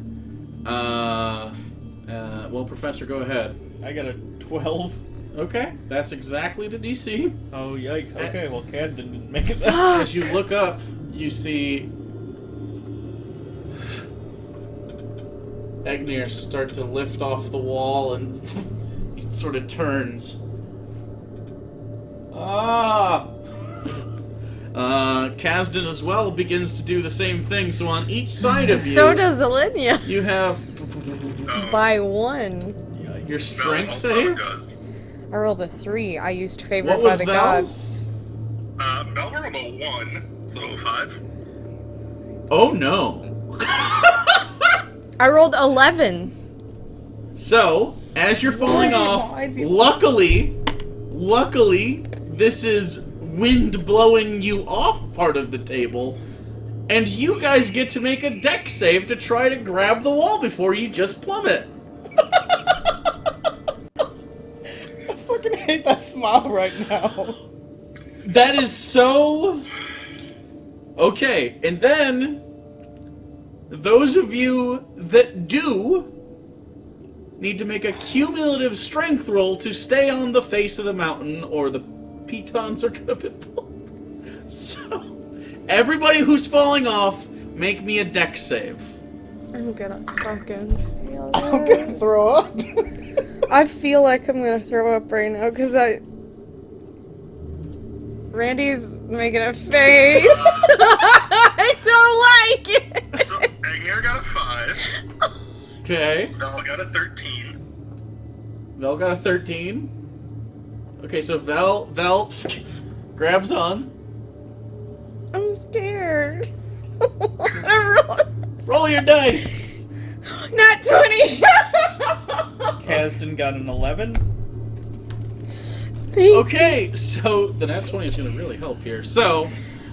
Well, Professor, go ahead. I got a 12. Okay, that's exactly the DC. Oh yikes! Okay, well Kaz didn't make it. As you look up, you see Egnier start to lift off the wall, and he sort of turns. Kasdan as well begins to do the same thing. So on each side of you, So does Alinea. you have By 1. your strength also save. does. I rolled a 3. I used favored What by was the Val's? gods. Bell rolled a 1, so 5. Oh no! I rolled 11. So, as you're falling off, luckily, this is wind blowing you off part of the table, and you guys get to make a deck save to try to grab the wall before you just plummet. I fucking hate that smile right now. That is so... Okay, and then, those of you that do need to make a cumulative strength roll to stay on the face of the mountain, or the pitons are gonna be pulled. So, everybody who's falling off, make me a deck save. I'm gonna fucking fail I'm gonna this. throw up. I feel like I'm gonna throw up right now because Randy's making a face. I don't like it. So Edgar got a 5. Okay. Bell got a 13. Vel got a 13. Okay, so Vel grabs on. I'm scared. Roll your dice. Not 20. Kasdan got an 11. Okay, so the nat 20 is going to really help here. So,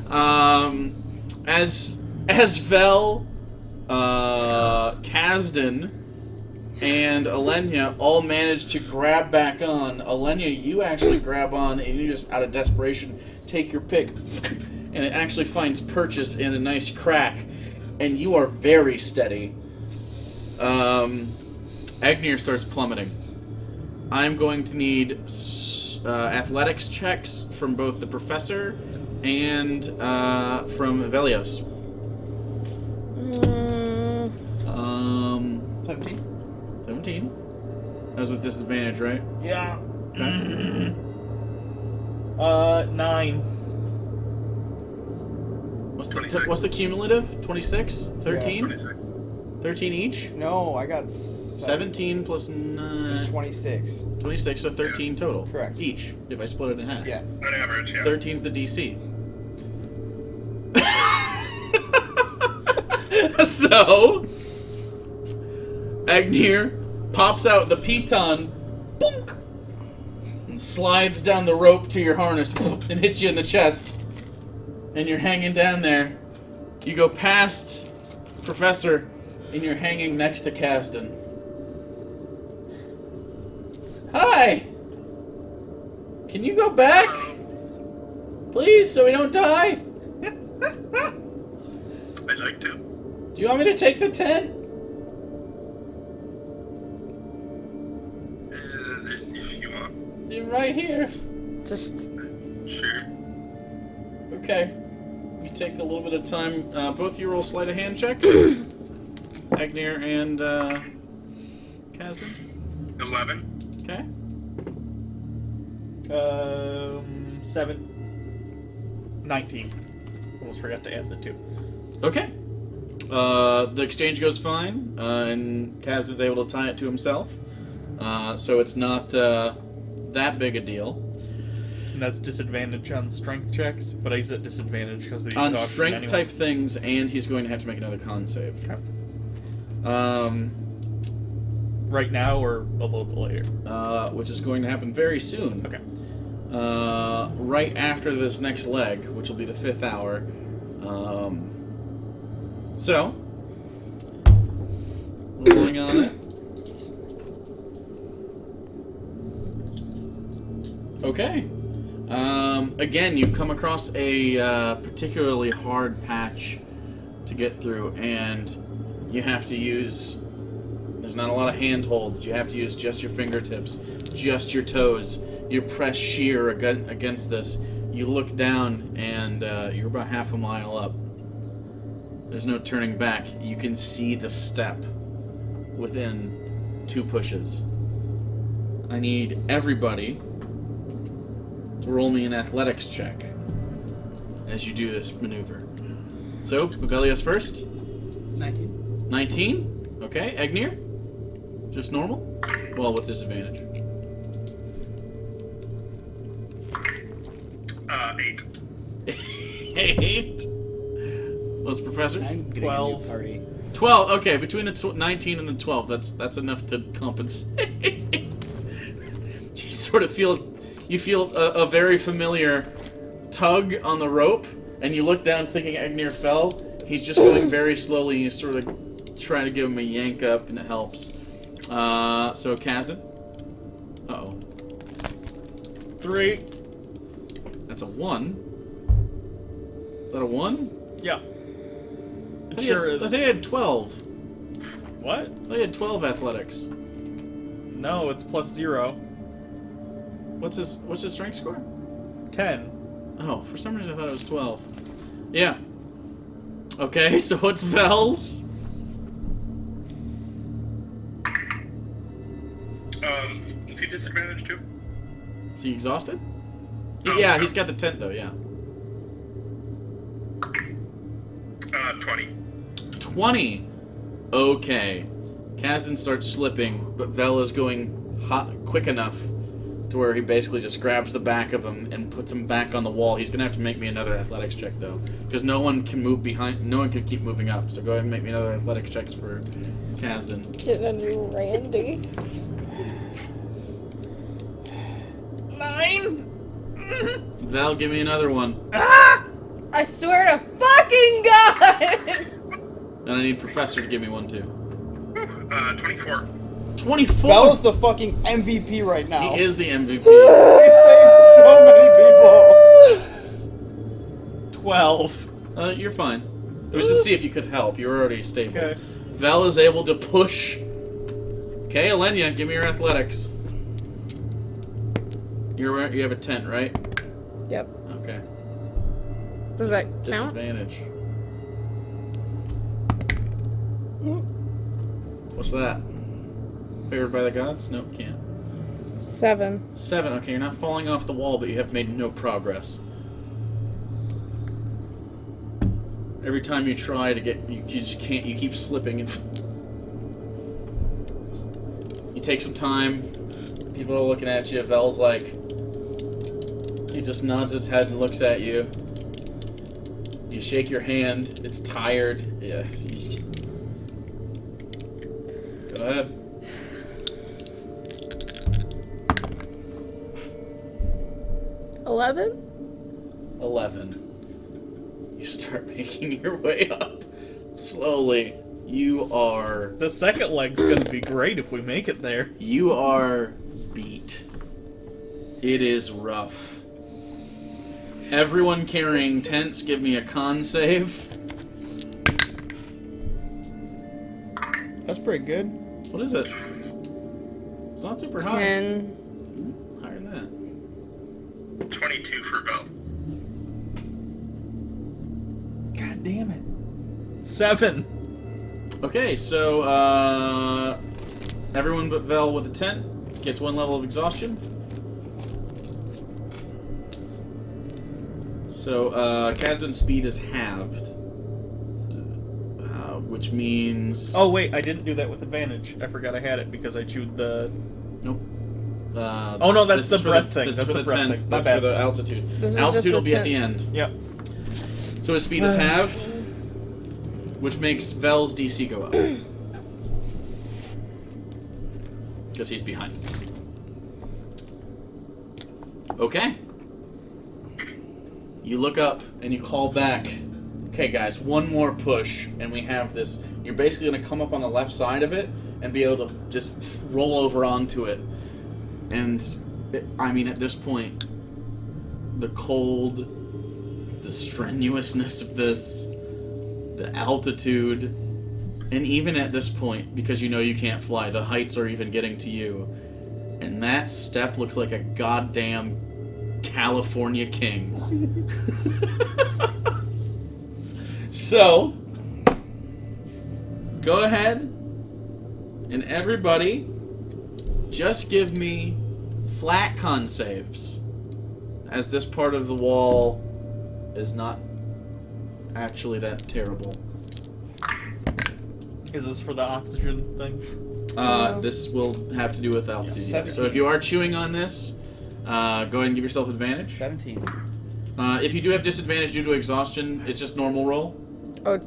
as Vel, Kasdan, and Alenia all manage to grab back on. Alenia, you actually grab on, and you just, out of desperation, take your pick, and it actually finds purchase in a nice crack, and you are very steady. Agnir starts plummeting. I'm going to need athletics checks from both the professor and from Velios. 17. That was with disadvantage, right? Yeah. Okay. 9. What's the cumulative? 26? 13? 26. 13 each? No, I got 17 plus 9. 26. 26, so 13 total. Correct. Each, if I split it in half. Yeah. On average, yeah. 13's the DC. So, Agnir pops out the piton, boonk, and slides down the rope to your harness and hits you in the chest. And you're hanging down there. You go past the professor, and you're hanging next to Kasdan. Hi! Can you go back? Please, so we don't die? I'd like to. Do you want me to take the tent? If you want. You're right here. Just Sure. Okay. You take a little bit of time. Both of you roll sleight of hand checks. Agnir and Kasdan. 11. Okay. 7. 19. Almost forgot to add the 2. Okay. The exchange goes fine, and Kasdan's able to tie it to himself. So it's not that big a deal. And that's disadvantage on strength checks, but he's at disadvantage because of the On exhaustion strength anyway. type things, and he's going to have to make another con save. Okay. Um, Right now or a little bit later? which is going to happen very soon. Okay. Right after this next leg, which will be the 5th hour. So, rolling on it. Okay. Again, you come across a particularly hard patch to get through, and you have to use... There's not a lot of handholds. You have to use just your fingertips, just your toes. You press sheer against this. You look down, and you're about half a mile up. There's no turning back. You can see the step within 2 pushes. I need everybody to roll me an athletics check as you do this maneuver. So, Bugelius first. 19. 19? Okay, Agnir? Just normal? Well, with disadvantage. 8. 8. Plus Professor? I'm getting 12. a new party. 12. Okay, between the 19 and the 12, that's enough to compensate. You sort of feel a very familiar tug on the rope, and you look down thinking Agnir fell. He's just going very slowly, and you sort of try to give him a yank up, and it helps. So Kasdan. Uh-oh. 3. That's a 1. Is that a 1? Yeah. It I sure is. think I had 12. What? I had 12 athletics. No, it's plus 0. What's his strength score? 10. Oh, for some reason I thought it was 12. Yeah. Okay, so what's Vel's? Is he disadvantaged too? Is he exhausted? Oh, Yeah, no. he's got the tent though, yeah. 20. 20. Okay. Kasdan starts slipping, but Vel is going quick enough to where he basically just grabs the back of him and puts him back on the wall. He's gonna have to make me another athletics check though, because no one can move behind. No one can keep moving up. So go ahead and make me another athletics checks for Kasdan. Get a new Randy. 9. Val, give me another one. I swear to fucking God! And I need Professor to give me one too. 24. 24. Val's the fucking MVP right now. He is the MVP. He saved so many people. 12. You're fine. It was to see if you could help. You were already stable. Okay. Val is able to push. Okay, Elenia, give me your athletics. You have a 10, right? Yep. Okay. Does that count? Disadvantage. What's that? Favored by the gods? Nope, can't. 7. 7. Okay, you're not falling off the wall, but you have made no progress. Every time you try to get, you just can't. You keep slipping, and you take some time. People are looking at you. Vel's like, he just nods his head and looks at you. You shake your hand. It's tired. Yeah. Go ahead. $11? 11. You start making your way up slowly. You are The second leg's gonna be great if we make it there. You are beat. It is rough. Everyone carrying tents, give me a con save. That's pretty good. What is it? It's not super high. 10. Higher than that. 22 for Val. God damn it. 7. Okay, so everyone but Vel with a tent gets 1 level of exhaustion. So Kasdan's speed is halved, which means Oh wait, I didn't do that with advantage. I forgot I had it because I chewed the... nope. Oh no, that's this the is breath for thing. This That's is for the the breath tent. thing. My That's bad. for the altitude. This is Altitude just will the be at the tent. end. Yep. So his speed is halved, which makes Vel's DC go up. Because he's behind. Okay. You look up and you call back. Okay, guys, 1 more push, and we have this. You're basically going to come up on the left side of it and be able to just roll over onto it. And, I mean, at this point, the cold, the strenuousness of this, the altitude, and even at this point, because you know you can't fly, the heights are even getting to you. And that step looks like a goddamn California king. So, go ahead and everybody just give me flat con saves, as this part of the wall is not actually that terrible. Is this for the oxygen thing? This will have to do with altitude. Yeah. Yes. So if you are chewing on this, go ahead and give yourself advantage. 17. If you do have disadvantage due to exhaustion, it's just normal roll. Oh,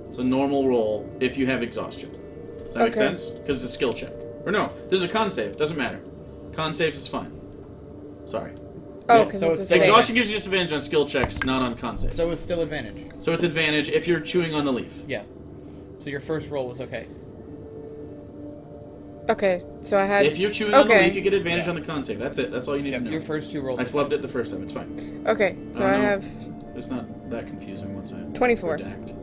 It's a normal roll if you have exhaustion. Does that make Okay. sense? Because it's a skill check. Or no, this is a con save. Doesn't matter. Con saves is fine. Sorry. oh, because so it's a it's The save. exhaustion gives you disadvantage on skill checks, not on con saves. So it's still advantage. So it's advantage if you're chewing on the leaf. Yeah. So your first roll was okay. Okay, so I had... If you're chewing on the Okay. leaf, you get advantage Yeah. on the con save. That's it. That's all you need Yep, to know. your first 2 rolls. I were flubbed it the first time. It's fine. Okay, so Oh, I no. have... It's not that confusing once I 24. redact.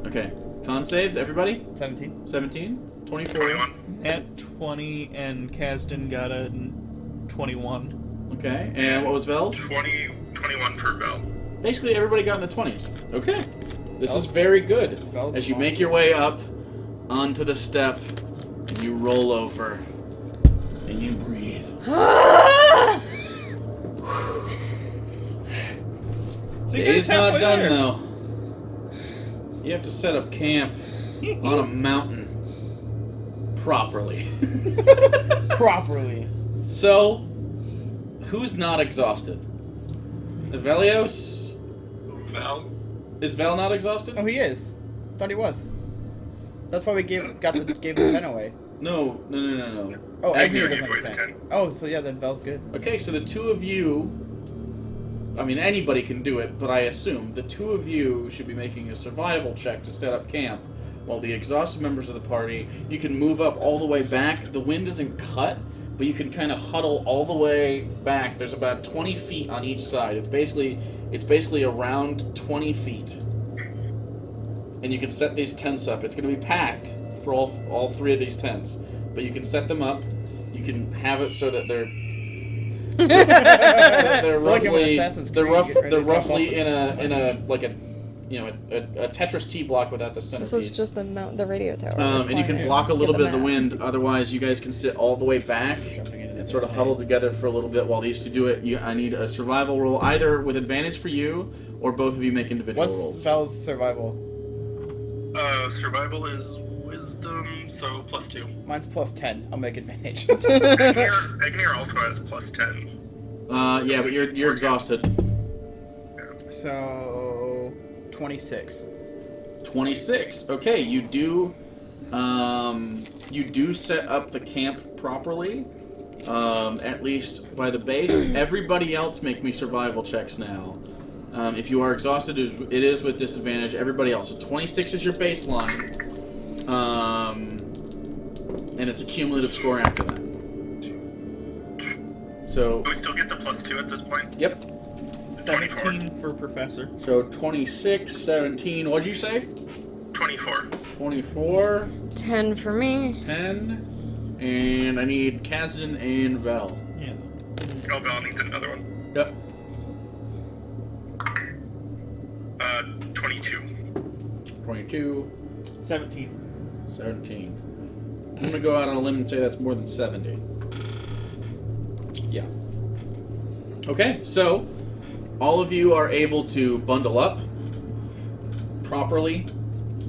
Okay. Con saves, everybody? 17. 17? 24? 21. At 20, and Kasdan got a 21. Okay. And what was Vel's? 21 for Val. Basically, everybody got in the 20s. Okay. This is very good. Vel's As you monster. make your way up onto the step, and you roll over, and you breathe. So you Day's guys not halfway done, there. though. You have to set up camp on a mountain. properly. Properly. So, who's not exhausted? Evelios? Val? Is Val not exhausted? Oh, he is. Thought he was. That's why we gave the 10 away. No. Oh, Agnew Agnew doesn't gave have away 10. the 10. Oh, so yeah, then Val's good. Okay, so the two of you, I mean, anybody can do it, but I assume the two of you should be making a survival check to set up camp, while the exhausted members of the party, you can move up all the way back. The wind isn't cut, but you can kind of huddle all the way back. There's about 20 feet on each side. It's basically around 20 feet. And you can set these tents up. It's going to be packed for all three of these tents. But you can set them up. You can have it so that they're they're Like I'm in roughly Assassin's they're Creed, get ready to roughly jump in a like a a Tetris T block without the centerpiece. This is just the radio tower. And you can Climb it. block a little Get bit the of the map. wind. Otherwise, you guys can sit all the way back Jumping into and the sort of thing. huddle together for a little bit while these two do it. I need a survival roll, either with advantage for you, or both of you make individual What's rolls. Val's survival? Survival is wisdom, so +2. Mine's +10. I'll make advantage. Agnew also has +10. Yeah, but you're exhausted. So 26. 26. Okay, you do set up the camp properly, at least by the base. Everybody else make me survival checks now. If you are exhausted, it is with disadvantage. Everybody else. So 26 is your baseline, and it's a cumulative score after that. So, Do we still get the +2 at this point? yep. 17 for Professor. So 26, 17. What'd you say? 24. 24. 10 for me. 10, and I need Kazdan and Vel. Yeah. Oh, Val needs another one. Yep. 22. 22, 17. 17. I'm gonna go out on a limb and say that's more than 70. Yeah. Okay, so all of you are able to bundle up properly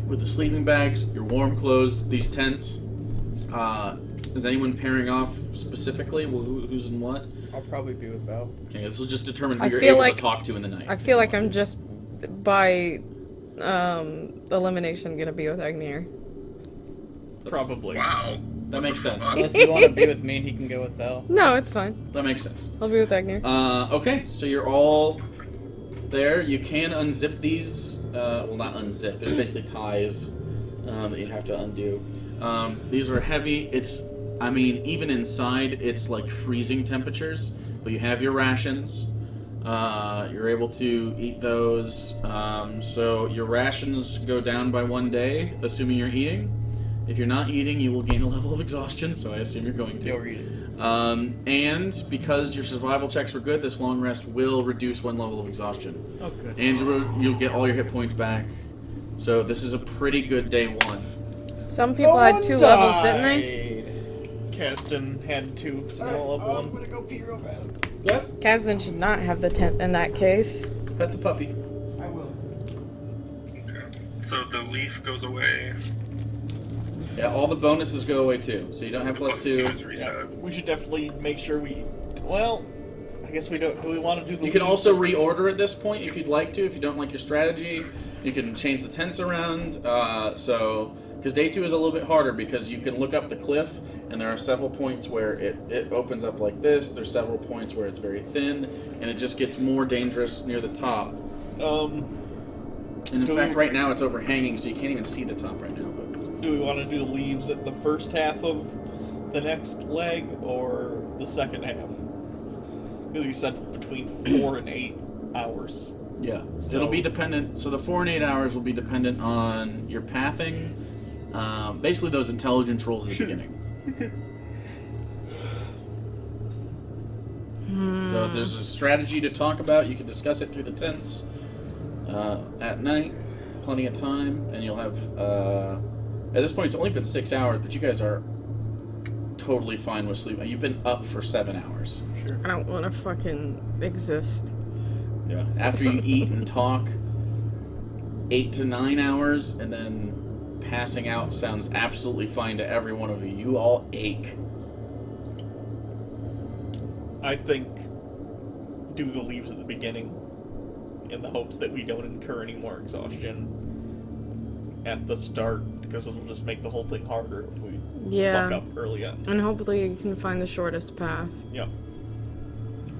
with the sleeping bags, your warm clothes, these tents. Is anyone pairing off specifically? Well, who's in what? I'll probably be with Val. Okay, this will just determine who I you're feel able like- to talk to in the night. I feel like I'm just by elimination gonna be with Agnew. Probably. Wow. That makes sense. Unless you want to be with me and he can go with Val. No, it's fine. That makes sense. I'll be with Agnew. Okay, so you're all there. You can unzip these. Well, not unzip. There's basically ties that you have to undo. These are heavy. Even inside, it's like freezing temperatures. But you have your rations. You're able to eat those. So your rations go down by 1 day, assuming you're eating. If you're not eating, you will gain a level of exhaustion, so I assume you're going to. You'll read it. And because your survival checks were good, this long rest will reduce 1 level of exhaustion. Oh, good. And you'll get all your hit points back. So this is a pretty good day 1. Some people had 2 levels, didn't they? Kasdan had 2, Samuel level 1. gonna go pee real fast. Yep. Kazdan should not have the tent in that case. Pet the puppy. I will. Okay. So the leaf goes away. Yeah, all the bonuses go away too. So you don't have +2. is reset. We should definitely make sure we... Well, I guess we don't... Do we want to do the... You can lead? also reorder at this point if you'd like to. If you don't like your strategy, you can change the tents around. Because day 2 is a little bit harder because you can look up the cliff, and there are several points where it opens up like this. There's several points where it's very thin, and it just gets more dangerous near the top. And in Do fact, we- right now it's overhanging, so you can't even see the top right now. But Do we want to do the leaves at the first half of the next leg or the second half? Because you said between 4 and 8 hours. yeah, So- it'll be dependent. So the 4 and 8 hours will be dependent on your pathing. Basically, those intelligence rolls at the beginning. So there's a strategy to talk about. You can discuss it through the tents at night. Plenty of time, and you'll have. At this point, it's only been 6 hours, but you guys are totally fine with sleep. You've been up for 7 hours. Sure. I don't want to fucking exist. Yeah. After you eat and talk, 8 to 9 hours, and then passing out sounds absolutely fine to every one of you. You all ache. I think do the leaves at the beginning in the hopes that we don't incur any more exhaustion at the start, because it'll just make the whole thing harder if we fuck up early on. And hopefully you can find the shortest path. Yep.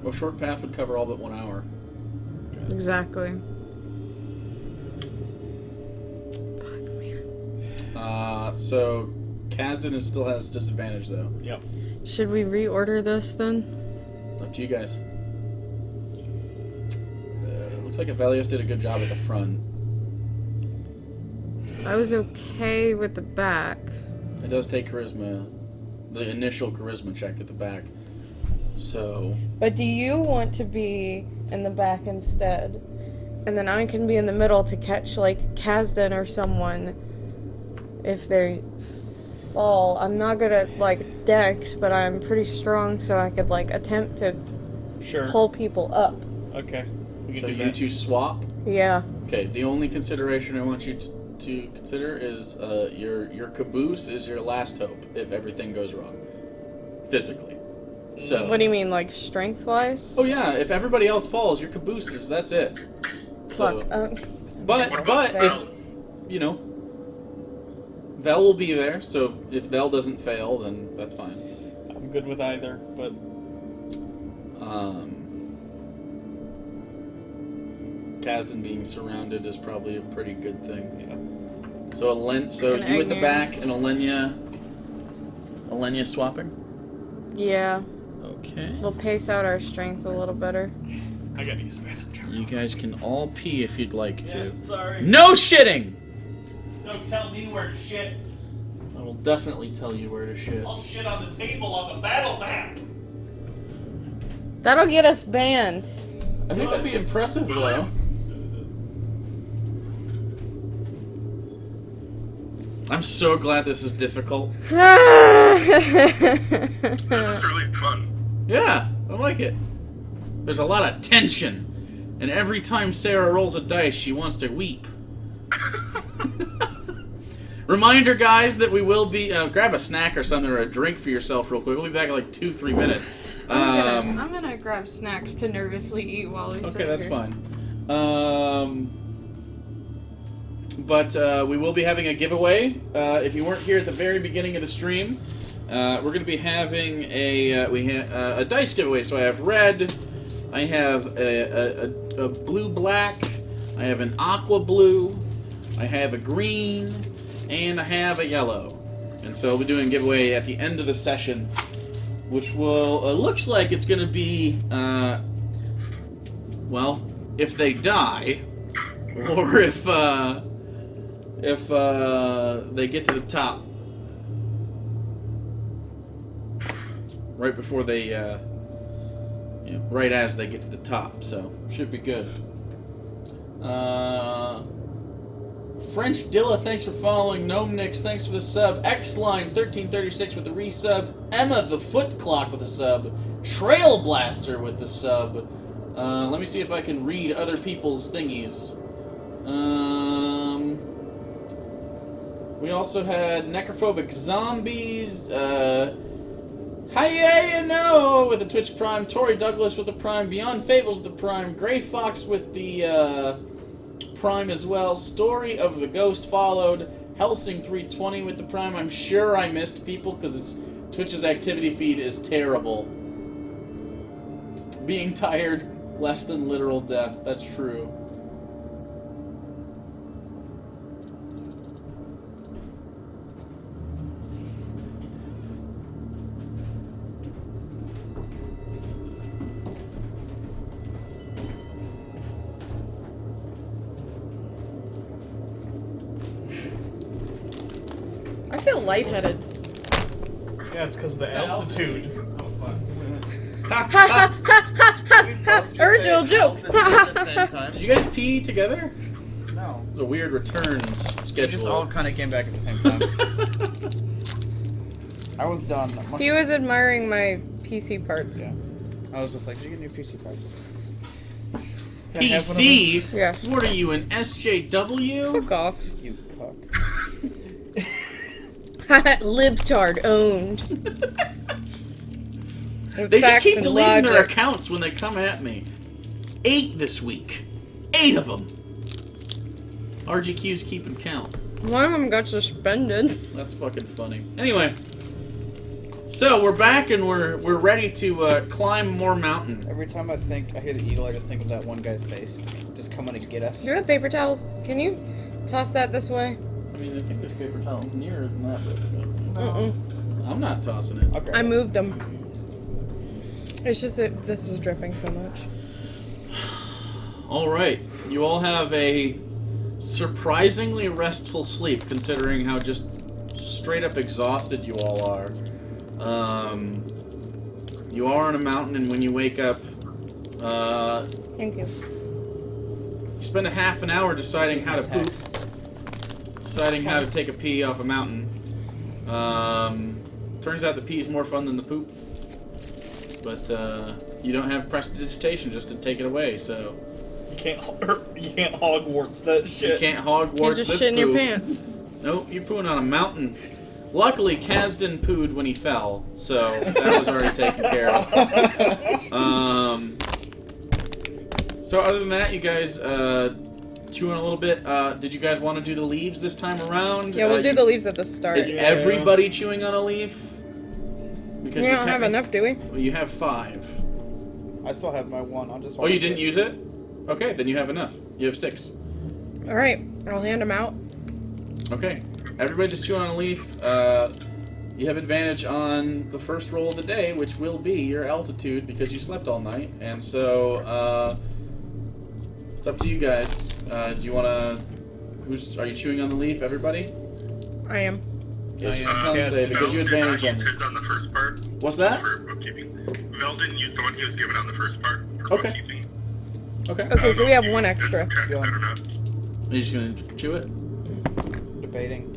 Well, short path would cover all but 1 hour. Exactly. So Kasdan still has disadvantage though. Yep. Should we reorder this then? Up to you guys. Looks like Avelios did a good job at the front. I was okay with the back. It does take charisma, the initial charisma check at the back. So. But do you want to be in the back instead? And then I can be in the middle to catch, like, Kasdan or someone if they fall. I'm not good at, like, dex, but I'm pretty strong, so I could, like, attempt to pull people up. Okay. So you two swap? Yeah. Okay, the only consideration I want you to consider is your caboose is your last hope if everything goes wrong. Physically. So. What do you mean, like, strength-wise? Oh yeah, if everybody else falls, your caboose is, that's it. So, Fuck. but if, you know, Vel will be there, so if Vel doesn't fail, then that's fine. I'm good with either, but... Kasdan being surrounded is probably a pretty good thing. Yeah. So you at the back and Alenia swapping? Yeah. Okay. We'll pace out our strength a little better. I gotta use the bathroom. You guys can all pee if you'd like to. Sorry. No shitting! Don't tell me where to shit. I will definitely tell you where to shit. I'll shit on the table on the battle map. That'll get us banned. I think that'd be impressive, though. I'm so glad this is difficult. This is really fun. Yeah, I like it. There's a lot of tension. And every time Sarah rolls a dice, she wants to weep. Reminder, guys, that we will be... grab a snack or something or a drink for yourself real quick. We'll be back in like 2-3 minutes. I'm gonna grab snacks to nervously eat while we sit Okay, that's here. fine. But we will be having a giveaway. If you weren't here at the very beginning of the stream, we're going to be having a dice giveaway. So I have red, I have a blue-black, I have an aqua blue, I have a green, and I have a yellow. And so we'll be doing a giveaway at the end of the session, which will looks like it's going to be, well, if they die, or if they get to the top right before they, right as they get to the top, so should be good. French Dilla, thanks for following. Gnome Nix, thanks for the sub. Xline1336 with the resub. Emma the Foot Clock with the sub. Trail Blaster with the sub. Let me see if I can read other people's thingies. We also had Necrophobic Zombies, Hiya with the Twitch Prime, Tori Douglas with the Prime, Beyond Fables with the Prime, Grey Fox with the Prime as well, Story of the Ghost followed, Helsing 320 with the Prime. I'm sure I missed people because Twitch's activity feed is terrible. Being tired, less than literal death, that's true. I feel lightheaded. Yeah, it's because of the altitude. Original joke. Did you guys pee together? No. It's a weird return We schedule. just all kind of came back at the same time. I was done. He was admiring my PC parts. Yeah. I was just like, did you get new PC parts? PC? Yeah. What are you, an SJW? Fuck off. You cock. Libtard owned. With They just facts keep and deleting their logic. accounts when they come at me. 8 this week. 8 of them. RGQ's keeping count. One of them got suspended. That's fucking funny. Anyway, so we're back and we're ready to climb more mountain. Every time I hear the eagle, I just think of that one guy's face. Just coming to get us. Do you have paper towels? Can you toss that this way? I mean, I think there's paper towels nearer than that, but Mm-mm. I'm not tossing it. Okay. I moved them. It's just that this is dripping so much. All right, you all have a surprisingly restful sleep, considering how just straight up exhausted you all are. You are on a mountain, and when you wake up, Thank you. you spend a half an hour deciding how to poop, deciding how to take a pee off a mountain. Turns out the pee is more fun than the poop, but you don't have prestidigitation just to take it away, so You can't Hogwarts that shit. you can't Hogwarts Can't just this shit in your poop. pants. Nope, you're pooing on a mountain. Luckily, Kasdan pooed when he fell, so that was already taken care of. So other than that, you guys chewing a little bit. Did you guys want to do the leaves this time around? Yeah, we'll do the leaves at the start. Is everybody chewing on a leaf? Because We you don't have enough, do we? Well, you have 5. I still have my one. I'll just. Oh, you didn't use it? Okay, then you have enough. You have 6. All right, I'll hand them out. Okay, everybody just chewing on a leaf. You have advantage on the first roll of the day, which will be your altitude because you slept all night. And so, it's up to you guys. Do you want to... Are you chewing on the leaf, everybody? I am. Yes, I am. come say, because you Vel did not advantage on use this. his on the first part. What's that? For bookkeeping. Vel didn't use the one he was given on the first part for Okay. bookkeeping. Okay. Okay, so we have You one can extra. subtract that or not. Are you just going to chew it? Debating.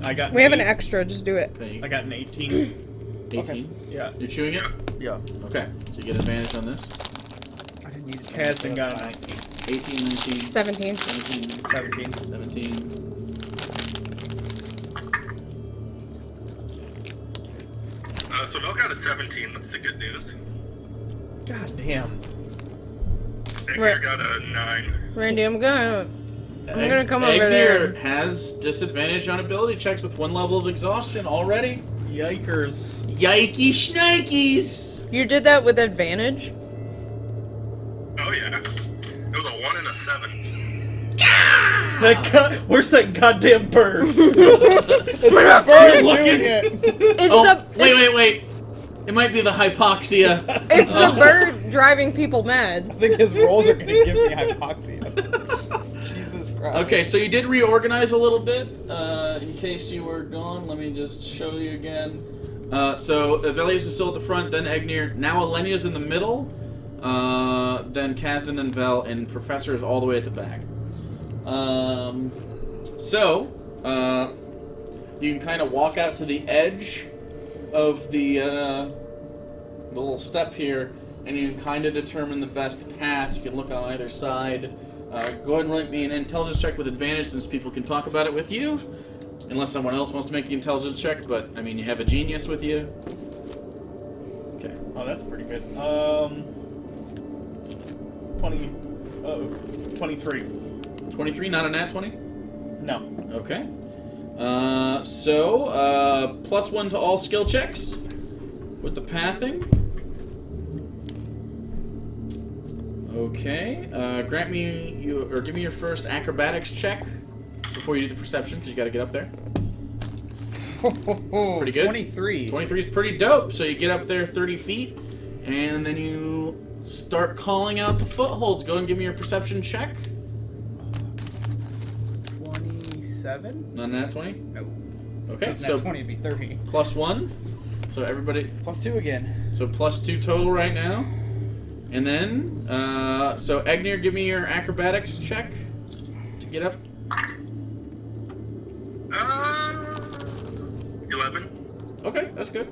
I got. We have an eight- extra, just do it. Okay, I got an 18. 18. Yeah. You're chewing it? Yeah. Okay, so you get advantage on this. I didn't need to. Kasdan got a 19. 18, 19, 17. 17, 17. 17. So Vel got a 17. That's the good news. God damn. Edgar Right. got a 9. Randy, I'm gonna come over Egnier there. has disadvantage on ability checks with 1 level of exhaustion already. Yikers. Yikey shnikes! You did that with advantage? Oh yeah. It was a 1 and a 7. Where's that goddamn bird? Bird Looking. doing it. It's Oh, the wait. It might be the hypoxia. it's the bird driving people mad. I think his rolls are gonna give me hypoxia. Jesus Christ. Okay, so you did reorganize a little bit. In case you were gone, let me just show you again. So Velius is still at the front, then Egnier. Now Alenia's in the middle. Then Kasdan, then Vel, and Professor is all the way at the back. You can kind of walk out to the edge of the little step here, and you can kind of determine the best path. You can look on either side. Go ahead and write me an intelligence check with advantage, since people can talk about it with you. Unless someone else wants to make the intelligence check, but, I mean, you have a genius with you. Okay. Oh, that's pretty good. 23. 23, not a nat 20? No. Okay. Plus 1 to all skill checks with the pathing. Okay. Give me your first acrobatics check before you do the perception, because you got to get up there. Pretty good. 23. 23 is pretty dope. So you get up there 30 feet, and then you start calling out the footholds. Go and give me your perception check. 27? Not a nat 20? No. Okay, If so 20 would be 30. plus 1. So everybody... Plus 2 again. So plus 2 total right now. And then, so Egnier, give me your acrobatics check to get up. 11. Okay, that's good.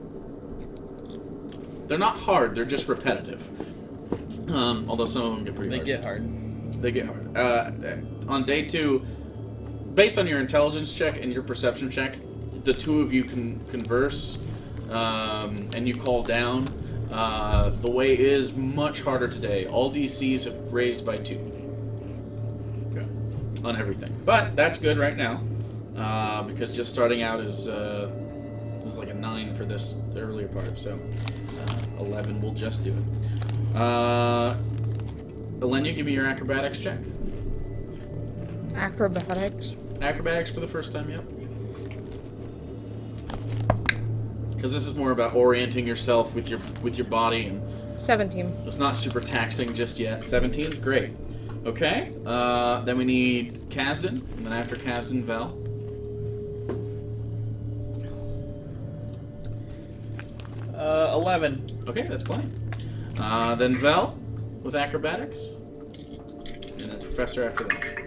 They're not hard, they're just repetitive. Although some of them get pretty They hard. get hard. They get hard. On day 2, based on your intelligence check and your perception check, the two of you can converse, and you call down. The way is much harder today. All DCs have raised by 2. Okay. On everything. But that's good right now, because just starting out is like a 9 for this earlier part, so 11 will just do it. Elenia, give me your acrobatics check. Acrobatics. Acrobatics for the first time, yep. Because this is more about orienting yourself with your body, and 17. it's not super taxing just yet. 17's great. Okay, then we need Kasdan, and then after Kasdan, Vel. 11. Okay, that's plenty. Then Vel with acrobatics, and then Professor after that.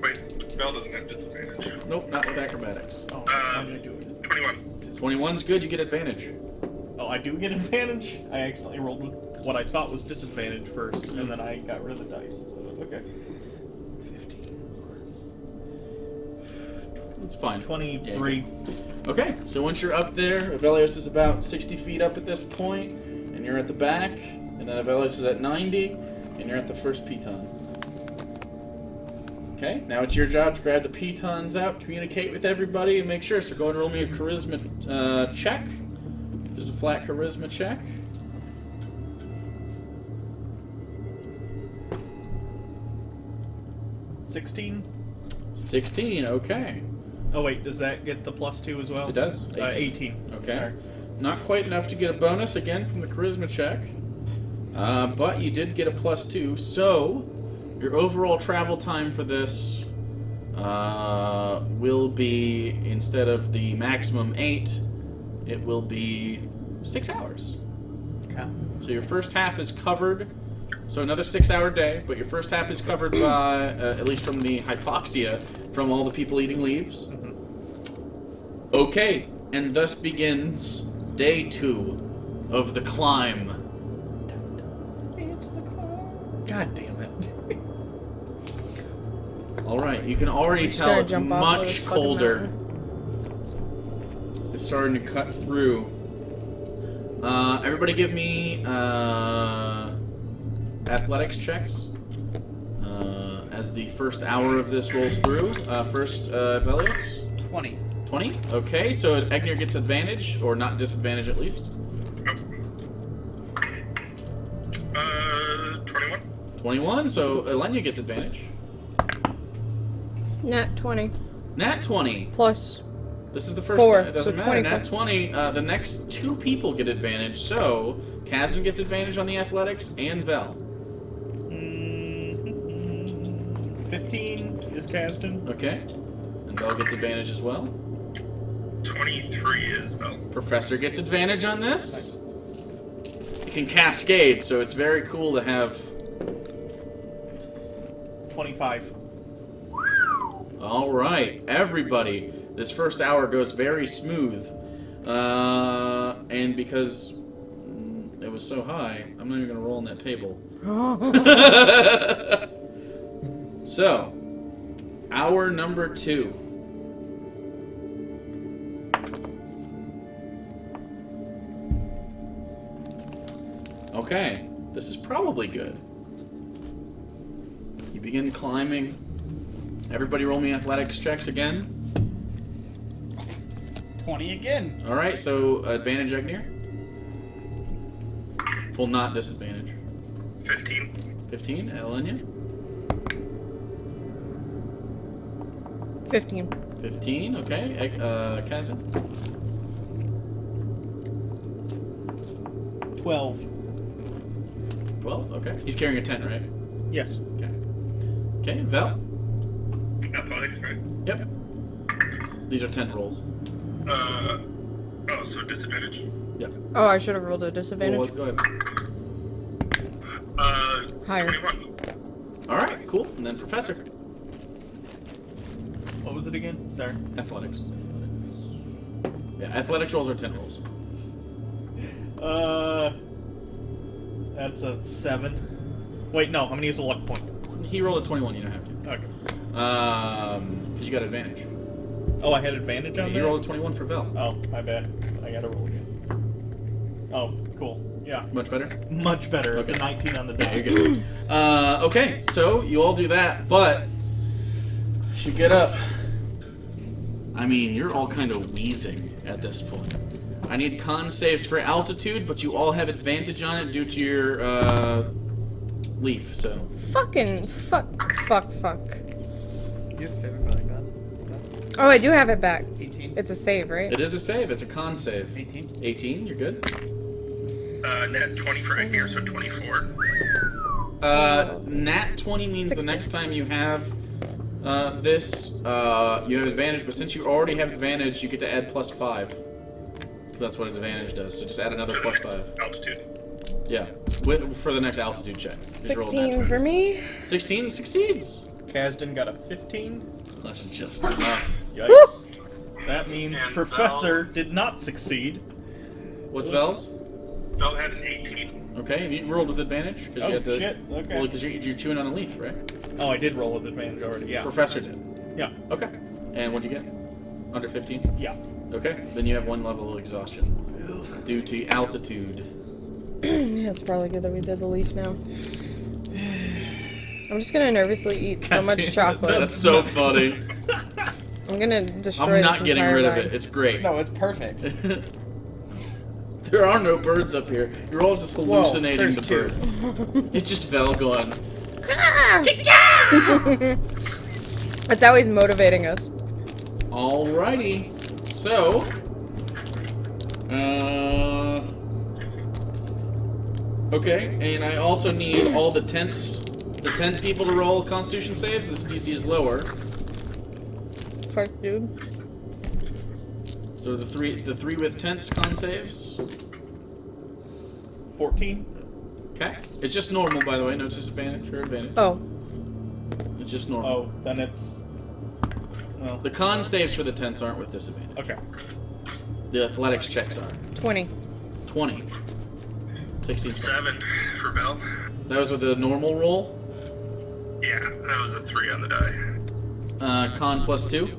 Wait, Bell doesn't have disadvantage. Nope, not with acrobatics. Oh, how did I do it? 21. 21's good, you get advantage. Oh, I do get advantage? I accidentally rolled with what I thought was disadvantage first, and then I got rid of the dice. So, okay. 15 plus... It's fine. 23. Okay, so once you're up there, Avelios is about 60 feet up at this point, and you're at the back, and then Avelios is at 90, and you're at the first piton. Okay, now it's your job to grab the pitons out, communicate with everybody, and make sure. So go and roll me a charisma check. Just a flat charisma check. $16. 16, okay. Oh wait, does that get the +2 as well? It does. 18. Okay. Sorry. Not quite enough to get a bonus again from the charisma check. But you did get a +2, so your overall travel time for this will be, instead of the maximum 8, it will be 6 hours. Okay. So your first half is covered. So another 6-hour day, but your first half is covered by, at least from the hypoxia, from all the people eating leaves. Mm-hmm. Okay, and thus begins day 2 of the climb. God damn it. Alright, you can already Just tell gotta it's jump off of this much fucking colder. mountain. It's starting to cut through. Everybody give me athletics checks as the first hour of this rolls through. First, Velios? 20. 20? Okay, so Egnir gets advantage, or not disadvantage at least. 21. 21, so Elenia gets advantage. Nat 20. Nat 20. Plus. This is the first 4, time. It doesn't so matter. 24. Nat 20. The next 2 people get advantage, so Kasdan gets advantage on the athletics, and Vel. 15 is Kasdan. Okay. And Vel gets advantage as well. 23 is Bell. Professor gets advantage on this. It can cascade, so it's very cool to have. 25. Alright, everybody. This first hour goes very smooth. And because it was so high, I'm not even going to roll on that table. So, hour number 2. Okay, this is probably good. You begin climbing. Everybody roll me athletics checks again. 20 again. Alright, so advantage Egnir. Well, not disadvantage. 15. 15, Elenia. 15. 15, okay. Kasdan. 12. 12, okay. He's carrying a tent, right? Yes. Okay. Okay, Vel. Athletics, right? Yep. These are tent rolls. Oh, so disadvantage. Yep. Oh, I should have rolled a disadvantage. Well, go ahead. Higher. 21. Alright, cool. And then Professor. What was it again? Sorry. Athletics. Yeah, athletics rolls are tent rolls. That's a 7. Wait, no, I'm gonna use a luck point. He rolled a 21, you don't have to. Okay. Because you got advantage. Oh, I had advantage on that? You rolled a 21 for Vel. Oh, my bad. I gotta roll again. Oh, cool. Yeah. Much better? Much better. It's a Okay. 19 on the Yeah, die. you're good. Okay, so you all do that, but if you get up, I mean, you're all kind of wheezing at this point. I need con saves for altitude, but you all have advantage on it due to your leaf, so. Fuck. You have favorite color class? Oh, I do have it back. 18. It's a save, right? It is a save, it's a con save. 18. 18, you're good. Nat 20 for Agnew, so 24. Nat 20 means 16. the next time you have this, you have advantage, but since you already have advantage, you get to add +5. So that's what advantage does, so just add another +5. Altitude. Yeah, for the next altitude check. Just roll a nat 16 20. for me. 16 succeeds. Kasdan got a 15. That's just enough. Yikes. That means And Professor did not succeed. What's Vel's? Bell had an 18. Okay, and you rolled with advantage? Oh, you had the, shit, okay. Well, because you're chewing on the leaf, right? Oh, I did roll with advantage already, yeah. Professor did. Yeah, Okay. And what'd you get? Under 15? yeah. Okay, then you have 1 level of exhaustion. Due to altitude. Yeah, it's probably good that we did the leaf now. I'm just gonna nervously eat so much Goddamn, chocolate. That's so funny. I'm gonna destroy I'm this not getting entire rid of bag. it. It's great. No, it's perfect. There are no birds up here. You're all just hallucinating there's the two. bird. It's just Vel going. It's always motivating us. Alrighty. So, okay, and I also need all the tent people to roll Constitution saves. This DC is lower. Fuck, dude. So the three with tents con saves. 14. Okay. It's just normal, by the way. No disadvantage or advantage. Oh, It's just normal. Oh, then it's... Well, The con saves for the tents aren't with disadvantage. okay. The athletics checks are. 20. 20. 16. 7 for Bell. That was with the normal roll. Yeah, that was a 3 on the die. Con +2.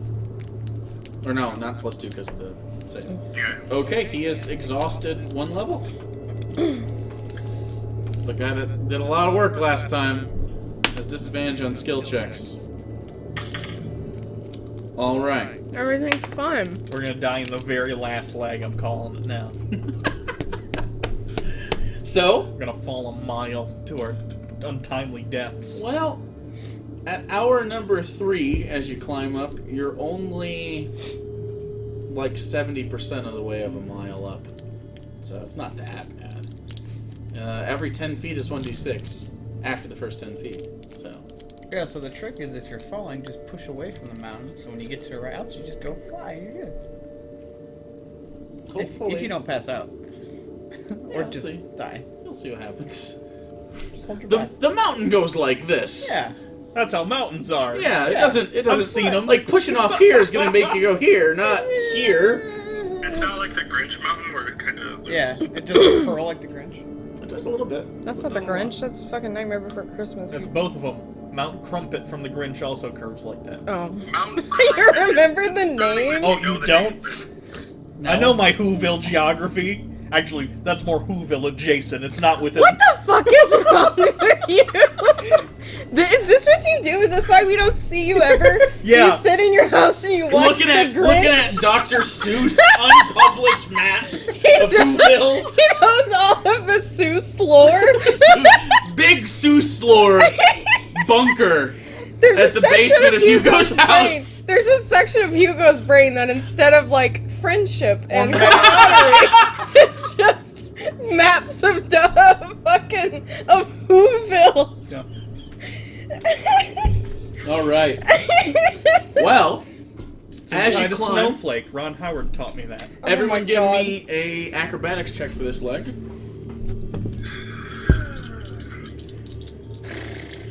Or no, not +2 because of the save. Yeah. Okay, he is exhausted 1 level. The guy that did a lot of work last time has disadvantage on skill checks. Alright. Everything's fine. We're gonna die in the very last leg, I'm calling it now. So, We're gonna fall a mile to our untimely deaths. well, at hour number 3, as you climb up, you're only like 70% of the way of a mile up. So it's not that bad. Every 10 feet is 1d6 after the first 10 feet. So, Yeah, so the trick is if you're falling, just push away from the mountain. So when you get to the right altitude, just go fly. You're good. hopefully, If you don't pass out. Yeah, Or we'll just see. die. You'll see what happens. Just hold your The, breath. the mountain goes like this. Yeah. That's how mountains are. Yeah, it Yeah. doesn't. It doesn't. I've seen 'em. Like pushing off here is gonna make you go here, not here. It's not like the Grinch mountain where it kind of. Yeah, it doesn't curl like the Grinch. It does a little bit. That's not the Grinch. That's fucking Nightmare Before Christmas. That's both of them. Mount Crumpet from the Grinch also curves like that. Oh. Mountain You remember the name? Oh, know you the don't? name. I know my Whoville geography. Actually, that's more Whoville adjacent. It's not within... What the fuck is wrong with you? Is this what you do? Is this why we don't see you ever? Yeah. You sit in your house and you watch Looking the at Grinch? Dr. Seuss unpublished maps He of Whoville. He knows all of the Seuss lore. Big Seuss lore bunker. There's At a the section basement of Hugo's brain. house. There's a section of Hugo's brain that instead of like friendship and camaraderie, it's just maps of fucking of Whoville. Yeah. All right. Well, It's as you inside a climb, snowflake. Ron Howard taught me that. everyone Oh my give God. me a acrobatics check for this leg.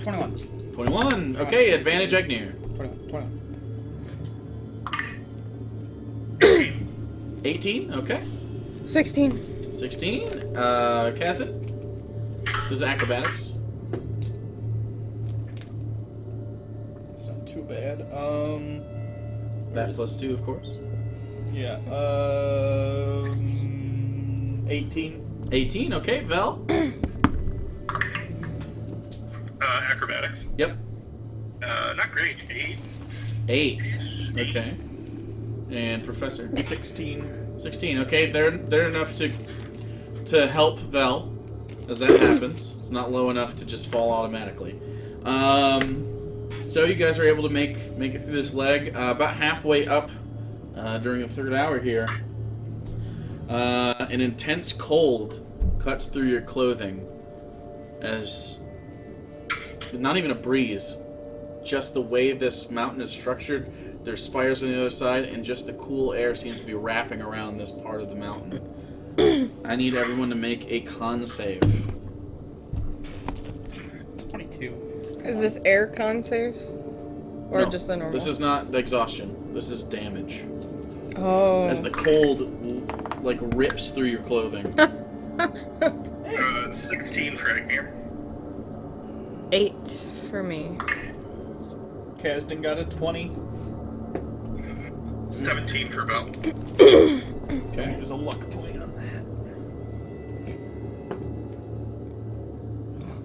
21. 21. Okay, advantage Agnew. 21. 18. Okay. 16. 16. Cast it. This is acrobatics. It's not too bad. That plus 2, of course. Yeah. 18. 18, okay, Vel. Acrobatics. Yep. Not great. 8. 8. Okay. And Professor? 16. 16, okay, they're enough to help Vel, as that happens. It's not low enough to just fall automatically. So you guys are able to make it through this leg. About halfway up during the third hour here, an intense cold cuts through your clothing as not even a breeze, just the way this mountain is structured. There's spires on the other side, and just the cool air seems to be wrapping around this part of the mountain. I need everyone to make a con save. 22. Is this air con save? Or No, just the normal? This is not the exhaustion. This is damage. Oh. As the cold, like, rips through your clothing. 16 for Agnew. 8 for me. Kasdan got a 20. 17 for Vel. Okay. There's a luck point on that.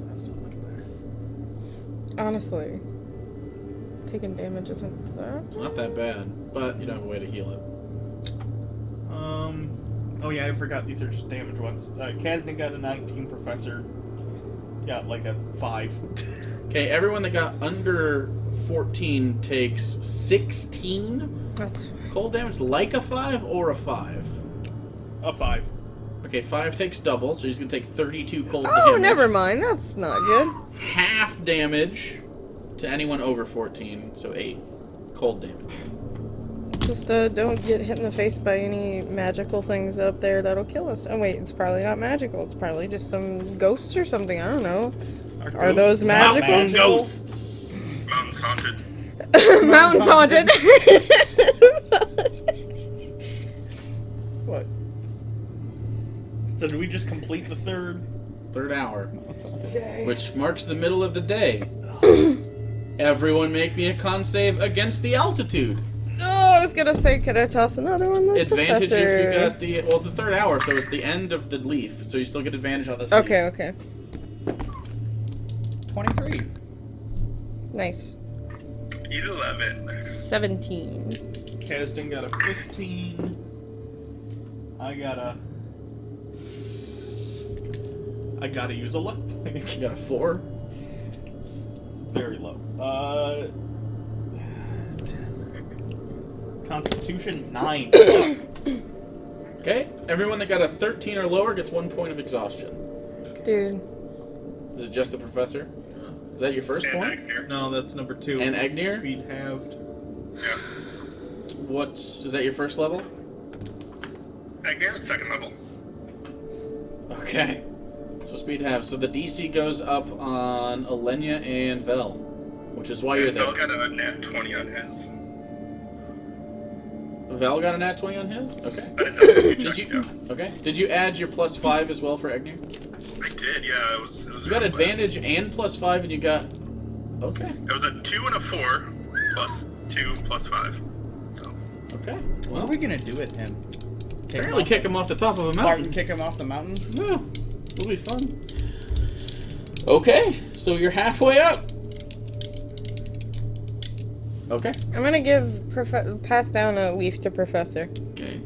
That's not much better. Honestly, taking damage isn't that. It's not that bad, but you don't have a way to heal it. Oh yeah, I forgot these are just damage ones. Kasdan got a 19, Professor got like a 5. Okay, everyone that got under 14 takes 16 That's cold damage, like a 5 or a 5. A 5. Okay, 5 takes double, so he's going to take 32 cold oh, damage. never mind. That's not good. Half damage to anyone over 14, so 8 cold damage. Just don't get hit in the face by any magical things up there that'll kill us. Oh wait, it's probably not magical. It's probably just some ghosts or something. I don't know. Are those magical? Mountain ghosts! Mountain's haunted. Mountain's haunted. What? So did we just complete the third? Third hour, Okay. which marks the middle of the day. Everyone make me a con save against the altitude. Oh, I was gonna say, could I toss another one? The Advantage professor? if you got the... Well, it's the third hour, so it's the end of the leaf, so you still get advantage on this Okay, leaf. okay. 23. Nice. 11. 17. Kasdan got a 15. I gotta use a luck point. You got a 4. Very low. Constitution 9. Okay, everyone that got a 13 or lower gets 1 point of exhaustion. Dude. Is it just the professor? Is that your first And point? Agnew. No, that's number 2. And Agnir? Speed halved. Yeah. Is that your first level? Agnew, second level. Okay. So speed half. So the DC goes up on Alenia and Vel, which is why you're Vel there. got a nat 20 on his. Vel got a nat 20 on his? Okay. That is a Did you? yeah. Okay. Did you add your plus 5 as well for Agnir? I did, yeah. It was You got really advantage and plus 5, and you got. Okay. It was a 2 and a 4, plus 2, plus 5. So, Okay. What Well, are we gonna do with him? apparently kick him off the top of a Martin, mountain. kick him off the mountain? Yeah, it'll be fun. Okay, so you're halfway up. Okay. I'm gonna give pass down a leaf to Professor. Okay.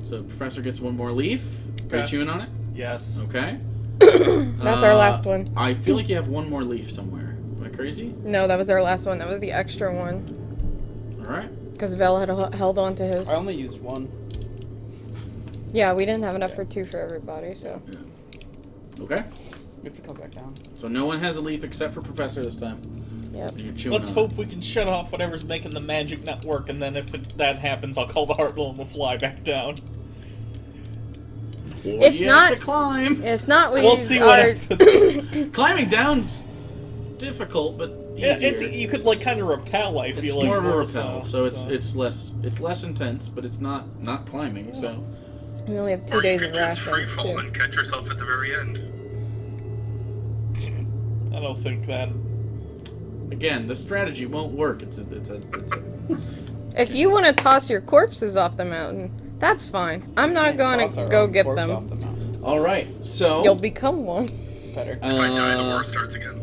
So Professor gets 1 more leaf. Are you Okay. chewing on it? Yes. Okay. That's our last one. I feel like you have 1 more leaf somewhere. Am I crazy? No, that was our last one. That was the extra one. Alright. Because Vel had held on to his. I only used 1. Yeah, we didn't have enough for 2 for everybody, so. Okay. We have to go back down. So no one has a leaf except for Professor this time. Yep. And you're chewing Let's on hope we can shut off whatever's making the magic not work, and then if that happens, I'll call the Heartwheel and we'll fly back down. it. Or If you not- have to climb. If not, we We'll see what are. happens. Climbing down's difficult, but Yeah, easier. you could like kind of repel. I It's feel like more of a more repel, so it's less intense, but it's not climbing. So We only have 2 or you days could of just rations, free fall too. and catch yourself at the very end. I don't think that. again, the strategy won't work. It's a If you want to toss your corpses off the mountain, that's fine. I'm not going Toss to our go own get corpse them. off the mountain. All right, so You'll become one. Better. If I die, the war starts again.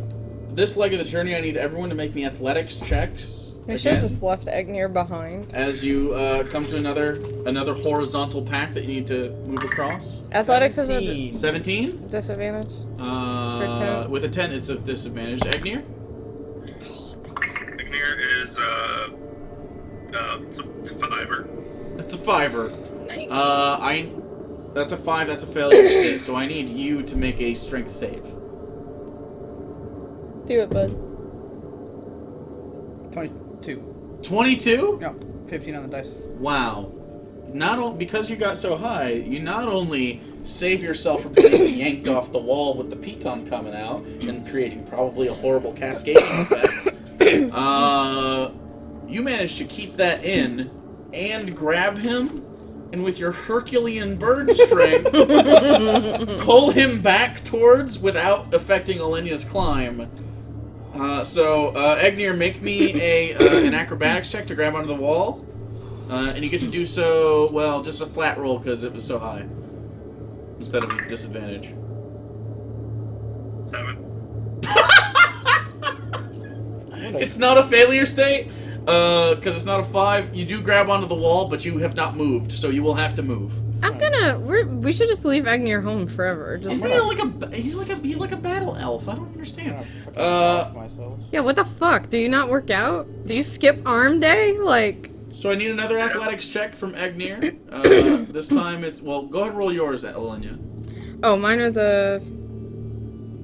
this leg of the journey, I need everyone to make me athletics checks. We should have again, just left Egnir behind. as you come to another horizontal path that you need to move across. Athletics is a 17. disadvantage. With a 10, it's a disadvantage. Egnir? Ignir is it's a fiver. That's a 5er. That's a 5. That's a failure state. So I need you to make a strength save. Do it, bud. 22. 22? No, 15 on the dice. Wow. Because you got so high, you not only save yourself from getting yanked off the wall with the piton coming out and creating probably a horrible cascading effect. You managed to keep that in and grab him, and with your Herculean bird strength, pull him back towards without affecting Alenia's climb. So, Egnir, make me an acrobatics check to grab onto the wall. And you get to do so, well, just a flat roll because it was so high. Instead of a disadvantage. 7. It's not a failure state, because it's not a 5. You do grab onto the wall, but you have not moved, so you will have to move. We should just leave Egnir home forever. Just Isn't he he's like a battle elf? I don't understand. Myself. Yeah, what the fuck? Do you not work out? Do you skip arm day? Like, So I need another athletics check from Egnir. This time it's, well, go ahead and roll yours, Elenia. oh, mine was a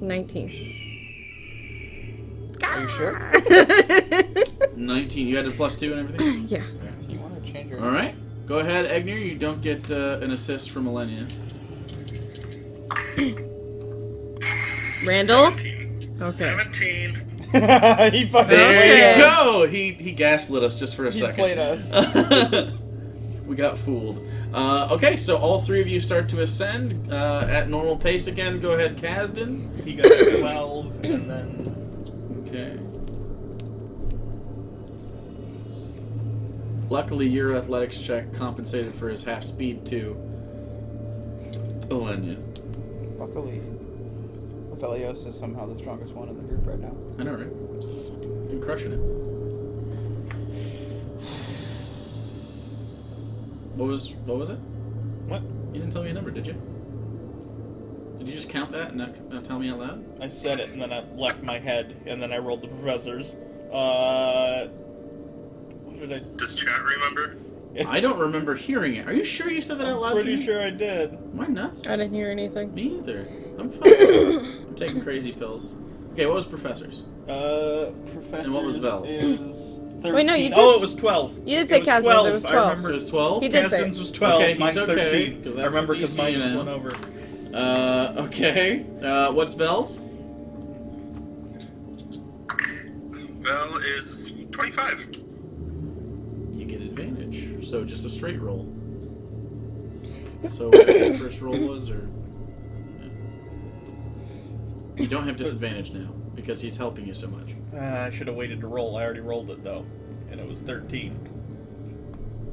19. Are you sure? 19. You had a +2 and everything? Yeah. Do you want to change your... Alright. Go ahead, Egnir. You don't get an assist from Elenia. Randall? 17. Okay. 17. He fucking There Okay. you go! He gaslit us just for a He second. played us. We got fooled. Okay, so all three of you start to ascend at normal pace again. Go ahead, Kasdan. He got a 12, and then... Okay. Luckily, your athletics check compensated for his half speed, too. Elenia. Luckily, Velios is somehow the strongest one in the group right now. I know, right? You're crushing it. What was it? What? You didn't tell me a number, did you? Did you just count that and not tell me out loud? I said it, and then I left my head, and then I rolled the professor's. What did I... Does chat remember? I don't remember hearing it. Are you sure you said that out loud? Pretty to me? sure I did. Am I nuts? I didn't hear anything. Me either. I'm fine. I'm taking crazy pills. Okay, what was professor's? Professor's And what was Belle's? is 13. Wait, no, you did- Oh, it was 12. You did say was Kasdan's, 12. it was I 12. remember It was 12? He did say Kasdan's was 12, Okay, he's mine's okay, 13. 'cause I that's remember the because DC mine just now. went over. Okay. What's Belle's? Bell is 25. You get advantage. So just a straight roll. So what your first roll was, or... You don't have disadvantage now, because he's helping you so much. I should have waited to roll. I already rolled it, though. And it was 13.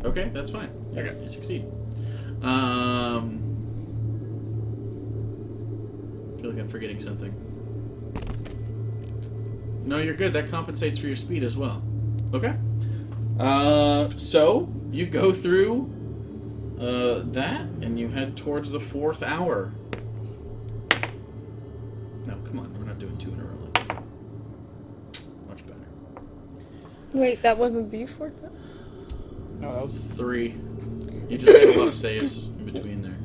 Okay, that's fine. Okay. You succeed. I feel like I'm forgetting something. No, you're good. That compensates for your speed as well. Okay. So, you go through that, and you head towards the 4th hour. No, come on. We're not doing 2 in a row. Much better. Wait, that wasn't the fourth? No, that was... 3. You just made a lot of saves in between there.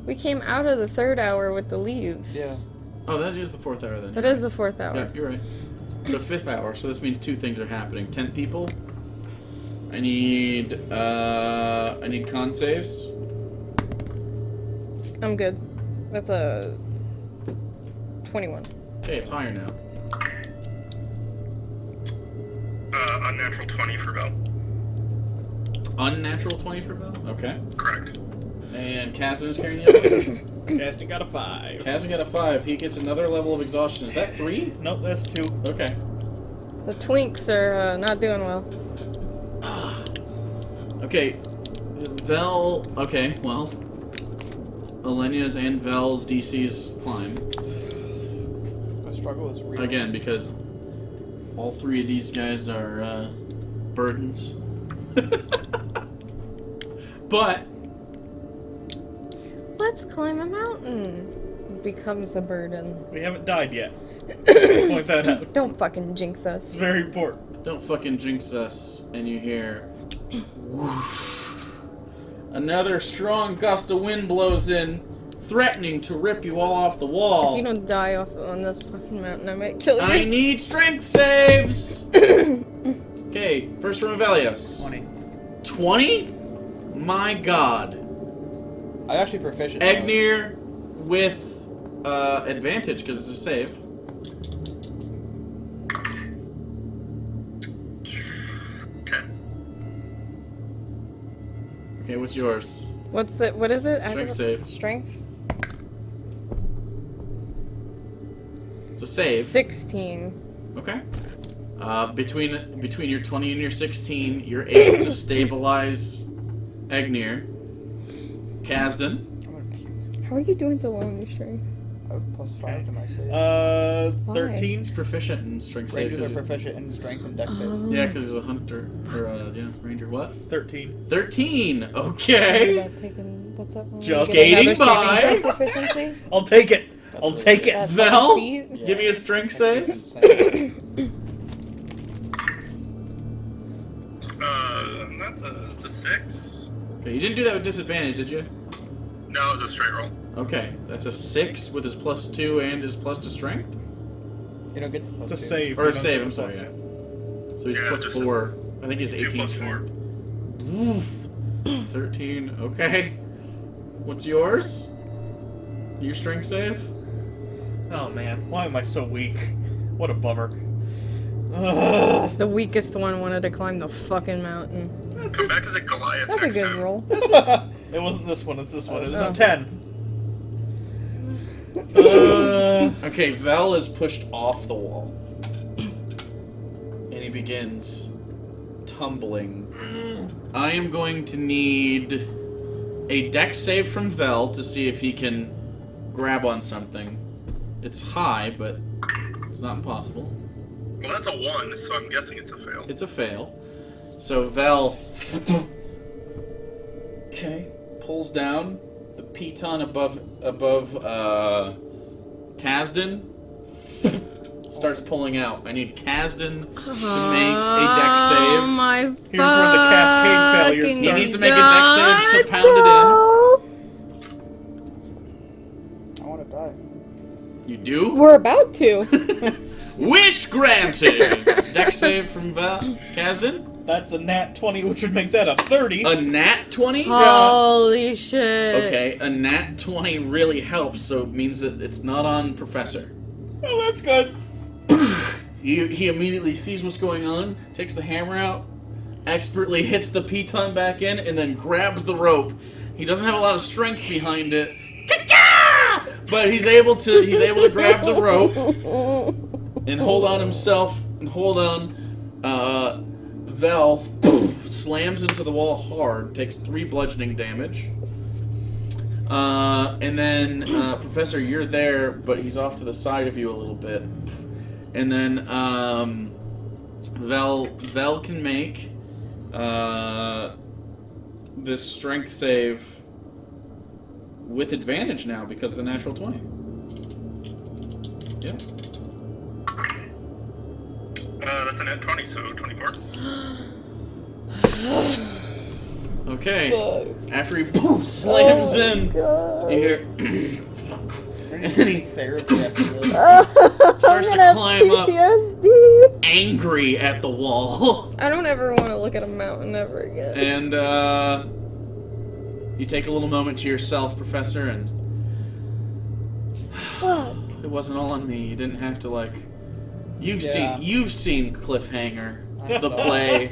We came out of the 3rd hour with the leaves. Yeah. Oh, that is the 4th hour then. That is the 4th hour. Yeah, you're right. So 5th hour. So this means 2 things are happening. 10 people. I need con saves. I'm good. That's a 21. Okay, it's higher now. Unnatural 20 for Bell. Unnatural 20 for Bell. Okay. Correct. And Kasdan is carrying the other. Kasdan got a 5. Kasdan got a 5. He gets another level of exhaustion. Is that 3? Nope, that's 2. Okay. The twinks are not doing well. Okay, Vel. Okay, well, Alenia's and Vel's DC's climb The struggle is real. again because all three of these guys are burdens. But Let's climb a mountain. Becomes a burden. We haven't died yet. Just point that out. Don't fucking jinx It's us. very important. don't fucking jinx us. And you hear whoosh. Another strong gust of wind blows in, threatening to rip you all off the If wall. you don't die off on this fucking mountain, I might kill you. I need strength saves. Okay, first from Avelios. 20. 20? My God. I'm actually proficient. in those. Egnir with advantage because it's a save. 10. Okay, what's yours? What is it? Strength save. Strength? It's a save. 16. Okay. Between your 20 and your 16, you're able to stabilize Egnir. Kasdan. I'm gonna puke. How are you doing so well in your strength? I have +5 to my save. 13. He's proficient in strength save. Rangers 'cause are proficient in strength and dex saves. yeah, because he's a hunter. Or, ranger. What? 13. 13! What Okay! about taking, what's that one? Just Get another skating by. saving throw proficiency? I'll take it. I'll take it. That's Vel? feet? Give me a strength save. That's a 6. Okay, you didn't do that with disadvantage, did you? No, it's a straight roll. Okay, that's a 6 with his +2 and his +2 strength? You don't get the It's a +2. save. Or you a don't save, get I'm the sorry, plus yeah. two. So he's Yeah, +4. I think he's 2 18 plus 4. strength. Oof. 13, okay. What's yours? Your strength save? Oh man, why am I so weak? What a bummer. Ugh. The weakest one wanted to climb the fucking mountain. Come back as a Goliath That's a next good time. roll. It wasn't this one, it's this one. It was Oh. a 10. Okay, Vel is pushed off the wall. And he begins tumbling. I am going to need a dex save from Vel to see if he can grab on something. It's high, but it's not impossible. Well, that's a 1, so I'm guessing it's a fail. It's a fail. So Vel pulls down the piton above Kasdan. Starts pulling out. I need Kasdan to make a dex Oh save. my Here's where the cascade failures fucking He start. needs to make a dex save to pound it I want to die. in. You do? We're about to. Wish granted! Dex save from Kasdan. That's a nat 20, which would make that a 30. A nat 20? Holy shit. Okay, a nat 20 really helps, so it means that it's not on Professor. Oh, that's good. He immediately sees what's going on, takes the hammer out, expertly hits the piton back in, and then grabs the rope. He doesn't have a lot of strength behind it, but he's able to grab the rope and hold on himself and hold on. Vel slams into the wall hard, takes 3 bludgeoning damage. And then, Professor, you're there, but he's off to the side of you a little bit. And then, Vel can make, this strength save with advantage now because of the natural 20. Yeah. That's a net 20, so 24. Okay. After he slams in, you hear, and he Therapy after this. starts to climb up, PTSD. angry at the wall. I don't ever want to look at a mountain ever again. And, you take a little moment to yourself, Professor, and Fuck. it wasn't all on me. You didn't have to, like, you've Yeah. seen Cliffhanger, I the saw play.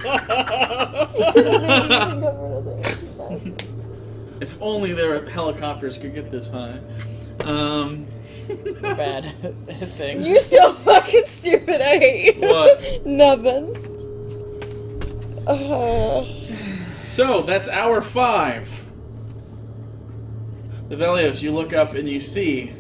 If only their helicopters could get this high. Bad things. You're still fucking stupid. I hate you. What? Nothing. So, that's hour 5. Evelios, you look up and you see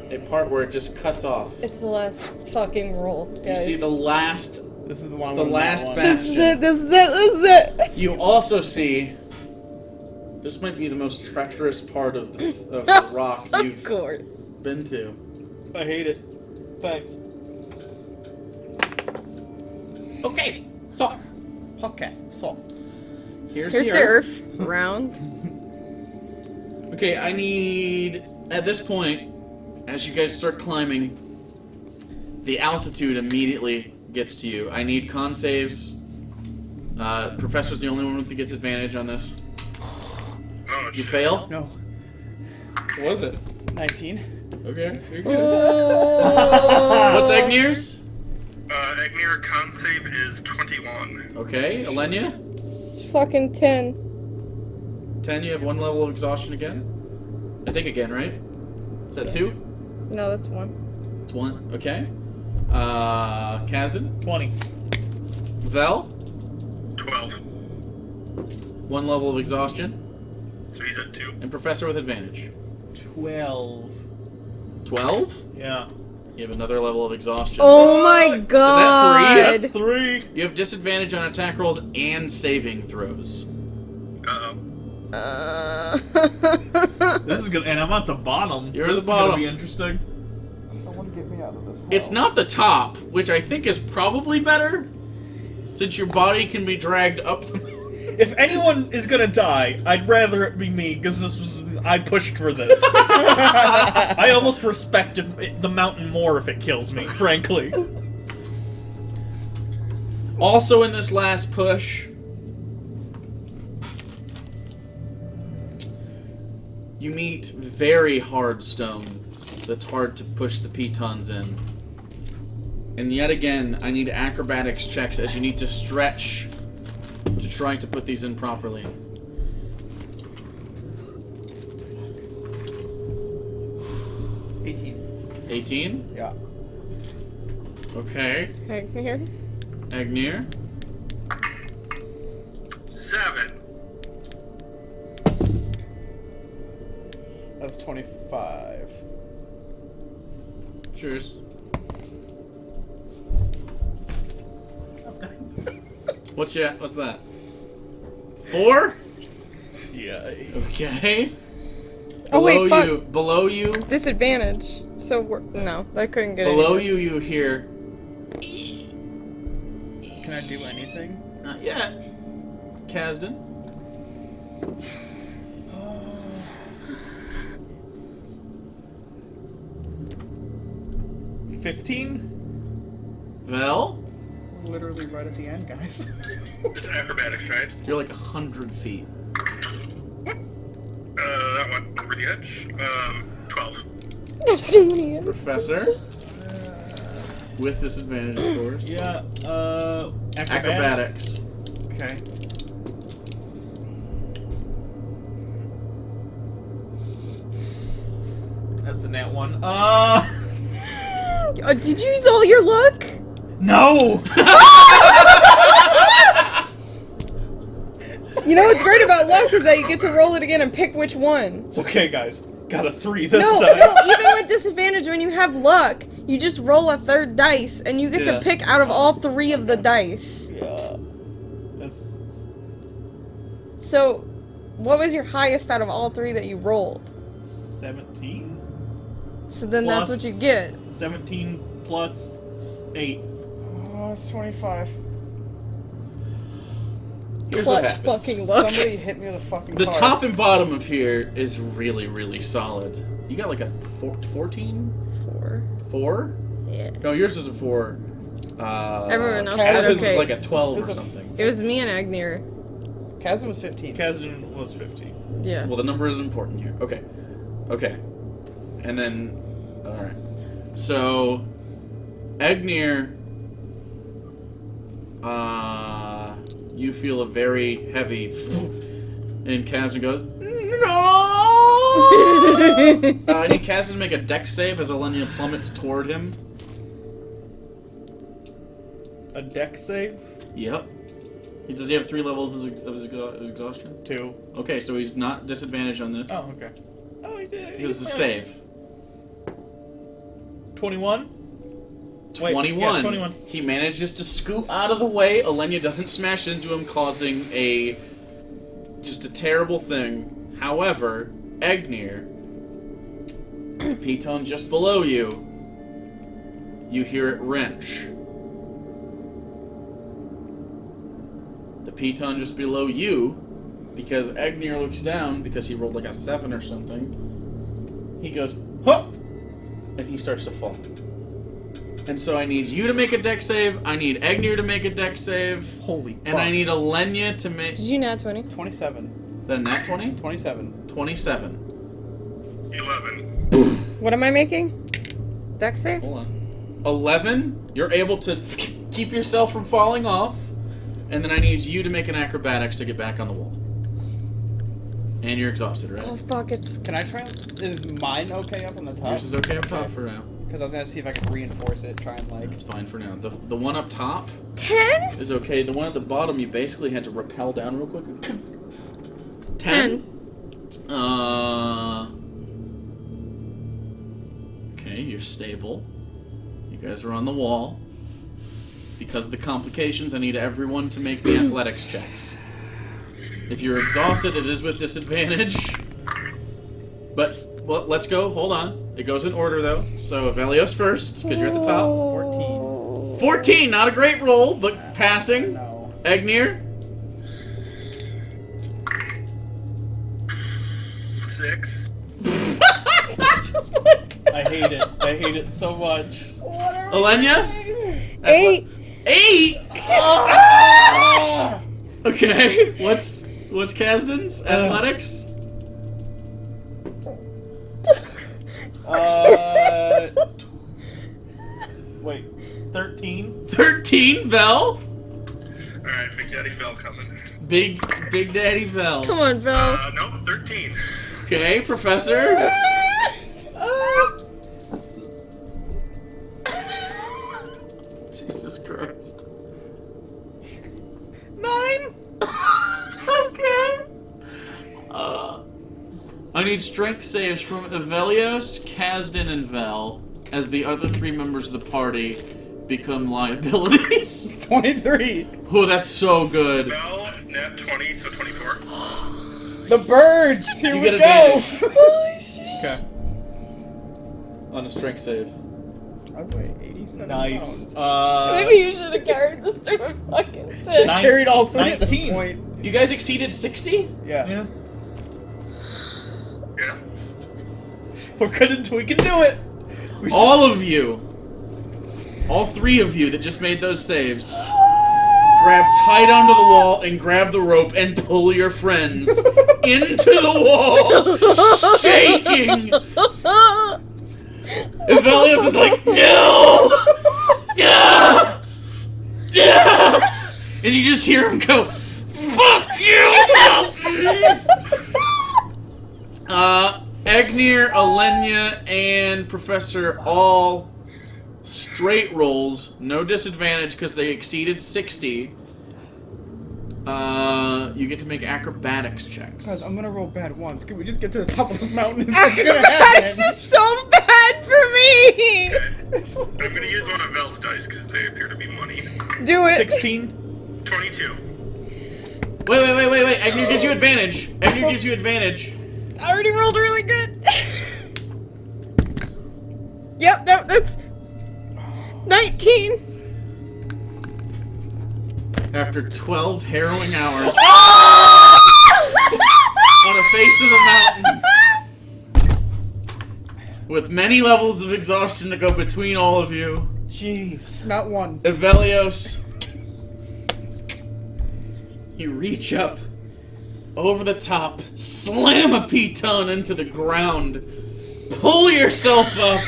a part where it just cuts off. It's the last fucking roll, You guys. see the last This is the one. The with last that one. batch. This is it, this is it, this is it! You also see, this might be the most treacherous part of the rock Of you've course. been to. I hate it. Thanks. Okay. So. Okay. So. Here's Here's the the earth. earth. Round. Okay, I need, at this point, as you guys start climbing, the altitude immediately gets to you. I need con saves. Professor's the only one who gets advantage on this. Oh, Did you shit. fail? No. What was it? 19. Okay, you're good. Oh. What's Agnir's? Agnir con save is 21. Okay, Elenia? Fucking 10. 10, you have 1 level of exhaustion again? I think again, right? Is that 2? No, that's 1. It's 1, okay. Kasdan? 20. Vel? 12. 1 level of exhaustion. So he's at 2. And Professor with advantage. 12. 12? Yeah. You have another level of exhaustion. Oh my god! That's 3. You have disadvantage on attack rolls and saving throws. Uh-oh. This is gonna, and I'm at the bottom. You're at This the is gonna bottom. be interesting. Someone get me out of this. It's not the top, which I think is probably better, since your body can be dragged up the... If anyone is gonna die, I'd rather it be me, because I pushed for this. I almost respect the mountain more if it kills me, frankly. Also in this last push, you meet very hard stone that's hard to push the pitons in. And yet again, I need acrobatics checks as you need to stretch to try to put these in properly. $18. 18? Yeah. Okay. Here. Agnir? 7. That's 25. Cheers. What's that? 4? Yeah. Okay. Oh, wait, fuck. Below you, Disadvantage. So we're... No, I couldn't get it. below you hear... Can I do anything? Not yet. Kasdan? Uh, 15? Vel? Literally right at the end, guys. It's acrobatics, right? You're like 100 feet. That one over the edge. 12. There's so many of them. Professor? With disadvantage, of course. Yeah, Acrobatics. Okay. That's a nat 1. Did you use all your luck? No! You know what's great about luck is that you get to roll it again and pick which one. It's okay, guys. Got a 3 this No, time. no, even with disadvantage, when you have luck, you just roll a third dice, and you get Yeah. to pick out of all 3 of the dice. Yeah. That's... So, what was your highest out of all 3 that you rolled? 17? So then that's what Plus- you get. 17 plus 8. Oh, it's 25. Here's what Clutch happens. fucking luck. Somebody hit me with a fucking The car. top and bottom of here is really, really solid. You got like a 14? 4. 4? Yeah. No, yours was a 4. Everyone else did Kasdan's okay. was like a 12 or There's a- something. It was me and Agnir. Kazan was 15. Kasdan was 15. Yeah. Well, the number is important here. Okay. Okay. And then... Alright. So... Agnir... you feel a very heavy... And Kasdan goes... No! I need Kasdan to make a dex save as Elenia plummets toward him. A deck save? Yep. Does he have 3 levels of his exhaustion? 2. Okay, so he's not disadvantaged on this. Oh, okay. Oh, he did. Because it's a save. 21? 21. Wait, yeah, 21. He manages to scoot out of the way. Alenia doesn't smash into him, causing just a terrible thing. However, Egnir, the Piton just below you, you hear it wrench. The Piton just below you, because Egnir looks down, because he rolled like a 7 or something, he goes, huh! And he starts to fall. And so I need you to make a dex save, I need Egnir to make a dex save, Holy fuck. and I need Alenia to make... Did you nat 20? 27. Is that a nat 20? 27. 27. 11. What am I making? Dex save? Hold on. 11, you're able to keep yourself from falling off, and then I need you to make an acrobatics to get back on the wall. And you're exhausted, right? Oh fuck, it's... Can I try? Is mine okay up on the top? Yours is okay up top for now. Because I was gonna see if I could reinforce it, try and like. It's fine for now. The one up top 10? is okay. The one at the bottom, you basically had to rappel down real quick. 10. Okay, you're stable. You guys are on the wall. Because of the complications, I need everyone to make me athletics checks. If you're exhausted, it is with disadvantage. But, well, let's go. Hold on. It goes in order, though. So, Velios first, because you're at the top. 14. 14, not a great roll, but passing. No. Egnir? 6. I hate it. I hate it so much. Alenia? 8! 8? Okay, what's Kasdan's athletics? Wait, 13? 13, Vel? Alright, Big Daddy Bell coming. Big Daddy Vel. Come on, Phil. No, 13. Okay, Professor. Jesus Christ. 9? Okay. I need strength saves from Evelios, Kasdan, and Vel, as the other 3 members of the party become liabilities. 23. Oh, that's so good. Bell, nat 20, so 24. The birds. Here You we get go. advantage. Holy shit. Okay. On a strength save. I weigh 87 Nice. pounds. Maybe you should have carried this to a fucking thing. Nine- Carried all 3 at this 19. point. You guys exceeded 60? Yeah. Yeah. Yeah. We can do it! We All of you, all 3 of you that just made those saves, grab tight onto the wall and grab the rope and pull your friends into the wall, shaking. Evelios is like, no! Yeah! Yeah! And you just hear him go, fuck you! Egnir, Alenia, and Professor all straight rolls, no disadvantage because they exceeded 60. You get to make acrobatics checks. Guys, I'm gonna roll bad once. Can we just get to the top of this mountain? Acrobatics is so bad for me! I'm gonna use one of Belle's dice because they appear to be money. Do it! 16? 22. Wait. Egnir gives you advantage. Egnir gives you advantage. I already rolled really good. Yep, no, that's 19. After 12 harrowing hours on the face of the mountain, with many levels of exhaustion to go between all of you, Jeez. Not one. Evelios, you reach up over the top, slam a piton into the ground, pull yourself up.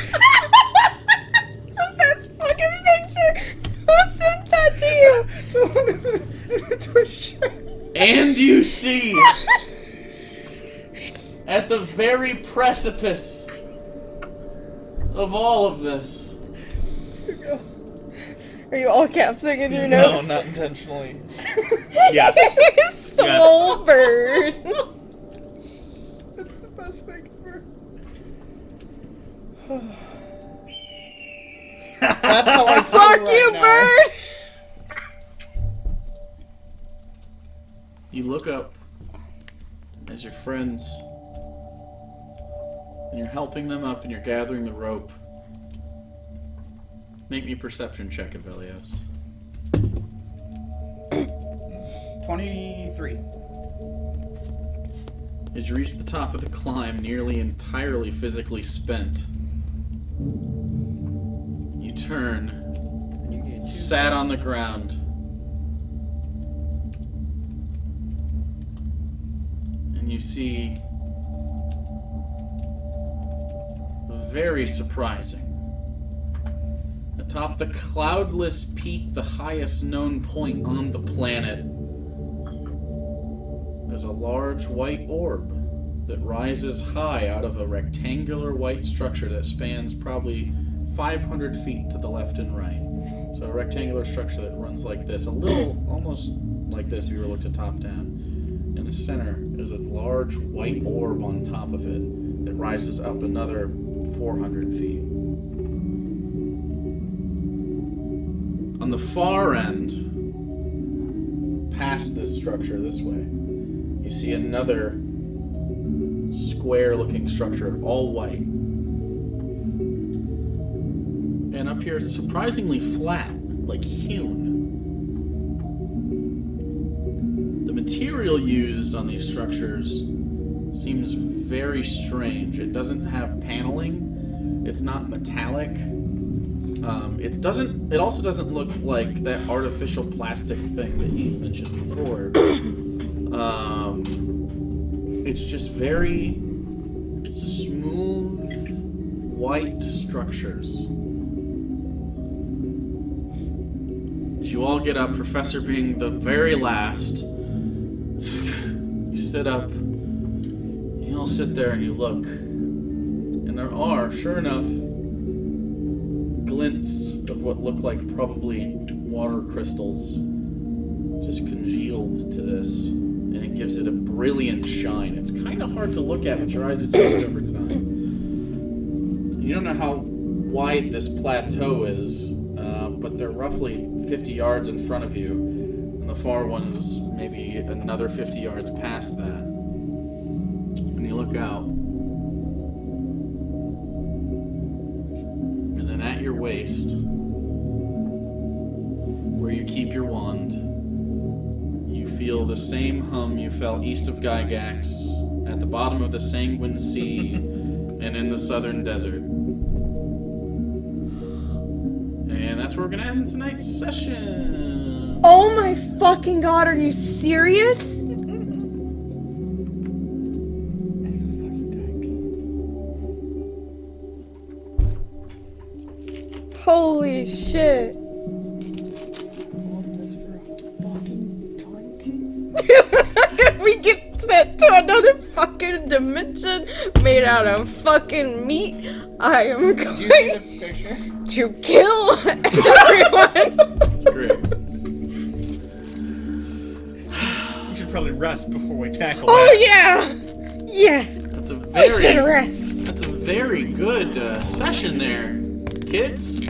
It's the best fucking picture. Who sent that to you? Someone in the Twitch chat. And you see, at the very precipice of all of this, Are you all capsing in your No, notes? not intentionally. Yes. Soul bird. That's the best thing ever. That's how I feel Fuck right you, now. bird! You look up as your friends, and you're helping them up, and you're gathering the rope. Make me a perception check, Avelios. 23. As you reach the top of the climb, nearly entirely physically spent, you turn, sat on the ground, and you see very surprising. Atop the cloudless peak, the highest known point on the planet, there's a large white orb that rises high out of a rectangular white structure that spans probably 500 feet to the left and right. So a rectangular structure that runs like this, a little, almost like this if you were looked at top down. In the center is a large white orb on top of it that rises up another 400 feet. On the far end, past this structure this way, you see another square-looking structure, all white. And up here, it's surprisingly flat, like hewn. The material used on these structures seems very strange. It doesn't have paneling. It's not metallic. It also doesn't look like that artificial plastic thing that you mentioned before. It's just very smooth, white structures. As you all get up, Professor being the very last, you sit up, you all sit there and you look. And there are, sure enough, glints of what look like probably water crystals just congealed to this, and it gives it a brilliant shine. It's kind of hard to look at with your eyes adjust over time. You don't know how wide this plateau is, but they're roughly 50 yards in front of you, and the far one is maybe another 50 yards past that. And you look out, and then at your waist, where you keep your wand, you feel the same hum you felt east of Gygax, at the bottom of the Sanguine Sea, and in the southern desert. And that's where we're gonna end tonight's session. Oh my fucking god, are you serious? Holy shit. We get sent to another fucking dimension made out of fucking meat. I am Did you see going the picture? to kill everyone. That's great. We should probably rest before we tackle Oh that. yeah. Yeah. That's a We should very, rest. that's a very good session there, kids.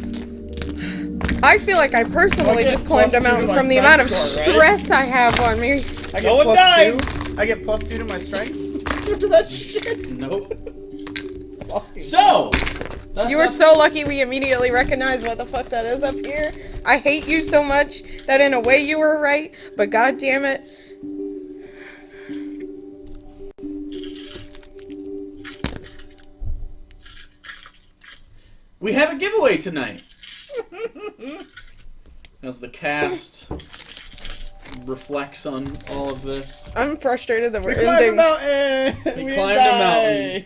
I feel like I personally I get just climbed a +2 to mountain my from the strength amount of score, right? stress I have on me. I get Go and dive! +2. I get +2 to my strength. To that shit. Nope. Fucking- So, that's You were not- so lucky we immediately recognized what the fuck that is up here. I hate you so much that in a way you were right, but god damn it. We have a giveaway tonight. As the cast reflects on all of this, I'm frustrated that we're We climbed a ending. mountain. We We climbed didn't a mountain. die.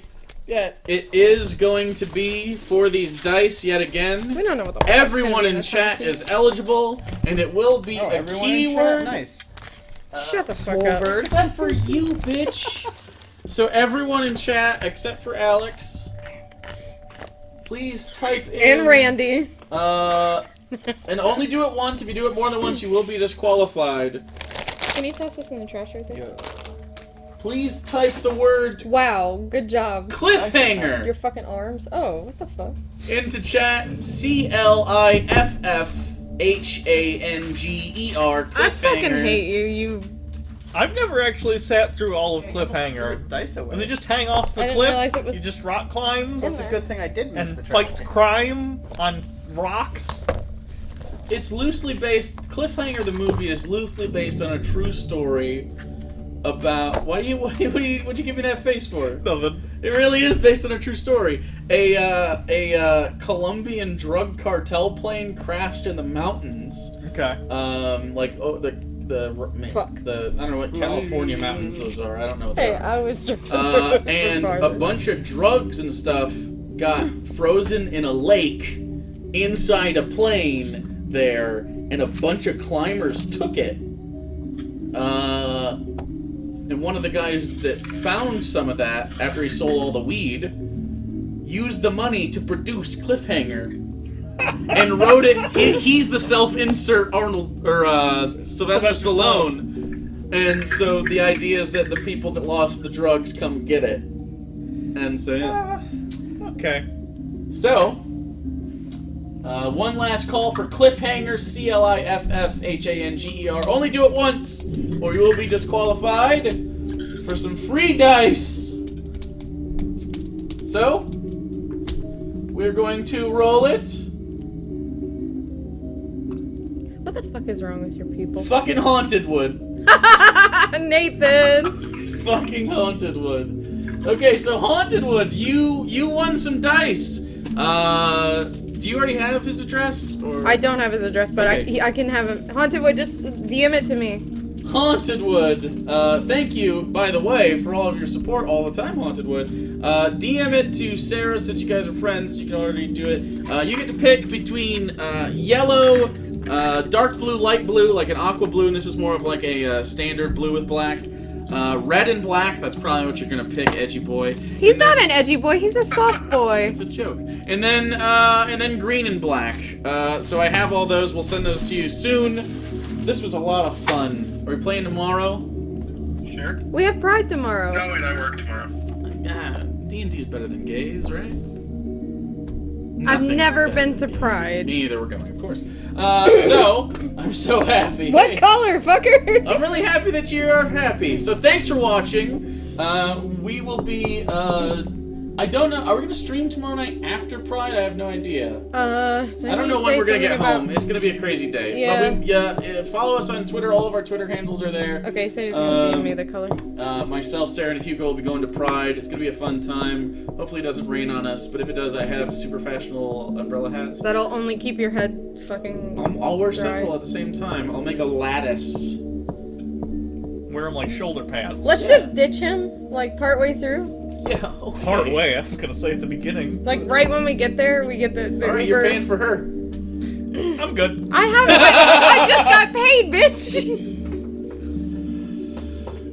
Yeah. it is going to be for these dice yet We again. don't know what the fuck's gonna Everyone be in this chat time, is eligible, and it will be Oh, a everyone in keyword. chat? Nice. Shut the fuck Swole up. bird. Except for you, bitch. So everyone in chat, except for Alex, please type in And Randy. And only do it once. If you do it more than once, you will be disqualified. Can you toss this in the trash right there? Yeah. Please type the word Wow, good job. Your cliffhanger fucking arms. Oh, what the fuck? into chat. CLIFFHANGER. Cliffhanger. I fucking hate you. You. I've never actually sat through all of Cliffhanger. Dice away. Does it just hang off the I didn't cliff? realize it was- You just rock climbs It's a good thing I did miss and the fights trash. crime on rocks? It's loosely based. Cliffhanger, the movie, is loosely based on a true story about. What'd you give me that face for? Nothing. It really is based on a true story. A Colombian drug cartel plane crashed in the mountains. Okay. Fuck. I don't know what California mountains those are. I don't know what Hey, they are. I was just. And a bunch of drugs and stuff got frozen in a lake inside a plane there, and a bunch of climbers took it. And one of the guys that found some of that after he sold all the weed used the money to produce Cliffhanger and wrote it. He's the self-insert Arnold or Sylvester Stallone, and so the idea is that the people that lost the drugs come get it, and so yeah. Okay. So. One last call for Cliffhanger, CLIFFHANGER. Only do it once, or you will be disqualified for some free dice. So, we're going to roll it. What the fuck is wrong with your people? Fucking Haunted Wood. Nathan! Fucking Haunted Wood. Okay, so Haunted Wood, you won some dice. Do you already have his address? Or? I don't have his address, but Okay. I can have him. Haunted Wood, just DM it to me. Haunted Wood, thank you, by the way, for all of your support all the time, Haunted Wood. DM it to Sarah, since you guys are friends, you can already do it. You get to pick between yellow, dark blue, light blue, like an aqua blue, and this is more of like a standard blue with black. Red and black, that's probably what you're gonna pick, edgy boy. He's not an edgy boy, he's a soft boy. It's a joke. And then green and black. So I have all those. We'll send those to you soon. This was a lot of fun. Are we playing tomorrow? Sure. We have Pride tomorrow. No, wait, I work tomorrow. Yeah, D&D's better than gays, right? I've Nothing's never better been than to gays. Pride. Me either, we're going, of course. So, I'm so happy. What Hey, color, fucker? I'm really happy that you are happy. So thanks for watching. We will be, I don't know, are we going to stream tomorrow night after Pride? I have no idea. I don't know when we're going to get home. It's going to be a crazy day. Yeah. Follow us on Twitter. All of our Twitter handles are there. Okay, so he's gonna DM me the color. Myself, Sarah, and Hugo will be going to Pride. It's going to be a fun time. Hopefully it doesn't rain on us, but if it does, I have super fashionable umbrella hats. That'll only keep your head fucking. I'll wear dry. several at the same time. I'll make a lattice. Wear them like shoulder pads. Let's just ditch him, like, partway through. Yeah, okay. Part way, I was gonna say at the beginning. Like, right when we get there, we get the Alright, you're Uber. paying for her. I'm good. I haven't. I just got paid, bitch.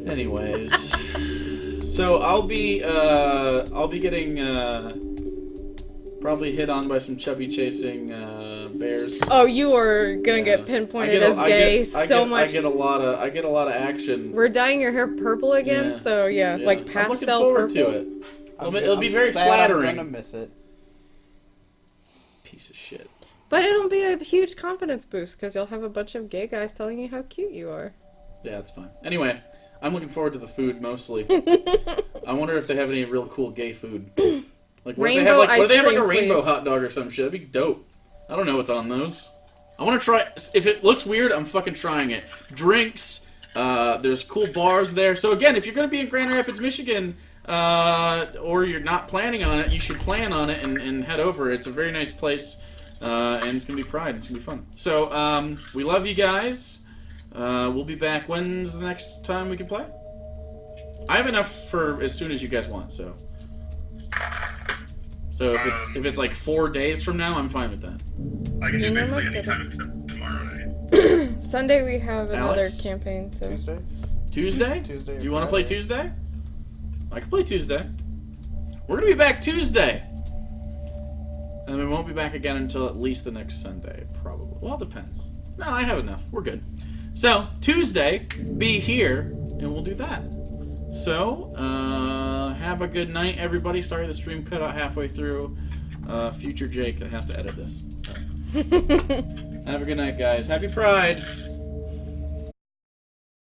Anyways. So I'll be getting, probably hit on by some chubby chasing, bears. Oh, you are gonna Yeah. get pinpointed as gay so much. I get a lot of action. We're dyeing your hair purple again, Yeah. so yeah, Yeah. like I'm pastel looking forward purple. to it. It'll be very sad flattering. I'm gonna miss it. Piece of shit. But it'll be a huge confidence boost because you'll have a bunch of gay guys telling you how cute you are. Yeah, it's fine. Anyway, I'm looking forward to the food mostly. I wonder if they have any real cool gay food. Like, what if they have, Rainbow like, what if they have like a ice cream, rainbow please. hot dog or some shit? That'd be dope. I don't know what's on those. I want to try. If it looks weird, I'm fucking trying it. Drinks. There's cool bars there. So again, if you're gonna be in Grand Rapids, Michigan, or you're not planning on it, you should plan on it and head over. It's a very nice place, and it's gonna be Pride. It's gonna be fun. So we love you guys. We'll be back. When's the next time we can play? I have enough for as soon as you guys want. So if it's like 4 days from now, I'm fine with that. I can You do know basically my any schedule. time except tomorrow night. Sunday we have another Alex? campaign, so Tuesday? Tuesday? Tuesday or Do you want to play Friday? Tuesday? I can play Tuesday. We're gonna be back Tuesday. And we won't be back again until at least the next Sunday, probably. Well, it depends. No, I have enough. We're good. So, Tuesday, be here, and we'll do that. So, have a good night, everybody. Sorry the stream cut out halfway through. Future Jake that has to edit this. Have a good night, guys. Happy Pride!